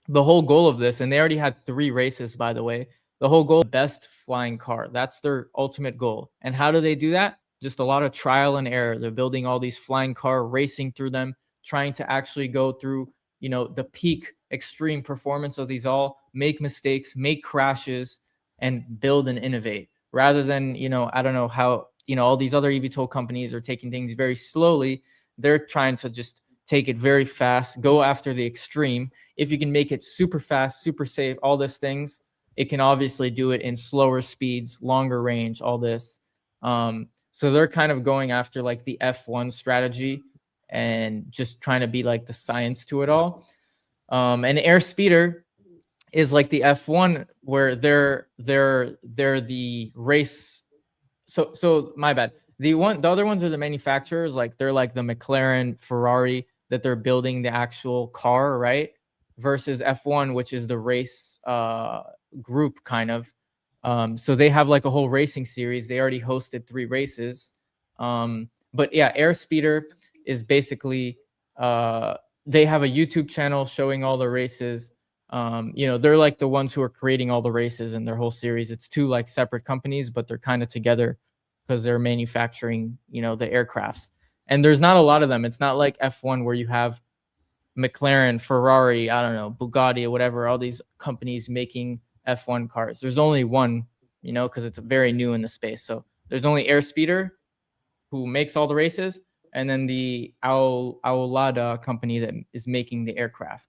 the whole goal of this, and they already had 3 races, by the way, the whole goal, best flying car. That's their ultimate goal. And how do they do that? Just a lot of trial and error. They're building all these flying car, racing through them, trying to actually go through, you know, the peak extreme performance of these all, make mistakes, make crashes, and build and innovate. Rather than, you know, I don't know how, you know, all these other eVTOL companies are taking things very slowly. They're trying to just take it very fast, go after the extreme. If you can make it super fast, super safe, all these things, it can obviously do it in slower speeds, longer range, all this. So they're kind of going after like the F1 strategy and just trying to be like the science to it all. And Airspeeder is like the F1 where they're the race. So my bad. The other ones are the manufacturers, like they're like the McLaren, Ferrari, that they're building the actual car, right? Versus F1, which is the race group kind of. So they have like a whole racing series. They already hosted 3 races. But yeah, Airspeeder is basically they have a YouTube channel showing all the races. You know, they're like the ones who are creating all the races in their whole series. It's 2 like separate companies, but they're kind of together because they're manufacturing, you know, the aircrafts. And there's not a lot of them. It's not like F1 where you have McLaren, Ferrari, I don't know, Bugatti or whatever, all these companies making F1 cars. There's only one, you know, because it's very new in the space. So there's only Airspeeder who makes all the races, and then the Aulada company that is making the aircraft.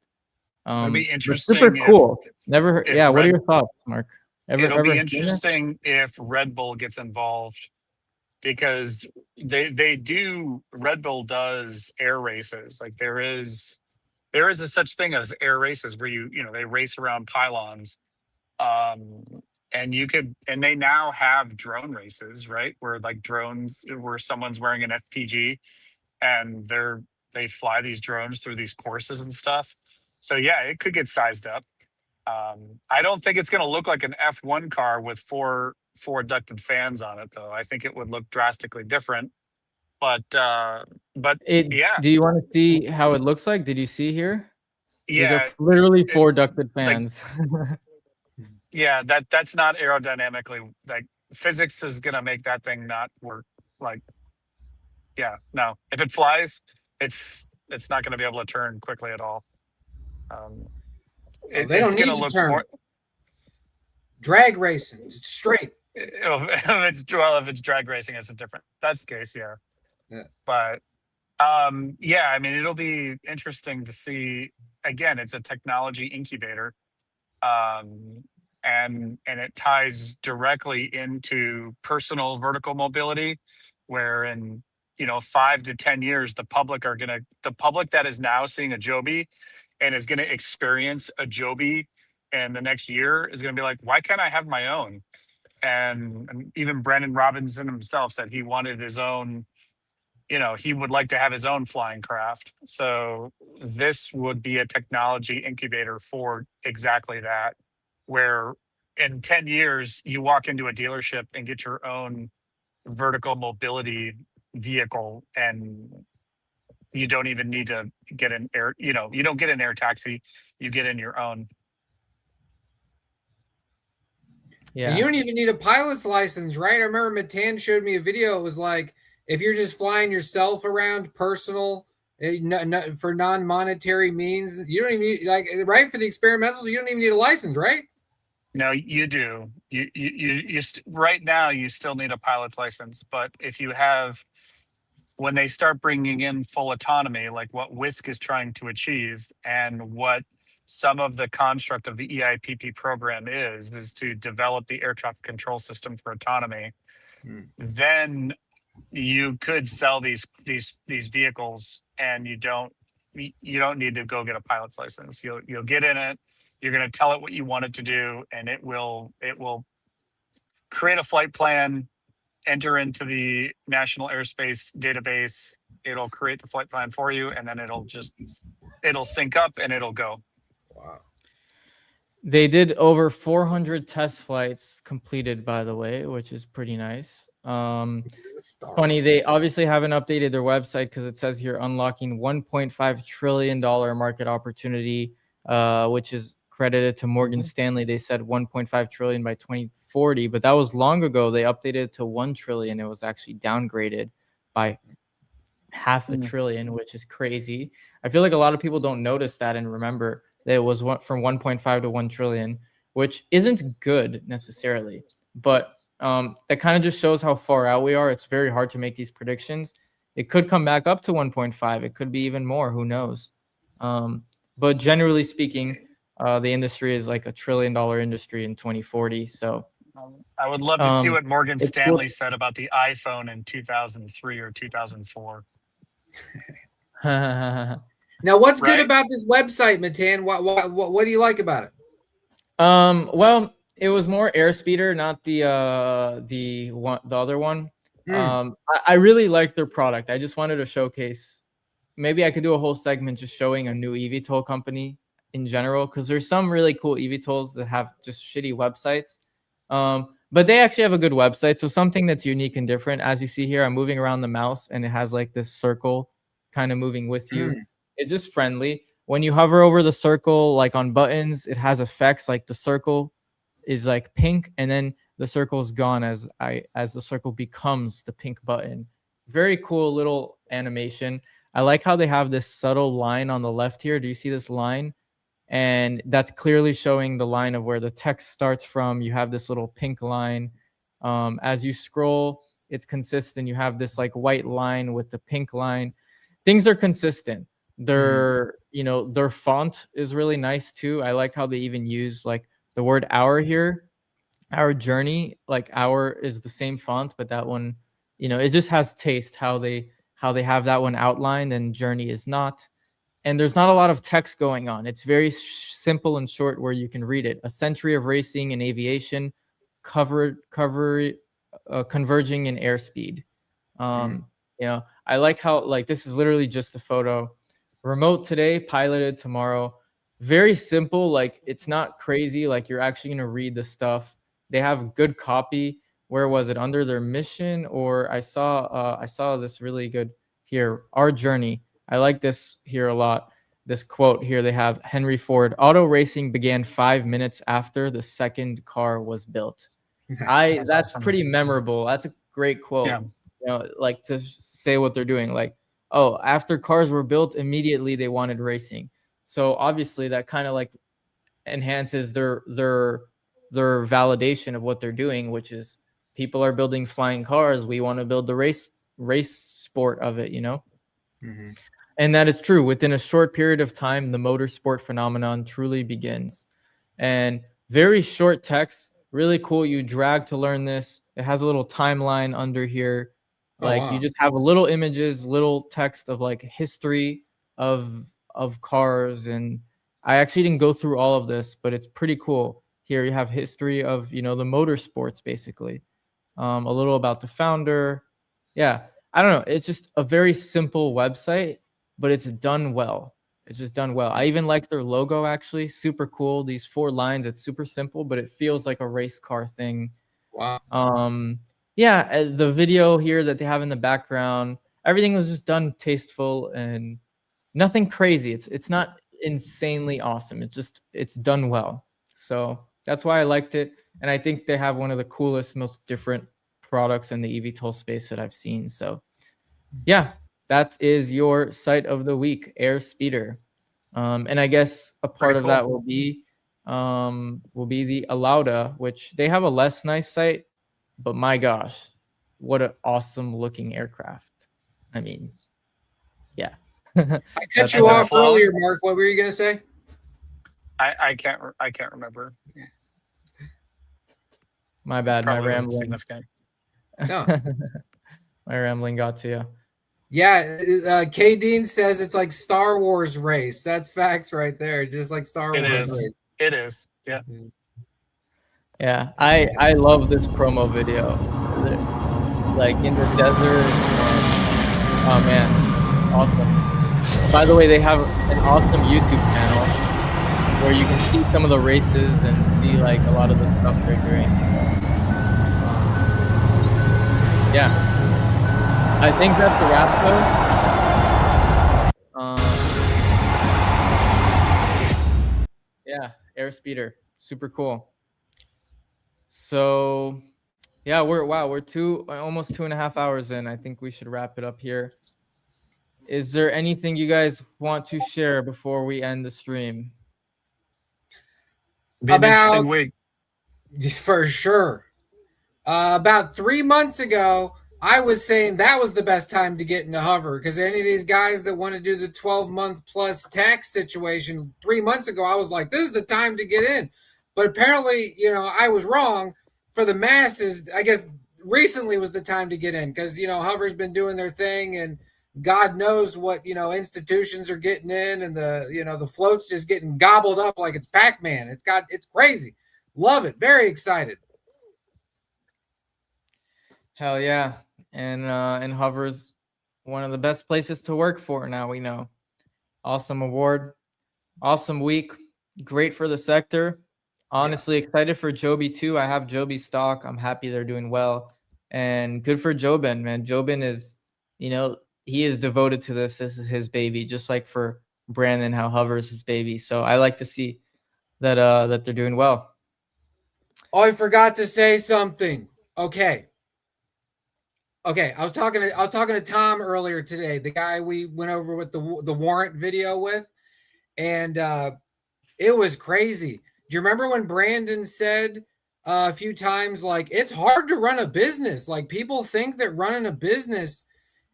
It'd be interesting. Super cool. Never heard. Yeah. What are your thoughts, Mark? It'll be interesting if Red Bull gets involved because Red Bull does air races. Like there is a such thing as air races where they race around pylons. And they now have drone races, right? Where like drones, where someone's wearing an FPG and they fly these drones through these courses and stuff. So yeah, it could get sized up. I don't think it's going to look like an F1 car with four ducted fans on it, though. I think it would look drastically different. But yeah, Do you want to see how it looks like? Did you see here? These yeah, are literally 4 ducted fans. yeah. That's not aerodynamically, like, physics is going to make that thing not work. Like, yeah, no. If it flies, it's not going to be able to turn quickly at all. They don't need to turn. Drag racing, it's straight. If it's drag racing, it's that's the case, yeah. But yeah, I mean, it'll be interesting to see. Again, it's a technology incubator, and it ties directly into personal vertical mobility, where in 5 to 10 years, the public that is now seeing a Joby and is going to experience a Joby and the next year is going to be like, why can't I have my own? And even Brandon Robinson himself said he wanted his own, he would like to have his own flying craft. So this would be a technology incubator for exactly that, where in 10 years, you walk into a dealership and get your own vertical mobility vehicle, and you don't even need to get an air, you don't get an air taxi, you get in your own. Yeah. And you don't even need a pilot's license, right? I remember Matan showed me a video. It was like, if you're just flying yourself around personal for non-monetary means, you don't even need, like, right, for the experimentals, you don't even need a license, right? No, you do. Right now, you still need a pilot's license. But if you have, when they start bringing in full autonomy, like what WISC is trying to achieve, and what some of the construct of the EIPP program is to develop the air traffic control system for autonomy, then you could sell these vehicles, and you don't need to go get a pilot's license. You'll get in it. You're going to tell it what you want it to do, and it will create a flight plan, enter into the National Airspace Database. It'll create the flight plan for you, and then it'll sync up and it'll go. Wow. They did over 400 test flights completed, by the way, which is pretty nice. Funny, they obviously haven't updated their website because it says here unlocking $1.5 trillion market opportunity, which is credited to Morgan Stanley. They said 1.5 trillion by 2040, but that was long ago. They updated it to 1 trillion. It was actually downgraded by half a trillion, which is crazy. I feel like a lot of people don't notice that and remember that it was from 1.5 to 1 trillion, which isn't good necessarily, but that kind of just shows how far out we are. It's very hard to make these predictions. It could come back up to 1.5. It could be even more. Who knows? But generally speaking, the industry is like $1 trillion industry in 2040. So I would love to see what Morgan Stanley said about the iPhone in 2003 or 2004. Now, what's good about this website, Matan? What do you like about it? Well, it was more Airspeeder, not the other one. I really like their product. I just wanted to showcase. Maybe I could do a whole segment just showing a new eVTOL company in general, because there's some really cool eVTOLs that have just shitty websites. But they actually have a good website. So something that's unique and different. As you see here, I'm moving around the mouse and it has like this circle kind of moving with you. It's just friendly. When you hover over the circle, like on buttons, it has effects like the circle is like pink, and then the circle is gone as the circle becomes the pink button. Very cool little animation. I like how they have this subtle line on the left here. Do you see this line? And that's clearly showing the line of where the text starts from. You have this little pink line. As you scroll, it's consistent. You have this like white line with the pink line. Things are consistent. Their font is really nice too. I like how they even use like the word hour here. Our journey, like hour is the same font, but that one it just has taste how they have that one outlined, and Journey is not. And there's not a lot of text going on. It's very simple and short where you can read it. A century of racing and aviation, converging in airspeed. I like how this is literally just a photo. Remote today, piloted tomorrow. Very simple. It's not crazy. You're actually gonna read the stuff. They have good copy. Where was it? Under their mission, or I saw this really good here. Our journey. I like this here a lot. This quote here they have Henry Ford. Auto racing began 5 minutes after the second car was built. That's awesome. Pretty memorable. That's a great quote. Yeah. To say what they're doing. After cars were built, immediately they wanted racing. So obviously that kind of enhances their validation of what they're doing, which is people are building flying cars. We want to build the race sport of it, Mm-hmm. And that is true. Within a short period of time, the motorsport phenomenon truly begins. And very short text, really cool. You drag to learn this. It has a little timeline under here. You just have little images, little text of history of cars. And I actually didn't go through all of this, but it's pretty cool. Here you have history of, the motorsports, basically. A little about the founder. Yeah. I don't know. It's just a very simple website, but it's done well. It's just done well. I even like their logo, actually. Super cool. These 4 lines. It's super simple, but it feels like a race car thing. Wow. Yeah, the video here that they have in the background, everything was just done tasteful and nothing crazy. It's not insanely awesome. It's done well. So that's why I liked it. And I think they have one of the coolest, most different products in the eVTOL space that I've seen. So yeah, that is your site of the week, Airspeeder. And I guess a part of that will be the Alauda, which they have a less nice site, but my gosh, what an awesome looking aircraft. I mean, yeah. I cut you off earlier, Mark. What were you gonna say? I can't remember. My bad. Probably my rambling. Significant. No. My rambling got to you. Yeah, K. Dean says it's like Star Wars race. That's facts right there. Just like Star Wars race. It is. Yeah. Yeah, I love this promo video. In the desert. Oh man, awesome. By the way, they have an awesome YouTube channel where you can see some of the races and see a lot of the stuff they're doing. Yeah, I think that's the wrap though. Yeah, Airspeeder, super cool. So yeah, we're almost 2.5 hours in. I think we should wrap it up here. Is there anything you guys want to share before we end the stream? About for sure. About 3 months ago, I was saying that was the best time to get into Hovr, because any of these guys that want to do the 12-month plus tax situation, 3 months ago, I was like, this is the time to get in. But apparently, I was wrong. For the masses, I guess recently was the time to get in, because, Hovr's been doing their thing, and God knows what, institutions are getting in, and the float's just getting gobbled up like it's Pac-Man. It's crazy. Love it. Very excited. Hell yeah. And Hovr's one of the best places to work for now, we know. Awesome award. Awesome week. Great for the sector. Honestly, excited for Joby too. I have Joby stock. I'm happy they're doing well. And good for Jobin, man. Jobin is, he is devoted to this. This is his baby, just like for Brandon, how Hovr is his baby. So I like to see that that they're doing well. Oh, I forgot to say something. Okay. I was talking to Tom earlier today, the guy we went over with the warrant video with, and it was crazy. Do you remember when Brandon said a few times, it's hard to run a business? People think that running a business,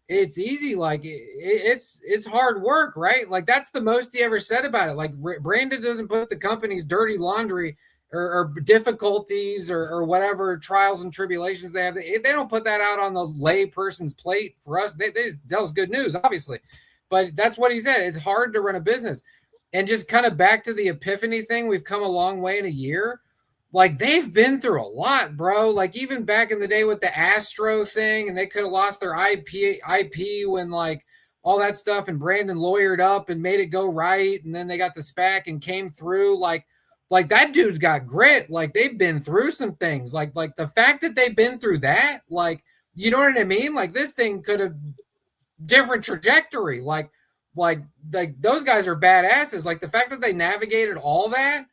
it's easy. It's hard work, right? That's the most he ever said about it. Brandon doesn't put the company's dirty laundry or difficulties or whatever trials and tribulations they have. They don't put that out on the lay person's plate for us. That was good news, obviously. But that's what he said. It's hard to run a business. And just kind of back to the epiphany thing, we've come a long way in a year. Like, they've been through a lot, bro. Like, even back in the day with the Astro thing, and they could have lost their IP when, like, all that stuff, and Brandon lawyered up and made it go right, and then they got the SPAC and came through. Like that dude's got grit. Like, they've been through some things. Like the fact that they've been through that, like, you know what I mean? Like, this thing could have different trajectory. Like those guys are badasses. Like, the fact that they navigated all that,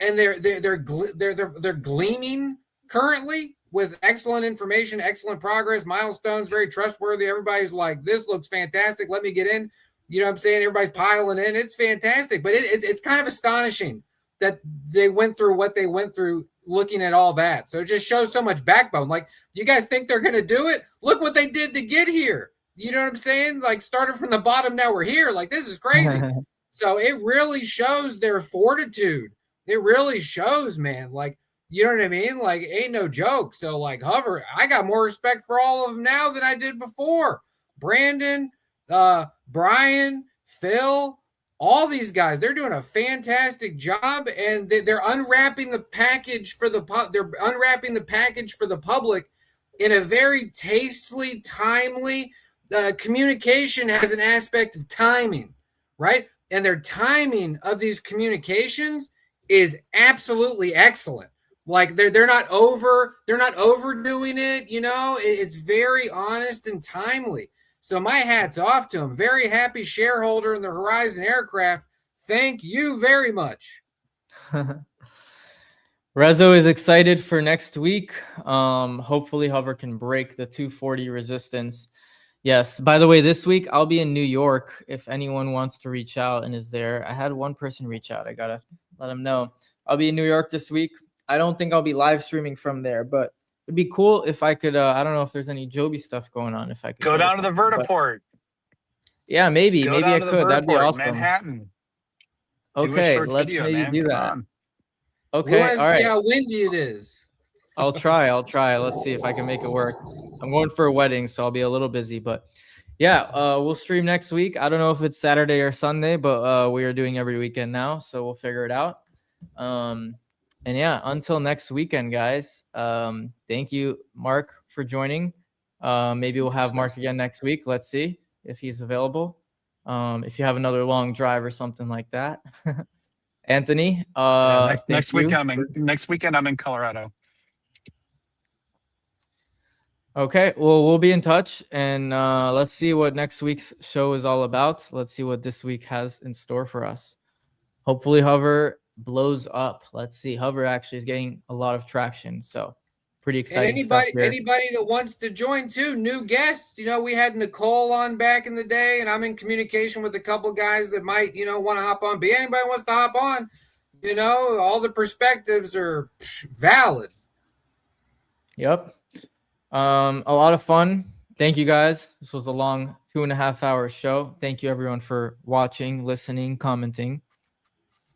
and they're gleaming currently with excellent information, excellent progress, milestones, very trustworthy. Everybody's like, this looks fantastic. Let me get in. You know what I'm saying? Everybody's piling in. It's fantastic. But it's kind of astonishing that they went through what they went through looking at all that. So it just shows so much backbone. Like, you guys think they're going to do it? Look what they did to get here. You know what I'm saying? Like, started from the bottom, now we're here. Like, this is crazy. So it really shows their fortitude. It really shows, man. Like, you know what I mean? Like, ain't no joke. So, like, Hovr, I got more respect for all of them now than I did before. Brandon, Brian, Phil, all these guys, they're doing a fantastic job, and they're unwrapping the package for the public in a very tastefully, timely. Communication has an aspect of timing, right? And their timing of these communications is absolutely excellent. Like, they're not overdoing it, you know. It's very honest and timely. So my hat's off to them. Very happy shareholder in the Horizon Aircraft. Thank you very much. Rezo is excited for next week. Hopefully Hovr can break the 240 resistance. Yes. By the way, this week I'll be in New York. If anyone wants to reach out and is there, I had one person reach out. I gotta let them know. I'll be in New York this week. I don't think I'll be live streaming from there, but it'd be cool if I could. I don't know if there's any Joby stuff going on. If I could go down to the vertiport. Yeah, maybe I could. That'd be awesome. Manhattan. Okay, let's maybe do that. Okay, all right. See how windy it is. I'll try. Let's see if I can make it work. I'm going for a wedding, so I'll be a little busy. But yeah, we'll stream next week. I don't know if it's Saturday or Sunday, but we are doing every weekend now, so we'll figure it out. And yeah, until next weekend, guys. Thank you, Mark, for joining. Maybe we'll have Mark again next week. Let's see if he's available. If you have another long drive or something like that. Anthony, next weekend I'm in Colorado. Okay, well, we'll be in touch, and let's see what next week's show is all about. Let's see what this week has in store for us. Hopefully Hovr blows up. Let's see. Hovr actually is getting a lot of traction, so pretty exciting. And anybody that wants to join too, new guests. You know, we had Nicole on back in the day, and I'm in communication with a couple guys that might, you know, want to hop on. But anybody wants to hop on, you know, all the perspectives are valid. Yep. A lot of fun. Thank you guys. This was a long 2.5 hour show. Thank you everyone for watching, listening, commenting.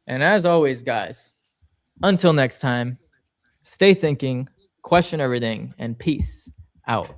And as always, guys, until next time, stay thinking, question everything, and peace out.